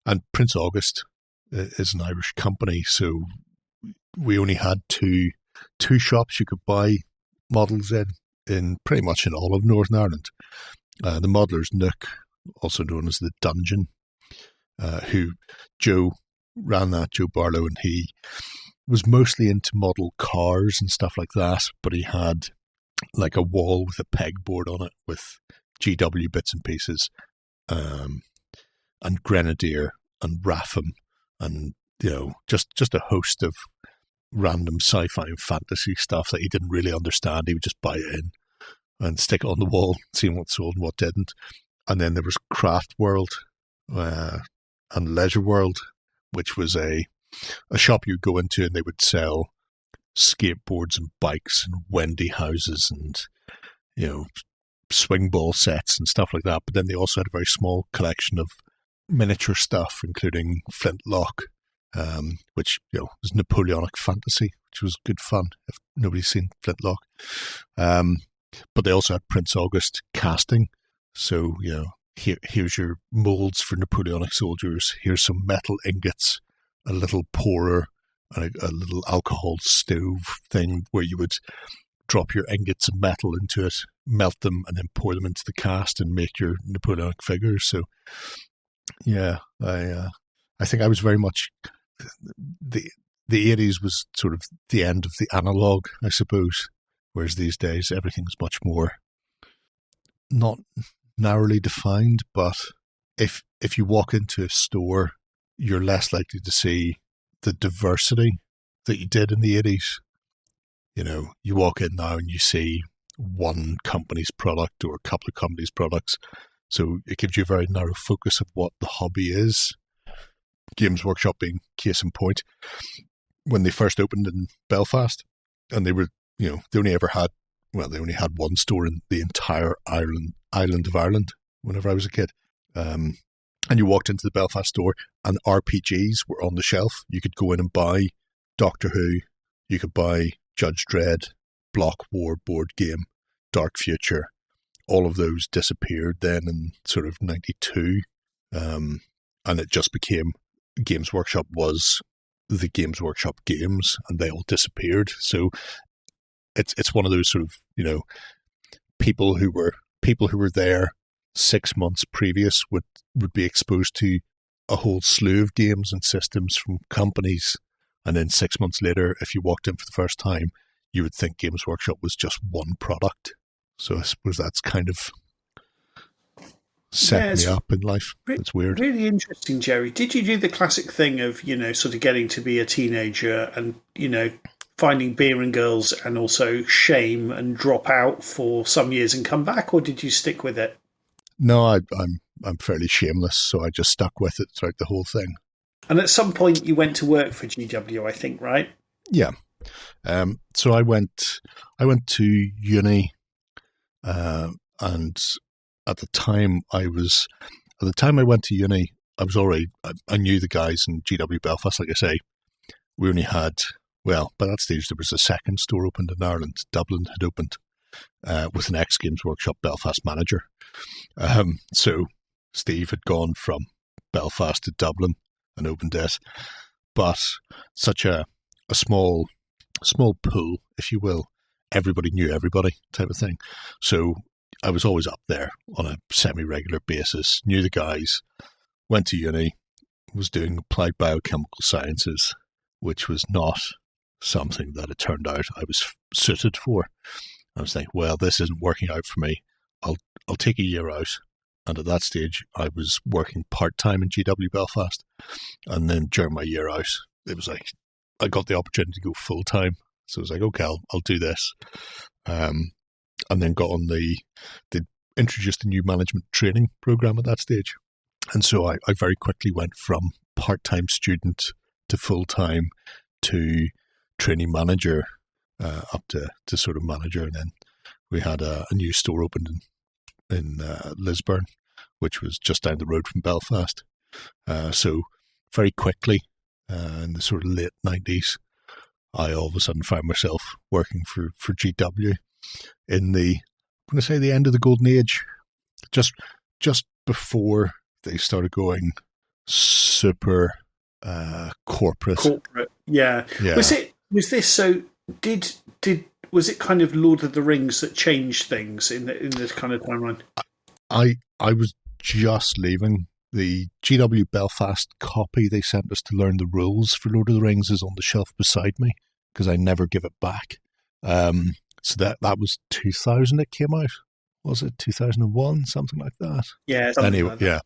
and Prince August is an Irish company, so we only had two shops you could buy models in pretty much in all of Northern Ireland. The Modeller's Nook, also known as the Dungeon, who Joe ran that, Joe Barlow, and he was mostly into model cars and stuff like that, but he had like a wall with a pegboard on it with GW bits and pieces, and Grenadier and Ratham, and just a host of random sci-fi and fantasy stuff that he didn't really understand. He would just buy it in and stick it on the wall, seeing what sold and what didn't. And then there was Craft World and Leisure World, which was a shop you'd go into and they would sell skateboards and bikes and Wendy houses and swing ball sets and stuff like that. But then they also had a very small collection of miniature stuff, including Flintlock, which was Napoleonic fantasy, which was good fun if nobody's seen Flintlock. But they also had Prince August casting. So, here's your molds for Napoleonic soldiers. Here's some metal ingots, a little pourer, and a little alcohol stove thing where you would drop your ingots of metal into it, melt them, and then pour them into the cast and make your Napoleonic figures. So, yeah, I think I was very much the 80s was sort of the end of the analog, I suppose, whereas these days everything's much more not narrowly defined, but if you walk into a store, you're less likely to see the diversity that you did in the 80s. You walk in now and you see one company's product or a couple of companies' products, so it gives you a very narrow focus of what the hobby is. Games Workshop being case in point. When they first opened in Belfast, and they were, they only had one store in the entire island of Ireland whenever I was a kid. And you walked into the Belfast store and RPGs were on the shelf. You could go in and buy Doctor Who, you could buy Judge Dredd, Block War board game, Dark Future. All of those disappeared then in sort of 92. And it just became Games Workshop was the Games Workshop games, and they all disappeared. So it's one of those sort of, you know, people who were there 6 months previous would be exposed to a whole slew of games and systems from companies, and then 6 months later, if you walked in for the first time, you would think Games Workshop was just one product. So I suppose that's kind of set me up in life. It's weird.
Really interesting, Jerry. Did you do the classic thing of, you know, sort of getting to be a teenager and, you know, finding beer and girls and also shame and drop out for some years and come back, or did you stick with it?
No, I'm fairly shameless, so I just stuck with it throughout the whole thing. And
at some point you went to work for GW, I think, right?
Yeah. So I went to uni, and at the time I went to uni, I knew the guys in GW Belfast. Like I say, we only had, well, by that stage there was a second store opened in Ireland. Dublin had opened with an ex-Games Workshop Belfast manager. So Steve had gone from Belfast to Dublin and opened it, but such a small pool, if you will. Everybody knew everybody type of thing. So I was always up there on a semi-regular basis, knew the guys, went to uni, was doing applied biochemical sciences, which was not something that it turned out I was suited for. I was thinking, well, this isn't working out for me. I'll take a year out. And at that stage, I was working part-time in GW Belfast. And then during my year out, it was like, I got the opportunity to go full-time. So I was like, okay, I'll do this. And then got on they introduced a new management training program at that stage. And so I very quickly went from part-time student to full-time to training manager, up to sort of manager. And then we had a new store opened in Lisburn, which was just down the road from Belfast. So very quickly, in the sort of late 90s, I all of a sudden found myself working for GW in the end of the golden age, just before they started going super corporate.
Yeah. Was it kind of Lord of the Rings that changed things in this kind of timeline?
I was just leaving. The GW Belfast copy they sent us to learn the rules for Lord of the Rings is on the shelf beside me because I never give it back. So that was 2000 it came out. Was it 2001? Something like that.
Yeah.
Anyway,
like that.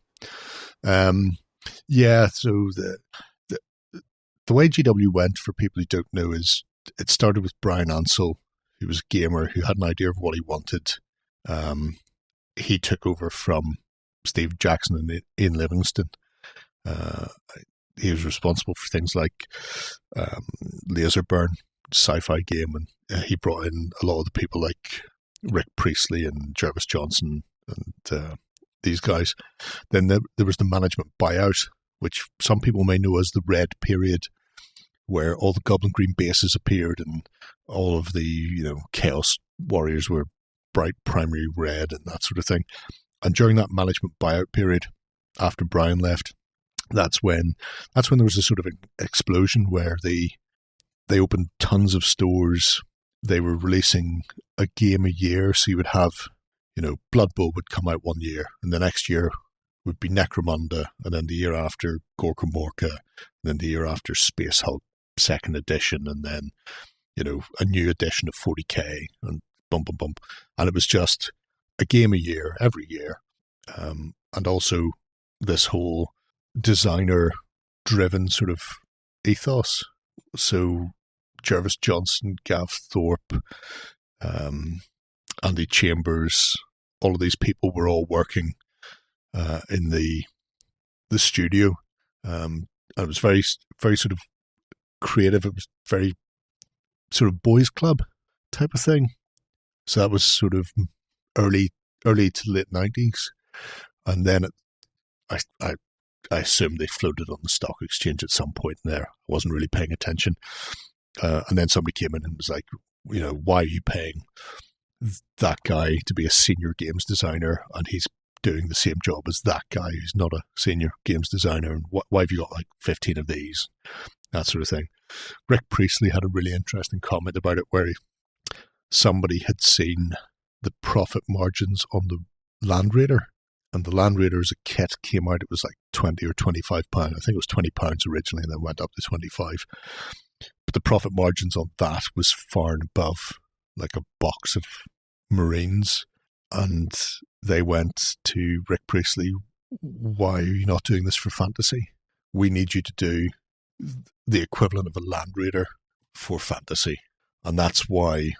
Yeah. So the way GW went, for people who don't know, is it started with Brian Ansell, who was a gamer who had an idea of what he wanted. He took over from Steve Jackson and Ian Livingston. He was responsible for things like Laser Burn, sci-fi game, and he brought in a lot of the people like Rick Priestley and Jervis Johnson and these guys. Then there was the management buyout, which some people may know as the Red Period, where all the Goblin Green bases appeared and all of the Chaos Warriors were bright primary red and that sort of thing. And during that management buyout period, after Brian left, that's when there was a sort of an explosion where they opened tons of stores. They were releasing a game a year, so you would have, Blood Bowl would come out one year, and the next year would be Necromunda, and then the year after Gorka Morka, and then the year after Space Hulk 2nd edition, and then, a new edition of 40k, and bum, bum, bum. And it was just a game a year, every year. And also this whole designer-driven sort of ethos. So Jervis Johnson, Gav Thorpe, Andy Chambers, all of these people were all working in the studio. It was very, very sort of creative. It was very sort of boys' club type of thing. So that was sort of early to late 90s. And then I assumed they floated on the stock exchange at some point in there. I wasn't really paying attention. And then somebody came in and was like, why are you paying that guy to be a senior games designer? And he's doing the same job as that guy who's not a senior games designer, and why have you got like 15 of these? That sort of thing. Rick Priestley had a really interesting comment about it where somebody had seen the profit margins on the Land Raider, and the Land Raider as a kit came out, it was like £20 or £25. I think it was £20 originally and then went up to 25. But the profit margins on that was far and above like a box of Marines. And they went to Rick Priestley, why are you not doing this for fantasy? We need you to do the equivalent of a Land Raider for fantasy. And that's why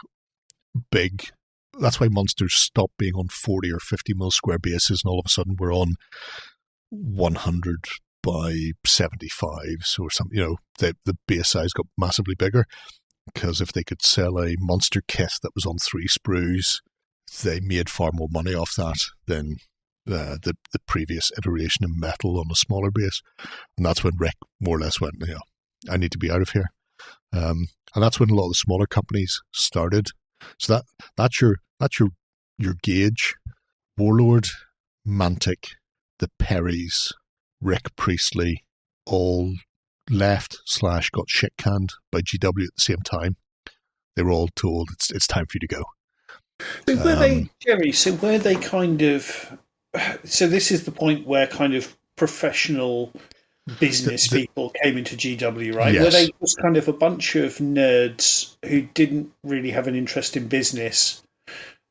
monsters stopped being on 40 or 50 mil square bases, and all of a sudden we're on 100 by 75s or something. You know, the base size got massively bigger, because if they could sell a monster kit that was on 3 sprues, they made far more money off that than the previous iteration in metal on a smaller base. And that's when Rick more or less went, I need to be out of here. And that's when a lot of the smaller companies started. So that's your gauge. Warlord, Mantic, the Perrys, Rick Priestley, all left / got shit canned by GW at the same time. They were all told it's time for you to go.
So were they, Jerry? So were they kind of? So this is the point where kind of professional business people came into GW, right?
Yes.
Were they just kind of a bunch of nerds who didn't really have an interest in business,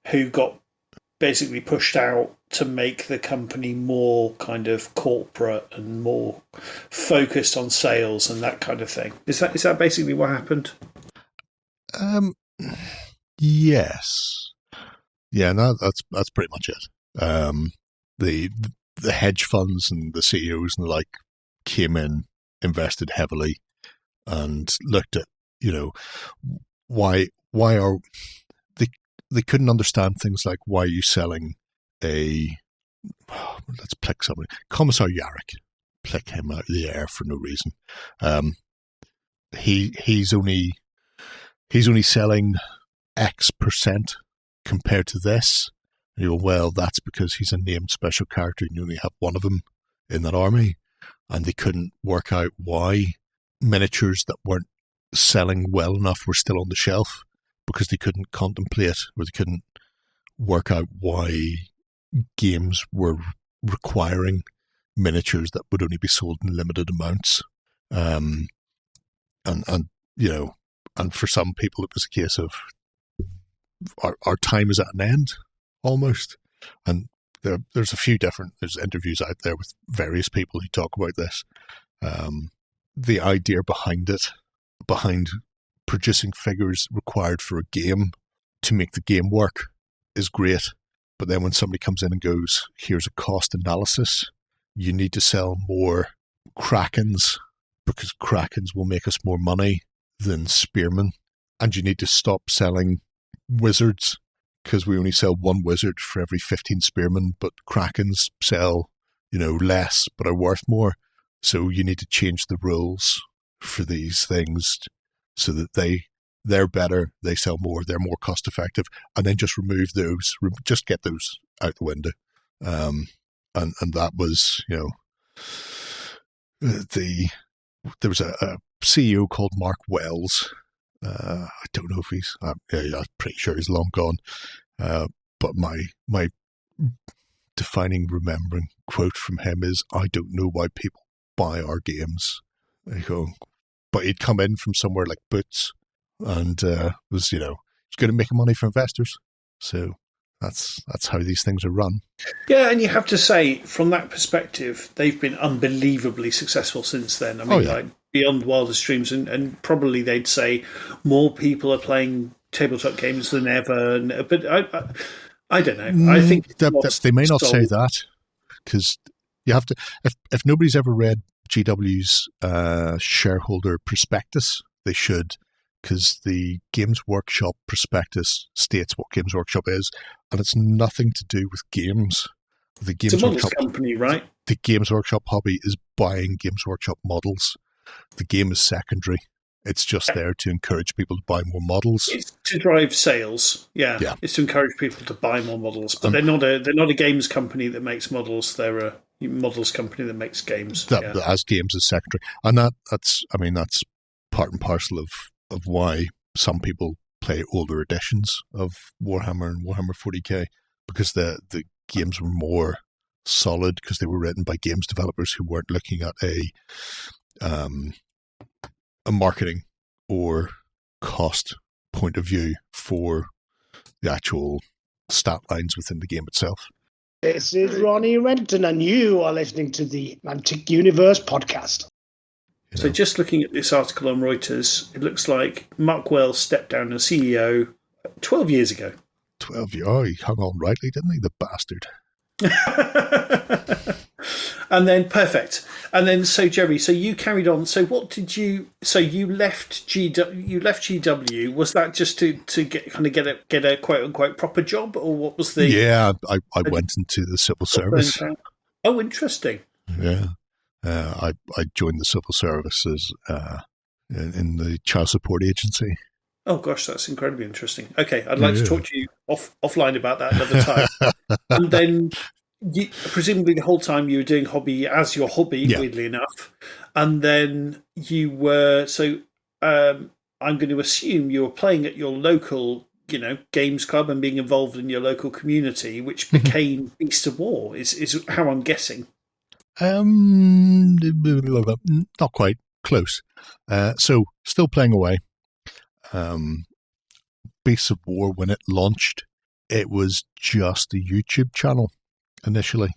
who got basically pushed out to make the company more kind of corporate and more focused on sales and that kind of thing? Is that basically what happened?
Yes. Yeah, no, that's pretty much it. The hedge funds and the CEOs and the like came in, invested heavily, and looked at, why are they couldn't understand things like, why are you selling let's pick somebody, Commissar Yarrick, pick him out of the air for no reason. He's only selling X% compared to this. And you go, well, that's because he's a named special character and you only have one of them in that army. And they couldn't work out why miniatures that weren't selling well enough were still on the shelf, because they couldn't contemplate, or they couldn't work out why games were requiring miniatures that would only be sold in limited amounts. And for some people it was a case of our time is at an end, almost. And there's interviews out there with various people who talk about this. The idea behind producing figures required for a game to make the game work is great. But then when somebody comes in and goes, here's a cost analysis, you need to sell more Krakens, because Krakens will make us more money than Spearmen. And you need to stop selling wizards, because we only sell one wizard for every 15 spearmen, but Krakens sell, less, but are worth more. So you need to change the rules for these things so that they're better, they sell more, they're more cost effective, and then just remove those, just get those out the window. And that was, there was a CEO called Mark Wells. I don't know if he's, I'm pretty sure he's long gone. But my defining remembering quote from him is, I don't know why people buy our games. But he'd come in from somewhere like Boots and was, he's going to make money for investors. So that's how these things are run.
Yeah, and you have to say, from that perspective, they've been unbelievably successful since then. I mean, like beyond wildest dreams, and probably they'd say more people are playing tabletop games than ever. But I don't know. I think
they may not say that, because you have to. If nobody's ever read GW's shareholder prospectus, they should, because the Games Workshop prospectus states what Games Workshop is, and it's nothing to do with games. The Games
it's a
Workshop
company, right?
The Games Workshop hobby is buying Games Workshop models. The game is secondary. It's just there to encourage people to buy more models.
It's to drive sales. Yeah. It's to encourage people to buy more models. But they're not a games company that makes models. They're a models company that makes games.
That has games as secondary, and that's part and parcel of why some people play older editions of Warhammer and Warhammer 40k, because the games were more solid because they were written by games developers who weren't looking at a marketing or cost point of view for the actual stat lines within the game itself.
This is Ronnie Renton, and you are listening to the Mantic Universe podcast.
So just looking at this article on Reuters, it looks like Mark Wells stepped down as CEO 12 years ago.
12 years? Oh, he hung on rightly, didn't he, the bastard?
And then, perfect. And then, so Jerry, so you carried on. So what did you? So you left GW. You left GW. Was that just to get a quote unquote proper job, or what was the?
Yeah, I went into the civil service.
Oh, interesting.
Yeah, I joined the civil services in the child support agency.
Oh gosh, that's incredibly interesting. Okay, I'd like to talk to you offline about that another time. And then, presumably, the whole time you were doing hobby as your hobby, weirdly enough. And then you were I'm going to assume you were playing at your local, games club and being involved in your local community, which became Beast of War. Is how I'm guessing.
Not quite close. So still playing away. Beasts of War, when it launched, it was just a YouTube channel initially,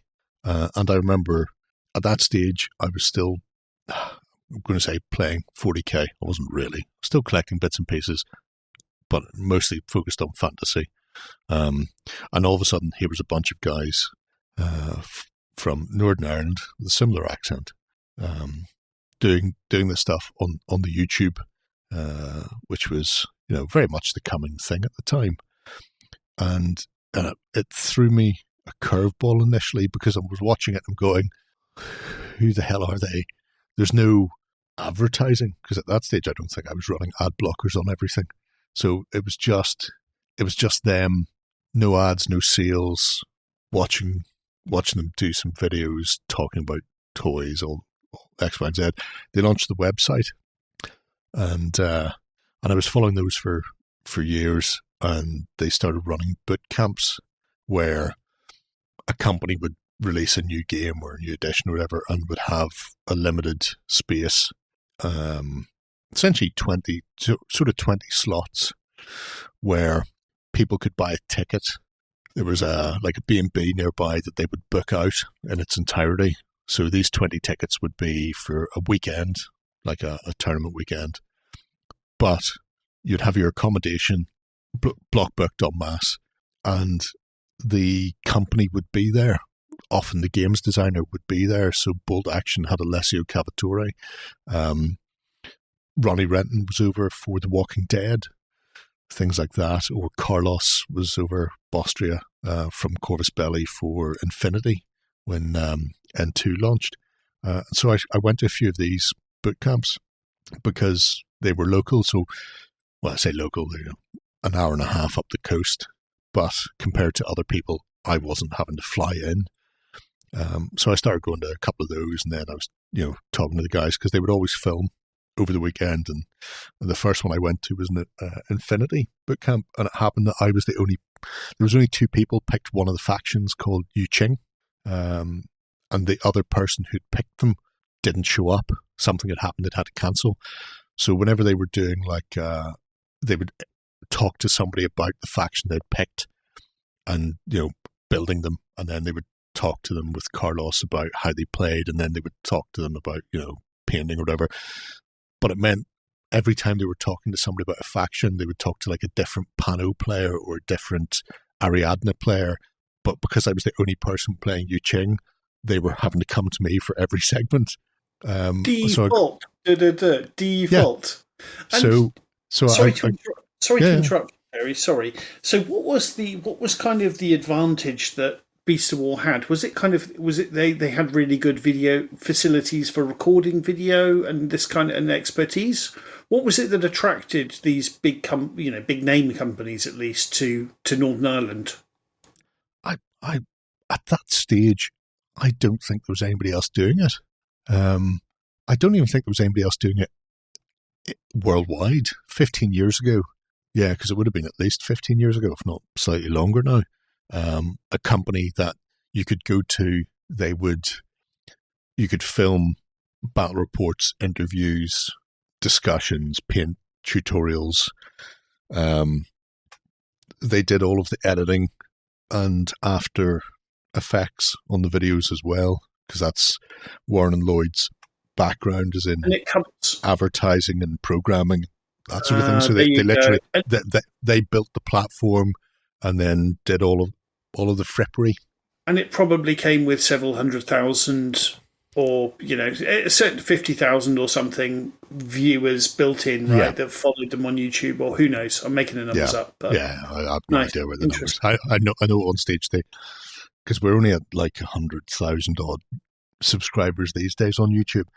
and I remember at that stage I was still, I'm going to say, playing 40k. I wasn't really, still collecting bits and pieces, but mostly focused on fantasy. And all of a sudden, here was a bunch of guys from Northern Ireland with a similar accent, doing this stuff on the YouTube. Which was, very much the coming thing at the time. And it threw me a curveball initially because I was watching it and going, who the hell are they? There's no advertising, because at that stage I don't think I was running ad blockers on everything. So it was just them, no ads, no sales, watching them do some videos, talking about toys, all X, Y, and Z. They launched the website. And I was following those for years, and they started running boot camps where a company would release a new game or a new edition or whatever, and would have a limited space, essentially 20 slots where people could buy a ticket. There was a B&B nearby that they would book out in its entirety. So these 20 tickets would be for a weekend, like a tournament weekend. But you'd have your accommodation block booked en masse, and the company would be there. Often the games designer would be there. So Bold Action had Alessio Cavatore. Ronnie Renton was over for The Walking Dead, things like that. Or Carlos was over Bostria from Corvus Belli for Infinity when N2 launched. So I went to a few of these boot camps because they were local. So, well, I say local, an hour and a half up the coast. But compared to other people, I wasn't having to fly in. So I started going to a couple of those, and then I was, talking to the guys because they would always film over the weekend. And the first one I went to was an Infinity boot camp, and it happened that there was only two people picked one of the factions called Yu Ching, and the other person who'd picked them didn't show up. Something had happened; they'd had to cancel. So whenever they were doing they would talk to somebody about the faction they'd picked, and building them, and then they would talk to them with Carlos about how they played, and then they would talk to them about painting or whatever. But it meant every time they were talking to somebody about a faction, they would talk to a different Pano player or a different Ariadne player. But because I was the only person playing Yu Ching, they were having to come to me for every segment.
Default. Default.
Yeah.
Sorry to interrupt, Harry. Sorry. So what was kind of the advantage that Beast of War had? Was it they had really good video facilities for recording video and this kind of an expertise? What was it that attracted these big big name companies, at least, to Northern Ireland?
I at that stage, I don't think there was anybody else doing it. I don't even think there was anybody else doing it worldwide 15 years ago. Yeah, because it would have been at least 15 years ago, if not slightly longer now. A company that you could go to, you could film battle reports, interviews, discussions, paint tutorials. They did all of the editing and after effects on the videos as well, because that's Warren and Lloyd's background is in advertising and programming, that sort of thing. So they literally they built the platform and then did all of the frippery.
And it probably came with several 100,000 or, a certain 50,000 or something viewers built in, right, that followed them on YouTube, or who knows. I'm making the numbers up. But
I have no idea where the numbers. I know at one stage because we're only at like 100,000 odd subscribers these days on YouTube.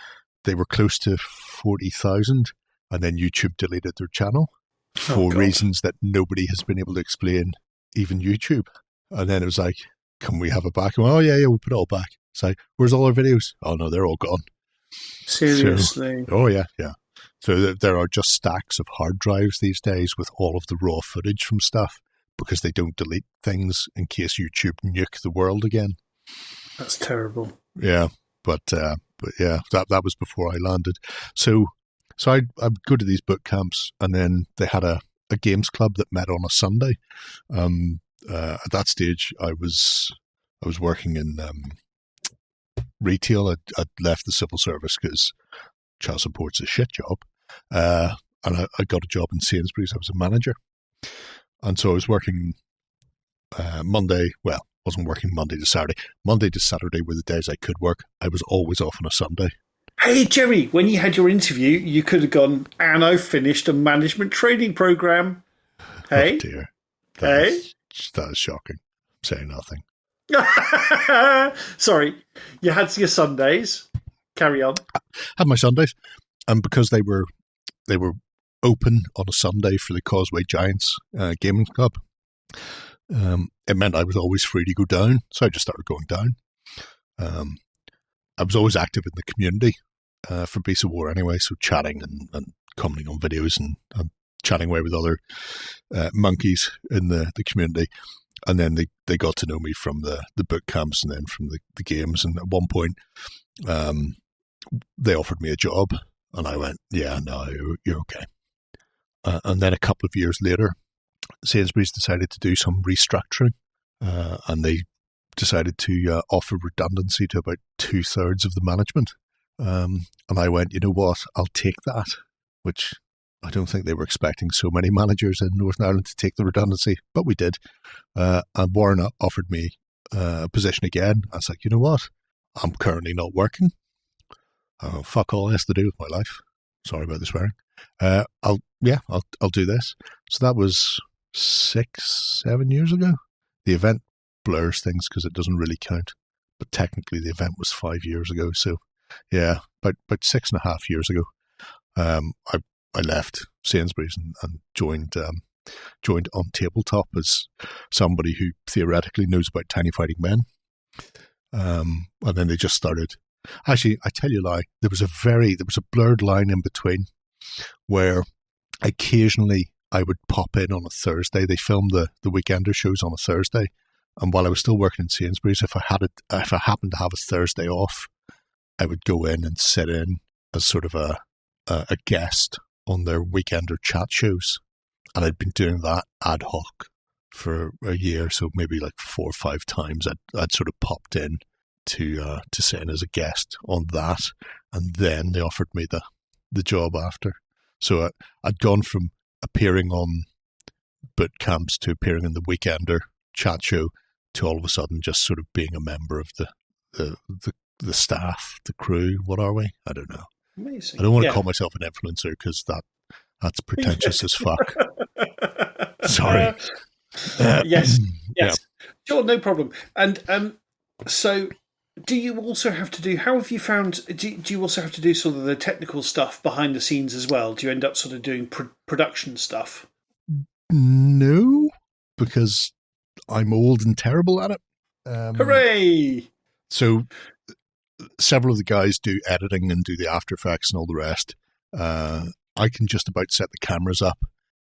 They were close to 40,000, and then YouTube deleted their channel for reasons that nobody has been able to explain, even YouTube. And then it was like, can we have it back? Oh, yeah, we'll put it all back. It's like, where's all our videos? Oh, no, they're all gone.
Seriously?
Yeah. So there are just stacks of hard drives these days with all of the raw footage from stuff because they don't delete things in case YouTube nuke the world again.
That's terrible.
Yeah, but yeah, that was before I landed. So I'd go to these boot camps, and then they had a games club that met on a Sunday. At that stage, I was working in retail. I'd left the civil service because child support's a shit job, and I got a job in Sainsbury's. I was a manager, and so I was working Monday. Well, wasn't working Monday to Saturday. Monday to Saturday were the days I could work. I was always off on a Sunday.
Hey, Jerry, when you had your interview, you could have gone, and I finished a management training program. Hey?
Oh, dear. That is shocking. I'm saying nothing.
Sorry. You had your Sundays. Carry on.
I had my Sundays. And because they were open on a Sunday for the Causeway Giants gaming club, it meant I was always free to go down. So I just started going down. I was always active in the community for Beast of War anyway, so chatting and commenting on videos and chatting away with other monkeys in the community. And then they got to know me from the boot camps and then from the games. And at one point, they offered me a job. And I went, yeah, no, you're okay. And then a couple of years later, Sainsbury's decided to do some restructuring. And they decided to offer redundancy to about 2/3 of the management. And I went, you know what, I'll take that, which I don't think they were expecting so many managers in Northern Ireland to take the redundancy, but we did. And Warren offered me a position again. I was like, you know what, I'm currently not working. Fuck all has to do with my life. Sorry about the swearing. I'll do this. So that was 6-7 years ago. The event blurs things because it doesn't really count, but technically the event was 5 years ago. So yeah, about 6.5 years ago, I left Sainsbury's and joined on Tabletop as somebody who theoretically knows about tiny fighting men. And then they just started. Actually, I tell you a lie. There was a blurred line in between where occasionally I would pop in on a Thursday. They filmed the Weekender shows on a Thursday, and while I was still working in Sainsbury's, if I happened to have a Thursday off, I would go in and sit in as sort of a guest on their Weekender chat shows, and I'd been doing that ad hoc for a year, so maybe like 4 or 5 times I'd sort of popped in to sit in as a guest on that, and then they offered me the job after. So I'd gone from appearing on boot camps to appearing in the Weekender chat show to all of a sudden just sort of being a member of the staff, the crew. What are we? I don't know.
Amazing.
I don't want to call myself an influencer because that's pretentious as fuck. Sorry.
Yes.
Yeah.
Sure, no problem. And so, do you also have to do? How have you found? Do you also have to do sort of the technical stuff behind the scenes as well? Do you end up sort of doing production stuff?
No, because I'm old and terrible at it.
Hooray!
So several of the guys do editing and do the After Effects and all the rest. I can just about set the cameras up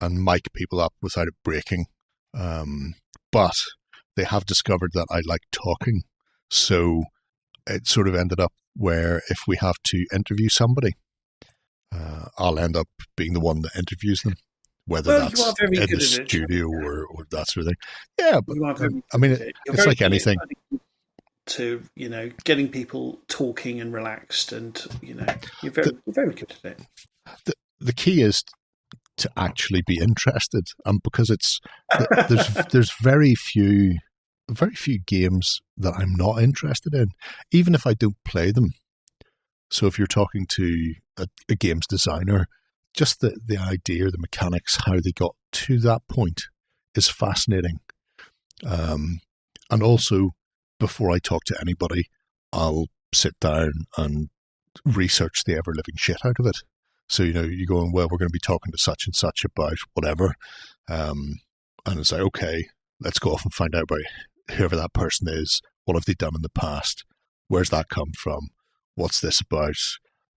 and mic people up without it breaking. But they have discovered that I like talking. So it sort of ended up where if we have to interview somebody, I'll end up being the one that interviews them, whether that's in the studio or that sort of thing. Yeah, but I mean, it's like anything.
To getting people talking and relaxed, and you're very good at it.
The key is to actually be interested, and because there's very few games that I'm not interested in, even if I don't play them. So if you're talking to a games designer, just the idea, the mechanics, how they got to that point is fascinating. And also, before I talk to anybody, I'll sit down and research the ever-living shit out of it. So, you're going, well, we're going to be talking to such and such about whatever. And it's like, okay, let's go off and find out about whoever that person is. What have they done in the past? Where's that come from? What's this about?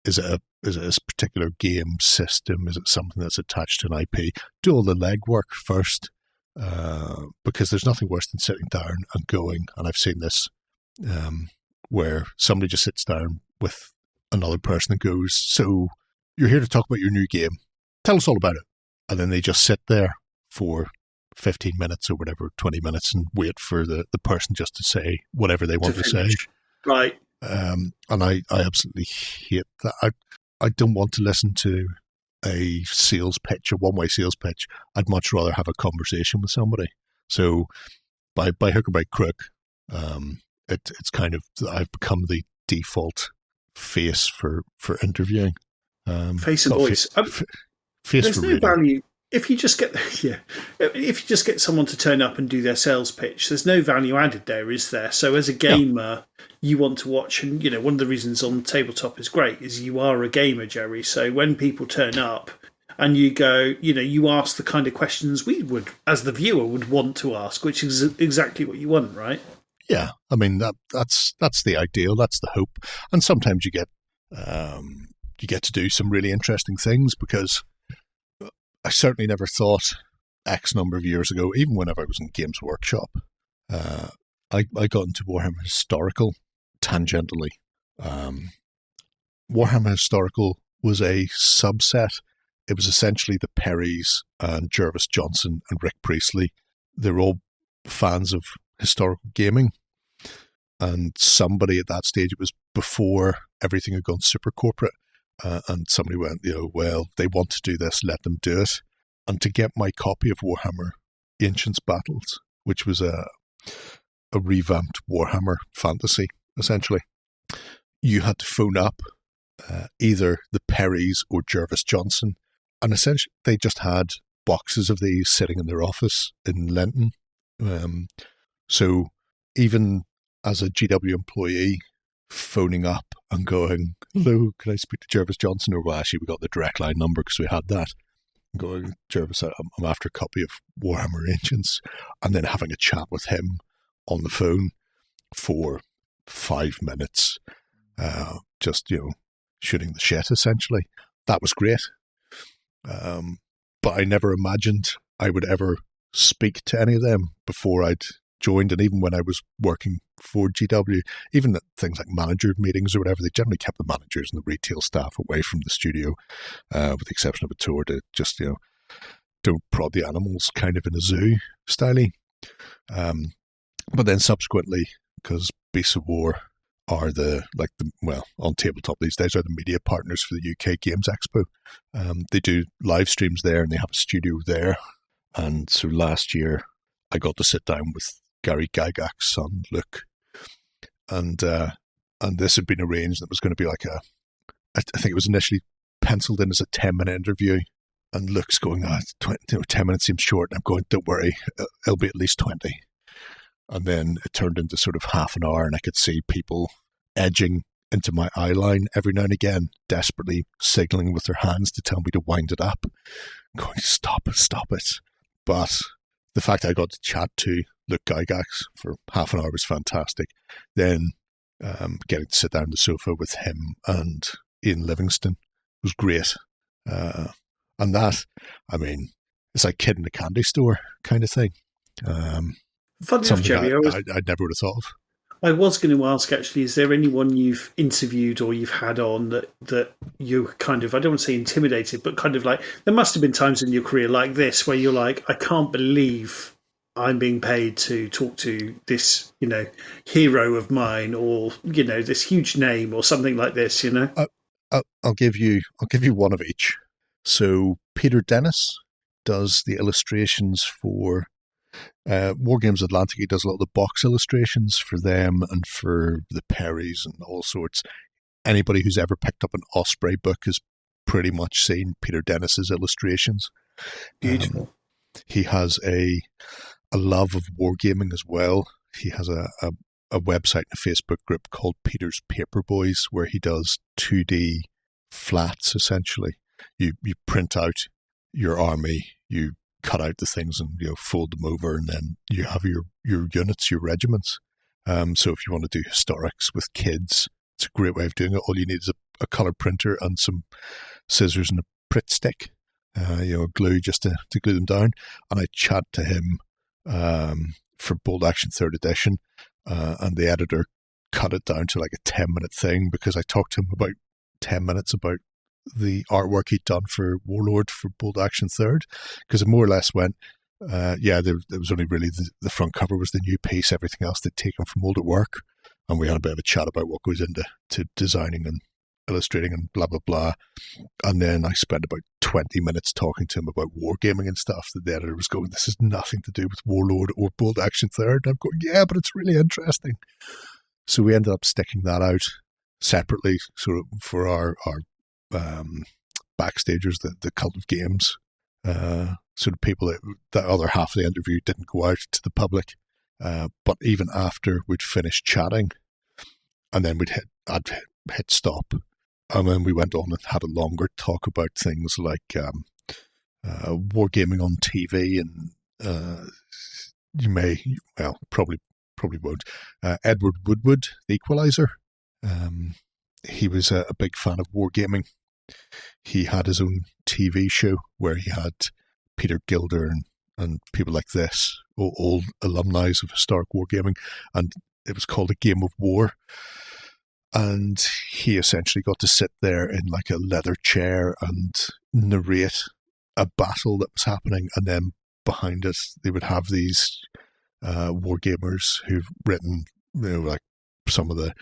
Is it a particular game system? Is it something that's attached to an IP? Do all the legwork first. Because there's nothing worse than sitting down and going, and I've seen this, where somebody just sits down with another person and goes, so you're here to talk about your new game. Tell us all about it. And then they just sit there for 15 minutes or whatever, 20 minutes, and wait for the person just to say whatever they want to say.
Right.
And I absolutely hate that. I don't want to listen to a sales pitch, a one-way sales pitch. I'd much rather have a conversation with somebody. So by hook or by crook, it's kind of, I've become the default face for interviewing.
Face and voice.
Face
there's
for
no
reading.
value if you just get if you just get someone to turn up and do their sales pitch. There's no value added there, is there? So as a gamer, you want to watch, and one of the reasons on tabletop is great is you are a gamer, Jerry. So when people turn up and you go, you ask the kind of questions we would, as the viewer, would want to ask, which is exactly what you want, right?
Yeah, I mean that's the ideal, that's the hope, and sometimes you get to do some really interesting things, because I certainly never thought X number of years ago, even whenever I was in Games Workshop, I got into Warhammer Historical tangentially. Warhammer Historical was a subset. It was essentially the Perrys and Jervis Johnson and Rick Priestley. They were all fans of historical gaming. And somebody at that stage, it was before everything had gone super corporate, and somebody went, well, they want to do this, let them do it. And to get my copy of Warhammer Ancients Battles, which was a revamped Warhammer fantasy, essentially, you had to phone up either the Perrys or Jervis Johnson, and essentially they just had boxes of these sitting in their office in Lenton. So even as a GW employee, phoning up and going, hello, can I speak to Jervis Johnson? Or, well, actually, we got the direct line number because we had that. And going, Jervis, I'm after a copy of Warhammer Ancients. And then having a chat with him on the phone for 5 minutes, just, shooting the shit, essentially. That was great. But I never imagined I would ever speak to any of them before I'd joined. And even when I was working for GW, even at things like manager meetings or whatever, they generally kept the managers and the retail staff away from the studio, with the exception of a tour to just, don't prod the animals kind of in a zoo style. But then subsequently, because Beasts of War are on tabletop these days, are the media partners for the UK Games Expo. They do live streams there and they have a studio there. And so last year I got to sit down with Gary Gygax's son, Luke. And this had been arranged. It was going to be like I think it was initially penciled in as a 10-minute interview. And Luke's going, 10 minutes seems short. And I'm going, don't worry, it'll be at least 20. And then it turned into sort of half an hour, and I could see people edging into my eye line every now and again, desperately signaling with their hands to tell me to wind it up, going, stop it. But the fact I got to chat to Luke Gygax for half an hour was fantastic. Then getting to sit down on the sofa with him and Ian Livingston was great. And that, I mean, it's like kid in a candy store kind of thing.
Funny enough, Jerry,
I never would have thought of.
I was going to ask, actually, is there anyone you've interviewed or you've had on that you kind of, I don't want to say intimidated, but kind of like, there must have been times in your career like this where you're like, I can't believe I'm being paid to talk to this, hero of mine, or, this huge name or something like this,
I'll give you one of each. So Peter Dennis does the illustrations for War Games Atlantic. He does a lot of the box illustrations for them and for the Perrys and all sorts. Anybody who's ever picked up an Osprey book has pretty much seen Peter Dennis's illustrations.
Beautiful.
He has a love of wargaming as well. He has a website and a Facebook group called Peter's Paper Boys, where he does 2D flats, essentially. You print out your army, you cut out the things and fold them over, and then you have your units, your regiments. So if you want to do historics with kids, it's a great way of doing it. All you need is a colour printer and some scissors and a Pritt stick, glue just to glue them down. And I chat to him for Bold Action 3rd edition, and the editor cut it down to like a 10-minute thing, because I talked to him about 10 minutes about the artwork he'd done for Warlord for Bold Action 3rd, because it more or less went, there was only really the front cover was the new piece, everything else they'd taken from old at work, and we had a bit of a chat about what goes into designing and illustrating and blah, blah, blah. And then I spent about 20 minutes talking to him about wargaming and stuff, that the editor was going, this has nothing to do with Warlord or Bold Action 3rd. And I'm going, yeah, but it's really interesting. So we ended up sticking that out separately, sort of for our backstagers, the Cult of Games, sort of people that other half of the interview didn't go out to the public. But even after we'd finished chatting, and then I'd hit stop, and then we went on and had a longer talk about things like wargaming on TV, and probably won't. Edward Woodward, the Equalizer. He was a big fan of wargaming. He had his own TV show where he had Peter Gilder and people like this, old alumni of historic wargaming, and it was called A Game of War. And he essentially got to sit there in like a leather chair and narrate a battle that was happening, and then behind it they would have these wargamers who've written, like some of the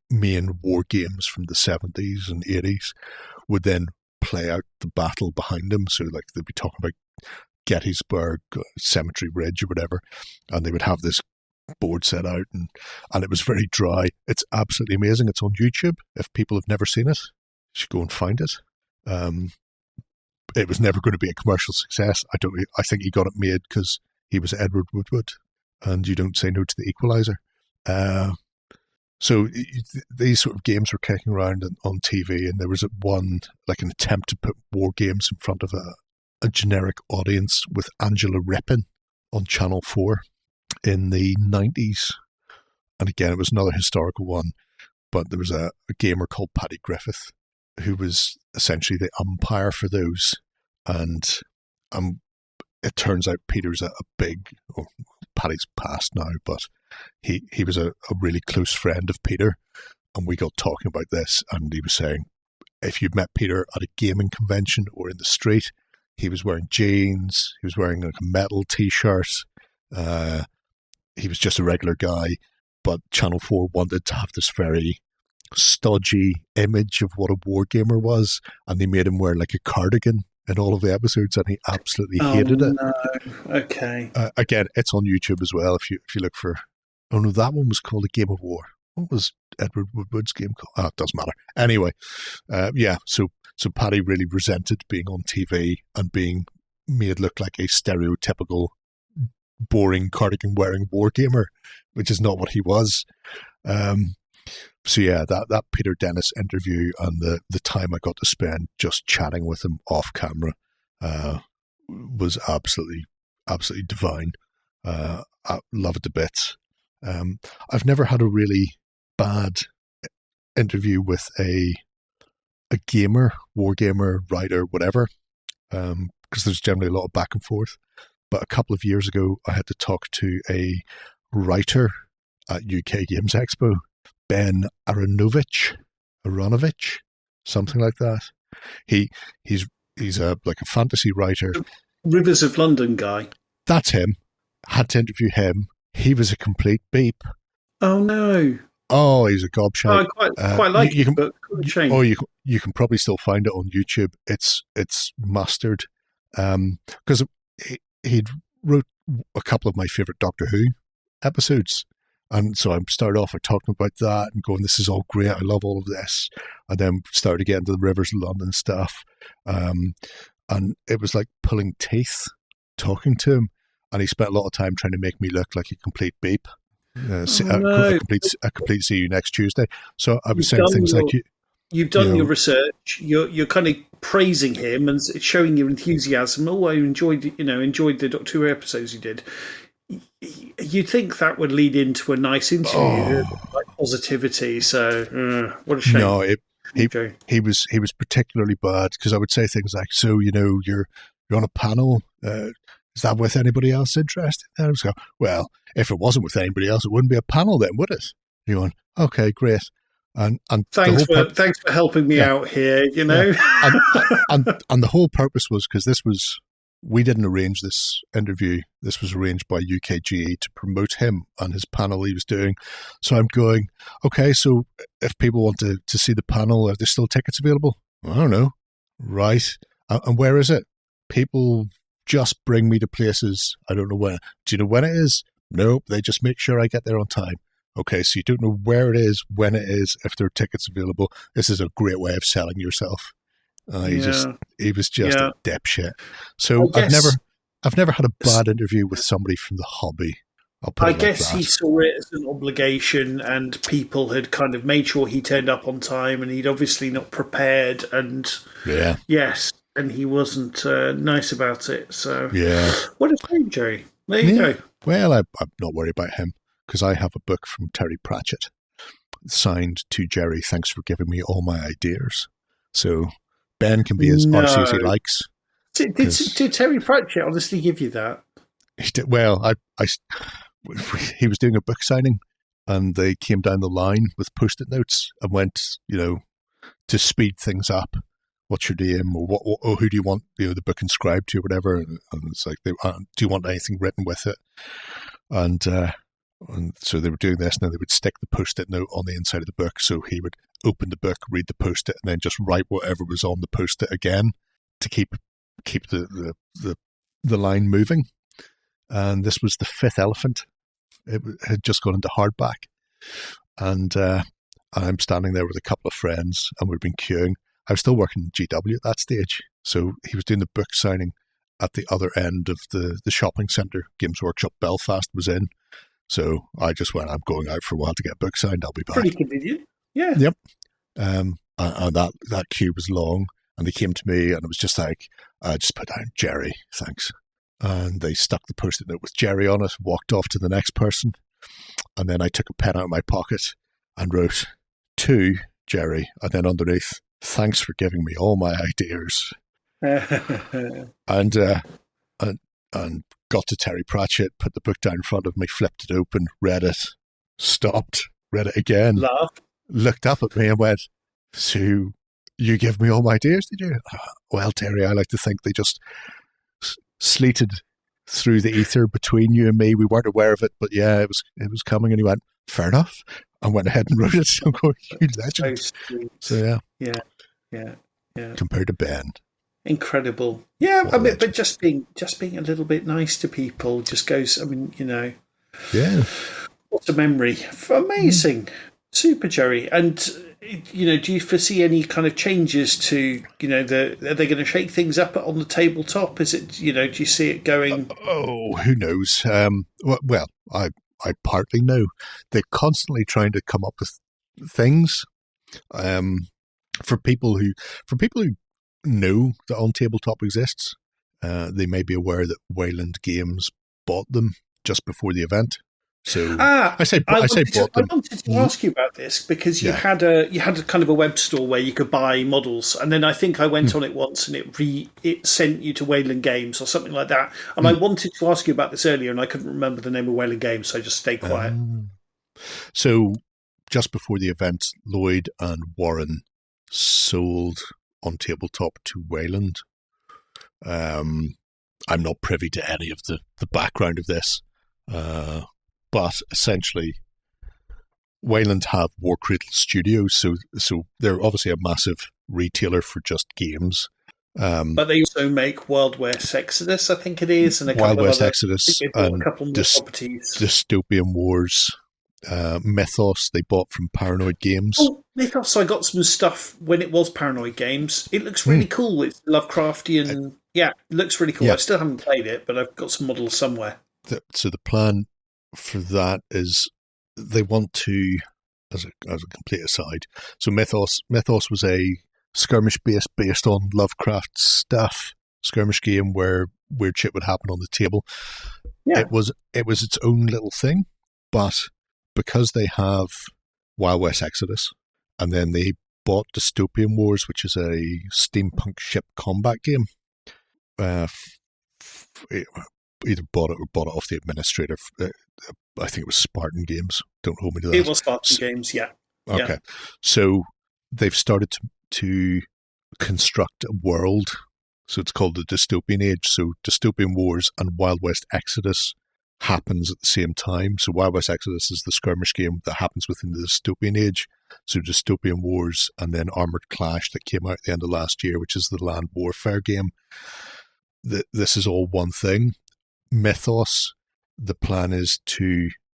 main war games from the 70s and 80s would then play out the battle behind them. So like they'd be talking about Gettysburg, Cemetery Ridge or whatever, and they would have this board set out, and it was very dry. It's absolutely amazing. It's on YouTube. If people have never seen it, you should go and find it. It was never going to be a commercial success. I think he got it made because he was Edward Woodward, and you don't say no to the Equalizer. So these sort of games were kicking around on TV, and there was one, like an attempt to put war games in front of a generic audience with Angela Rippon on Channel 4 in the 90s. And again, it was another historical one, but there was a gamer called Paddy Griffith who was essentially the umpire for those. And it turns out Peter's a big, Paddy's passed now, but he was a really close friend of Peter, and we got talking about this, and he was saying if you'd met Peter at a gaming convention or in the street, he was wearing jeans, he was wearing like a metal t-shirt, he was just a regular guy, but Channel 4 wanted to have this very stodgy image of what a wargamer was, and they made him wear like a cardigan in all of the episodes, and he absolutely hated it.
No. Okay.
Again, it's on YouTube as well. If you look for, oh no, that one was called A Game of War. What was Edward Woodward's game called? It doesn't matter. Anyway, So Paddy really resented being on TV and being made look like a stereotypical boring cardigan-wearing wargamer, which is not what he was. So yeah, that Peter Dennis interview and the time I got to spend just chatting with him off camera was absolutely divine. I love it to bits. I've never had a really bad interview with a gamer, wargamer, writer, whatever, because there's generally a lot of back and forth. But a couple of years ago, I had to talk to a writer at UK Games Expo, Ben Aronovich, something like that. He's a fantasy writer.
Rivers of London guy.
That's him. Had to interview him. He was a complete beep.
Oh no.
Oh, he's a gobshite.
I quite like it, but shame.
Oh, you can probably still find it on YouTube. It's mastered. Because he'd wrote a couple of my favourite Doctor Who episodes. And so I started off by talking about that and going, this is all great. I love all of this. And then started getting to the Rivers of London stuff. And it was like pulling teeth talking to him. And he spent a lot of time trying to make me look like a complete beep. A complete see you next Tuesday. So I was saying things like
you've done your research. You're kind of praising him and showing your enthusiasm. Oh, I enjoyed the Doctor Who episodes you did. You'd think that would lead into a nice interview, like positivity. So what a shame.
No, he was particularly bad because I would say things like, so you're on a panel. Is that with anybody else interested? And I was going, well, if it wasn't with anybody else, it wouldn't be a panel then, would it? And you're going, okay, great. And
thanks for helping me out here,
Yeah. And the whole purpose was because we didn't arrange this interview. This was arranged by UKGE to promote him and his panel he was doing. So I'm going, okay, so if people want to see the panel, are there still tickets available? I don't know. Right. And where is it? People just bring me to places. I don't know when. Do you know when it is? Nope. They just make sure I get there on time. Okay, so you don't know where it is, when it is, if there are tickets available. This is a great way of selling yourself. He was just a dipshit. So I've never had a bad interview with somebody from the hobby.
I guess he saw it as an obligation, and people had kind of made sure he turned up on time, and he'd obviously not prepared, and and he wasn't nice about it. So what a shame, Jerry. There you go.
Well, I'm not worried about him because I have a book from Terry Pratchett signed to Jerry. Thanks for giving me all my ideas. So Ben can be as arsey as he likes.
Did Terry Pratchett honestly give you that?
He did. Well, he was doing a book signing, and they came down the line with Post-it notes and went, to speed things up. What's your name, or who do you want the book inscribed to, or whatever? And it's like, do you want anything written with it? And so they were doing this, and then they would stick the Post-it note on the inside of the book. So he would open the book, read the Post-it, and then just write whatever was on the Post-it again to keep the line moving. And this was the fifth elephant. It had just gone into hardback, and I'm standing there with a couple of friends, and we've been queuing. I was still working in GW at that stage, so he was doing the book signing at the other end of the shopping centre. Games Workshop Belfast was in. So I just went, I'm going out for a while to get a book signed. I'll be back.
Pretty convenient. Yeah.
Yep. And that queue was long, and they came to me, and it was just like, just put down Jerry, thanks. And they stuck the Post-it note with Jerry on it, walked off to the next person, and then I took a pen out of my pocket and wrote, to Jerry, and then underneath, thanks for giving me all my ideas. and got to Terry Pratchett, put the book down in front of me, flipped it open, read it, stopped, read it again,
laughed,
looked up at me and went, so you give me all my ideas, did you? Well, Terry, I like to think they just sleeted through the ether between you and me. We weren't aware of it, but yeah, it was coming. And he went, fair enough, and went ahead and wrote it. So I'm going, you legend. So
yeah.
Compared to Ben.
Incredible. Yeah, but just being a little bit nice to people just goes,
Yeah.
What a memory. Amazing. Super, Jerry. And do you foresee any kind of changes to, are they going to shake things up on the tabletop? Is it, do you see it going?
Who knows? Well, I partly know. They're constantly trying to come up with things. For people who know that On Tabletop exists, they may be aware that Wayland Games bought them just before the event. So I wanted to
ask you about this because you had a kind of a web store where you could buy models, and then I think I went on it once and it sent you to Wayland Games or something like that. And I wanted to ask you about this earlier, and I couldn't remember the name of Wayland Games, so I just stayed quiet.
So just before the event, Lloyd and Warren sold On Tabletop to Wayland. I'm not privy to any of the background of this. But essentially, Wayland have War Cradle Studios, so they're obviously a massive retailer for just games.
But they also make Wild West Exodus, I think it is, and a
Wild
couple
West
of other,
Exodus
and a couple more properties.
Dystopian Wars, Mythos they bought from Paranoid Games.
Oh, Mythos! I got some stuff when it was Paranoid Games. It looks really cool. It's Lovecraftian. It looks really cool.
Yeah.
I still haven't played it, but I've got some models somewhere.
So the plan for that is they want to, as a complete aside, so Mythos was a skirmish based on Lovecraft stuff, skirmish game where weird shit would happen on the table. Yeah. It was its own little thing, but because they have Wild West Exodus, and then they bought Dystopian Wars, which is a steampunk ship combat game. Either bought it off the administrator. I think it was Spartan Games. Don't hold me to that.
It was Spartan Games, yeah.
Okay.
Yeah.
So they've started to construct a world. So it's called the Dystopian Age. So Dystopian Wars and Wild West Exodus happens at the same time. So Wild West Exodus is the skirmish game that happens within the Dystopian Age. So Dystopian Wars and then Armored Clash that came out at the end of last year, which is the land warfare game. This is all one thing. Mythos, the plan is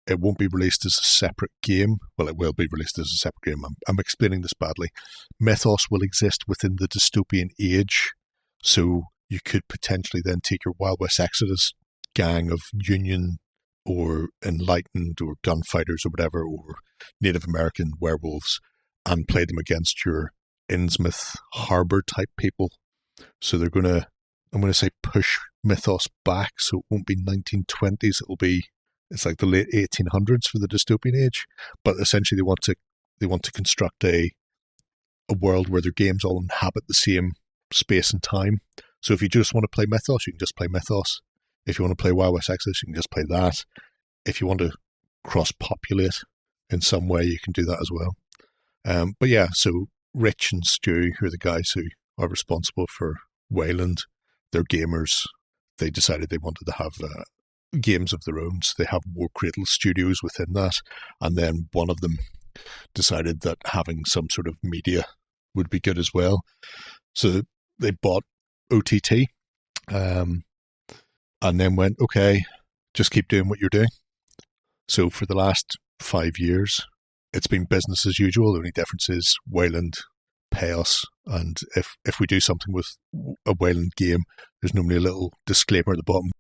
it won't be released as a separate game. Well, it will be released as a separate game. I'm explaining this badly. Mythos will exist within the Dystopian Age, so you could potentially then take your Wild West Exodus gang of Union or Enlightened or gunfighters or whatever, or Native American werewolves, and play them against your Innsmouth Harbour type people. So they're going to, I'm going to say, push Mythos back, so it won't be 1920s. It's like the late 1800s for the Dystopian Age. But essentially, they want to construct a world where their games all inhabit the same space and time. So if you just want to play Mythos, you can just play Mythos. If you want to play Wild West Exodus, you can just play that. If you want to cross-populate in some way, you can do that as well. But yeah, so Rich and Stu, who are the guys who are responsible for Wayland, they're gamers. They decided they wanted to have games of their own. So they have War Cradle Studios within that. And then one of them decided that having some sort of media would be good as well. So they bought OTT and then went, okay, just keep doing what you're doing. So for the last 5 years, it's been business as usual. The only difference is Wayland pay us, and if we do something with a Wayland game, there's normally a little disclaimer at the bottom.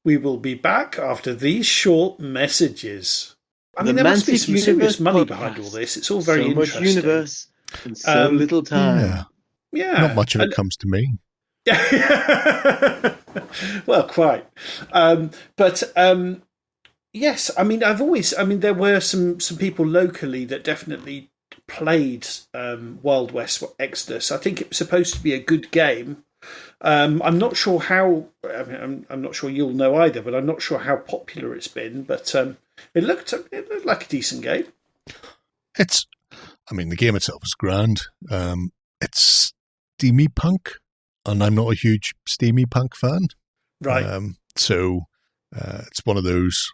We will be back after these short messages. I mean, there must be some serious money behind all this. It's all very interesting.
So much universe and so little time.
Yeah.
Not much of it comes to me.
Well, quite. Yes, I mean, there were some people locally that definitely played Wild West Exodus. I think it was supposed to be a good game. I'm not sure how. I'm not sure you'll know either, but I'm not sure how popular it's been. But it looked like a decent game.
The game itself is grand. It's steamy punk, and I'm not a huge steamy punk fan.
Right.
So it's one of those,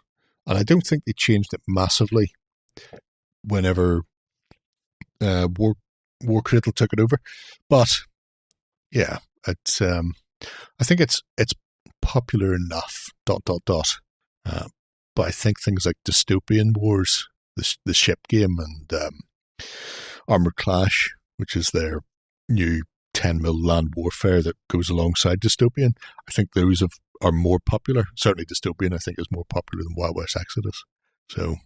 and I don't think they changed it massively whenever War Cradle took it over. But yeah, it's I think it's popular enough. ... But I think things like Dystopian Wars, the ship game, and Armored Clash, which is their new 10mm land warfare that goes alongside Dystopian. I think those are more popular. Certainly Dystopian, I think, is more popular than Wild West Exodus. So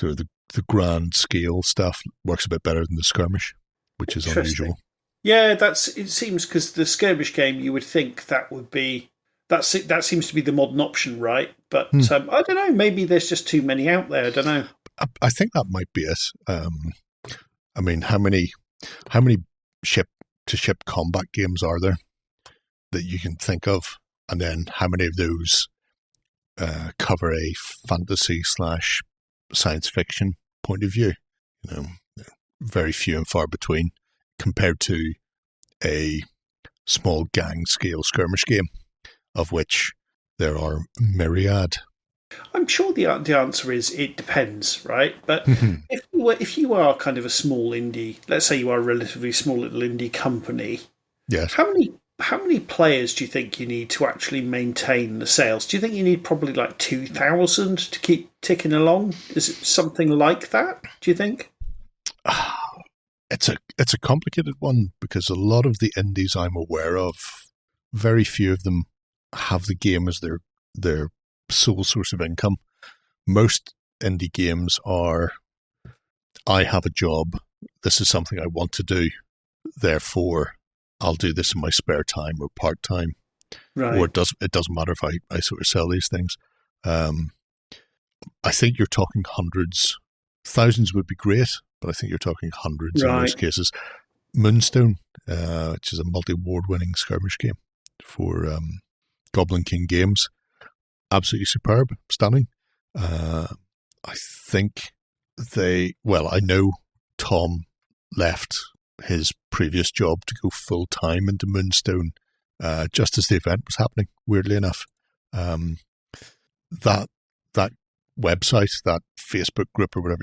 the grand scale stuff works a bit better than the skirmish, which is unusual.
Yeah, it seems, because the skirmish game, you would think that would be that seems to be the modern option, right? But I don't know. Maybe there's just too many out there. I don't know.
I think that might be it. I mean, how many ship-to-ship combat games are there that you can think of, and then how many of those cover a fantasy/science fiction point of view? You know, very few and far between, compared to a small gang scale skirmish game, of which there are myriad.
I'm sure the answer is it depends, right? But if you are kind of a small indie, let's say you are a relatively small little indie company,
yes.
How many players do you think you need to actually maintain the sales? Do you think you need probably like 2,000 to keep ticking along? Is it something like that, do you think?
It's a complicated one, because a lot of the indies I'm aware of, very few of them have the game as their sole source of income. Most indie games are, I have a job, this is something I want to do, therefore I'll do this in my spare time or part-time. Right. Or it doesn't matter if I sort of sell these things. I think you're talking hundreds. Thousands would be great, but I think you're talking hundreds in most cases. Moonstone, which is a multi-award winning skirmish game for Goblin King Games. Absolutely superb, stunning. I think I know Tom left his previous job to go full-time into Moonstone just as the event was happening, weirdly enough. That website, that Facebook group, or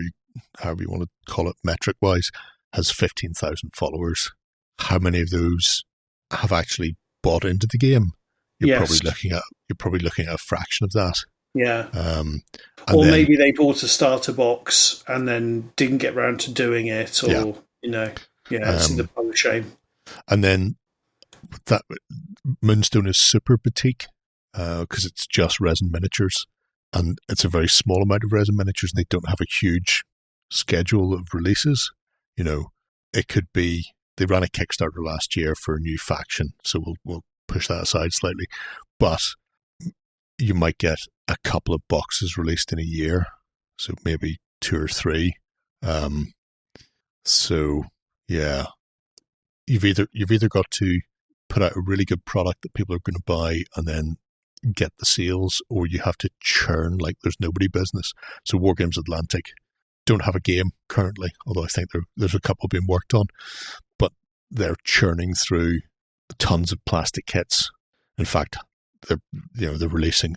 however you want to call it metric-wise, has 15,000 followers. How many of those have actually bought into the game? You're probably looking at a fraction of that. Yeah.
Or maybe they bought a starter box and then didn't get around to doing it, or it's the pile of shame.
And then that Moonstone is super boutique because it's just resin miniatures, and it's a very small amount of resin miniatures, and they don't have a huge schedule of releases. You know, it could be they ran a Kickstarter last year for a new faction, so we'll push that aside slightly, but you might get a couple of boxes released in a year, so maybe 2 or 3. So yeah, you've either got to put out a really good product that people are going to buy and then get the sales, or you have to churn like there's nobody business. So Wargames Atlantic don't have a game currently, although I think there's a couple being worked on, but they're churning through tons of plastic kits. In fact, they're releasing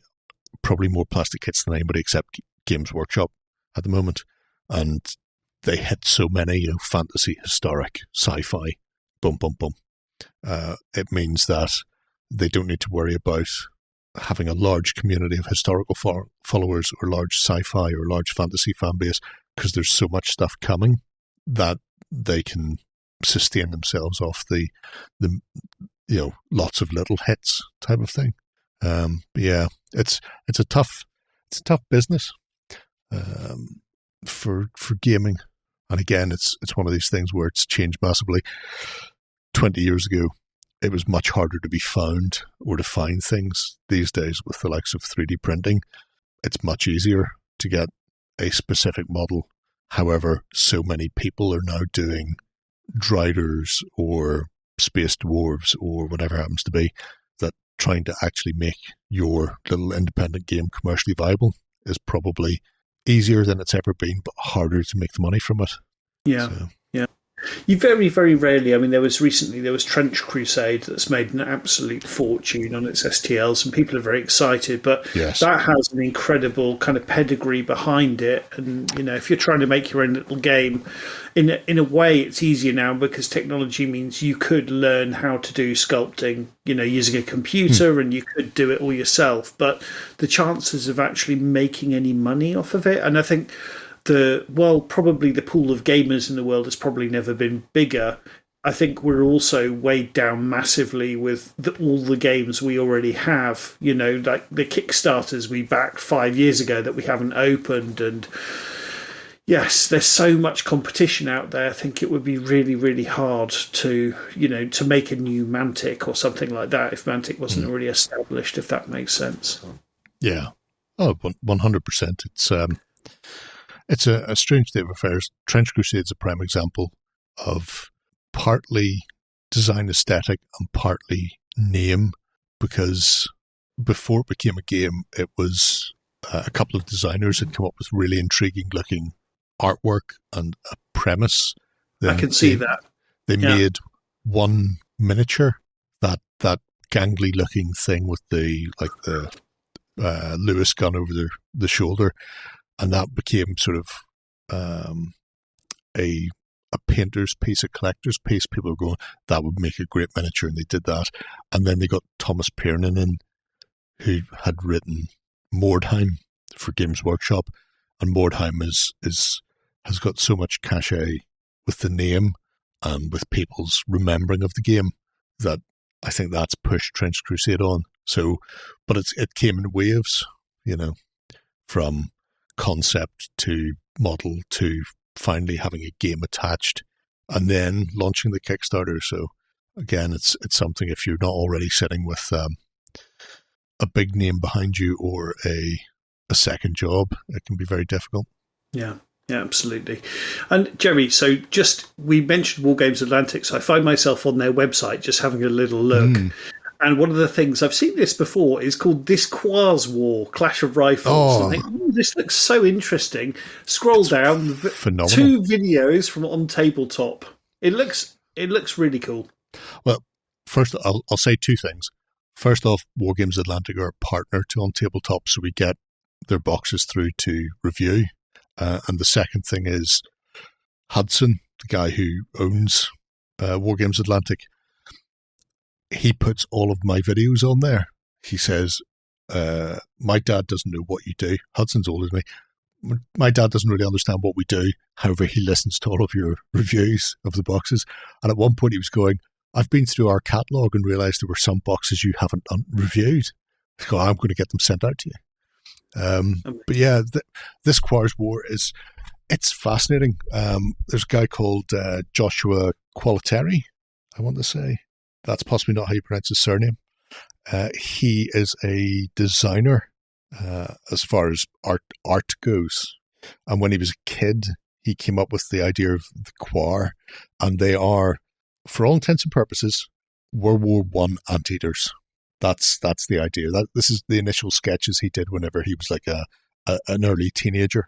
probably more plastic kits than anybody except Games Workshop at the moment, and they hit so many, fantasy, historic, sci-fi, boom, boom, boom. It means that they don't need to worry about having a large community of historical followers or large sci-fi or large fantasy fan base, because there's so much stuff coming that they can sustain themselves off the lots of little hits type of thing. But yeah, it's a tough business for gaming. And again, it's one of these things where it's changed massively. 20 years ago, it was much harder to be found or to find things. These days, with the likes of 3D printing, it's much easier to get a specific model. However, so many people are now doing Driders or Space Dwarves or whatever happens to be, that trying to actually make your little independent game commercially viable is probably easier than it's ever been, but harder to make the money from it.
Yeah. So. Yeah. You very, very rarely, I mean, there was Trench Crusade that's made an absolute fortune on its STLs, and people are very excited, but that has an incredible kind of pedigree behind it. And, if you're trying to make your own little game, in a way, it's easier now because technology means you could learn how to do sculpting, using a computer, and you could do it all yourself. But the chances of actually making any money off of it, and I think probably the pool of gamers in the world has probably never been bigger. I think we're also weighed down massively with all the games we already have. Like the Kickstarters we backed 5 years ago that we haven't opened, and yes, there's so much competition out there. I think it would be really, really hard to make a new Mantic or something like that if Mantic wasn't already established. If that makes sense.
Yeah. Oh, 100%. It's a strange state of affairs. Trench Crusade's a prime example of partly design aesthetic and partly name, because before it became a game, it was a couple of designers had come up with really intriguing looking artwork and a premise.
I can see that.
They made one miniature, that gangly looking thing with the Lewis gun over the shoulder, and that became sort of a painter's piece, a collector's piece. People were going, that would make a great miniature, and they did that. And then they got Thomas Piernan in, who had written Mordheim for Games Workshop, and Mordheim has got so much cachet with the name and with people's remembering of the game that I think that's pushed Trench Crusade on. So, but it came in waves, from concept to model to finally having a game attached, and then launching the Kickstarter. So again, it's something, if you're not already sitting with a big name behind you or a second job, it can be very difficult.
Yeah, absolutely. And Jerry, so we mentioned War Games Atlantic, so I find myself on their website just having a little look. And one of the things, I've seen this before, is called This Quars War, Clash of Rifles. And I think, this looks so interesting. Scroll down.
Phenomenal.
2 videos from on tabletop. It looks really cool.
Well, first, I'll say 2 things. First off, War Games Atlantic are a partner to On Tabletop, so we get their boxes through to review. And the second thing is Hudson, the guy who owns War Games Atlantic. He puts all of my videos on there. He says, my dad doesn't know what you do. Hudson's older than me. My dad doesn't really understand what we do. However, he listens to all of your reviews of the boxes. And at one point he was going, I've been through our catalogue and realised there were some boxes you haven't reviewed. I'm going to get them sent out to you. But yeah, this Quars War it's fascinating. There's a guy called Joshua Qualiteri, I want to say. That's possibly not how you pronounce his surname. He is a designer as far as art goes. And when he was a kid, he came up with the idea of the Quar, and they are, for all intents and purposes, World War I anteaters. That's the idea. This is the initial sketches he did whenever he was like an early teenager.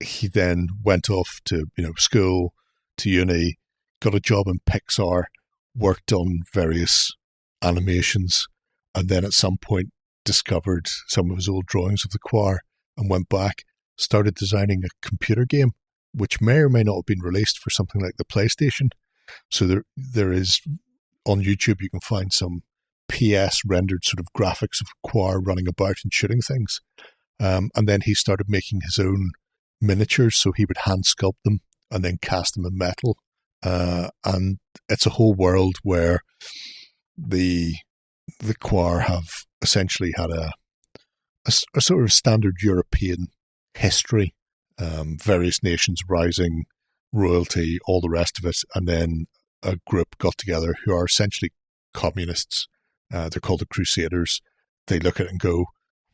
He then went off to school, to uni, got a job in Pixar, worked on various animations, and then at some point discovered some of his old drawings of the Quar and went back, started designing a computer game, which may or may not have been released for something like the PlayStation. So there is, on YouTube, you can find some PS rendered sort of graphics of Quar running about and shooting things. And then he started making his own miniatures, so he would hand sculpt them and then cast them in metal. And it's a whole world where the Quar have essentially had a sort of standard European history, various nations rising, royalty, all the rest of it, and then a group got together who are essentially communists. They're called the Crusaders. They look at it and go,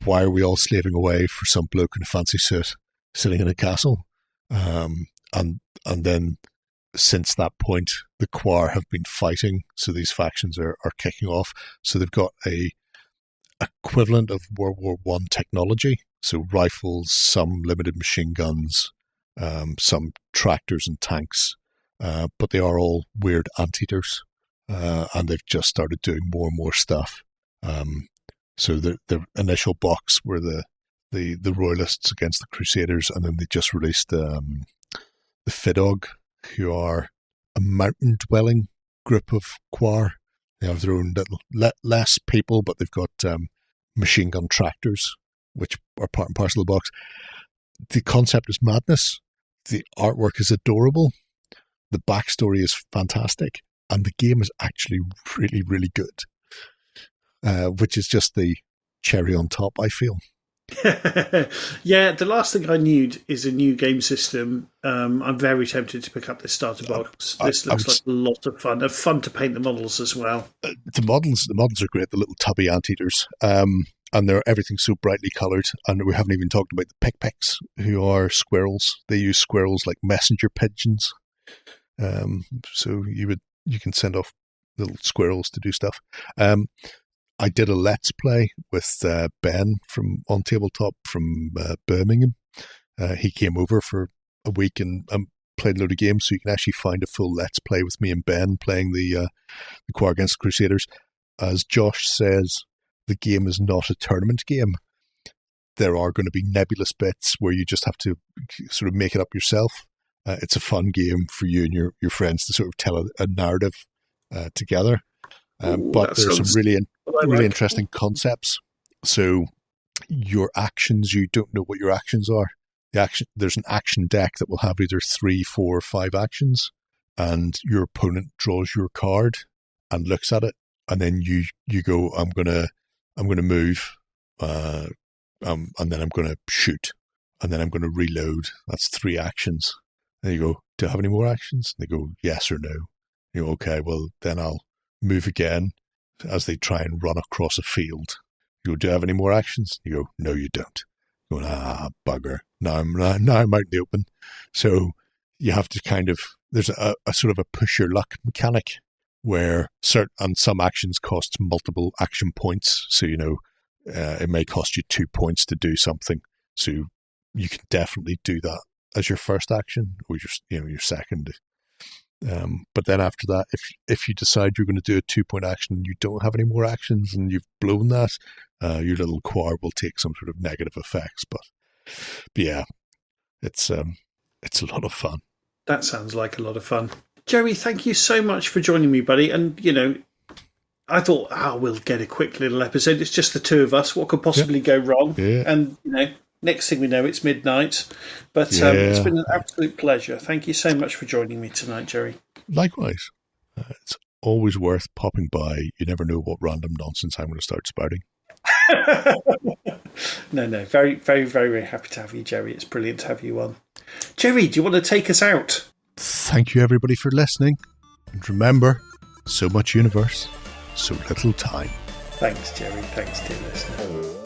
why are we all slaving away for some bloke in a fancy suit sitting in a castle? And then since that point, the Quar have been fighting, so these factions are kicking off. So they've got a equivalent of World War I technology, so rifles, some limited machine guns, some tractors and tanks, but they are all weird anteaters, and they've just started doing more and more stuff. So the initial box were the Royalists against the Crusaders, and then they just released the Fidog, who are a mountain-dwelling group of Quar. They have their own little, less people, but they've got machine gun tractors, which are part and parcel of the box. the concept is madness. The artwork is adorable. The backstory is fantastic. And the game is actually really, really good. Which is just the cherry on top, I feel.
Yeah, the last thing I need is a new game system. I'm very tempted to pick up this starter box. This looks like a lot of fun. And fun to paint the models as well.
The models are great, the little tubby anteaters. And everything's so brightly coloured. And we haven't even talked about the pick-picks, who are squirrels. They use squirrels like messenger pigeons. So you can send off little squirrels to do stuff. I did a Let's Play with Ben from On Tabletop from Birmingham. He came over for a week and played a load of games, so you can actually find a full Let's Play with me and Ben playing the Quar Against the Crusaders. As Josh says, the game is not a tournament game. There are going to be nebulous bits where you just have to sort of make it up yourself. It's a fun game for you and your friends to sort of tell a narrative together. But there's some really interesting concepts. So your actions, you don't know what your actions are. There's an action deck that will have either 3, 4, or 5 actions, and your opponent draws your card and looks at it, and then you go, I'm gonna move, and then I'm gonna shoot, and then I'm gonna reload. That's 3 actions. And you go, do I have any more actions? And they go, yes or no. You go, okay, well then I'll move again as they try and run across a field. You go, do I have any more actions? You go, no, you don't. You go, bugger. Now I'm out in the open. So you have to kind of, there's a sort of a push your luck mechanic where some actions cost multiple action points. So, it may cost you 2 points to do something. So you can definitely do that as your first action or your second. But then after that, if you decide you're going to do a 2-point action and you don't have any more actions and you've blown that, your little quar will take some sort of negative effects. But yeah, it's a lot of fun.
That sounds like a lot of fun. Jerry, thank you so much for joining me, buddy. And, I thought, we'll get a quick little episode. It's just the two of us. What could possibly go wrong?
Yeah.
And, next thing we know, it's midnight. But it's been an absolute pleasure. Thank you so much for joining me tonight, Jerry.
Likewise. It's always worth popping by. You never know what random nonsense I'm going to start spouting.
No. Very, very, very, very happy to have you, Jerry. It's brilliant to have you on. Jerry, do you want to take us out?
Thank you, everybody, for listening. And remember, so much universe, so little time.
Thanks, Jerry. Thanks, dear listener.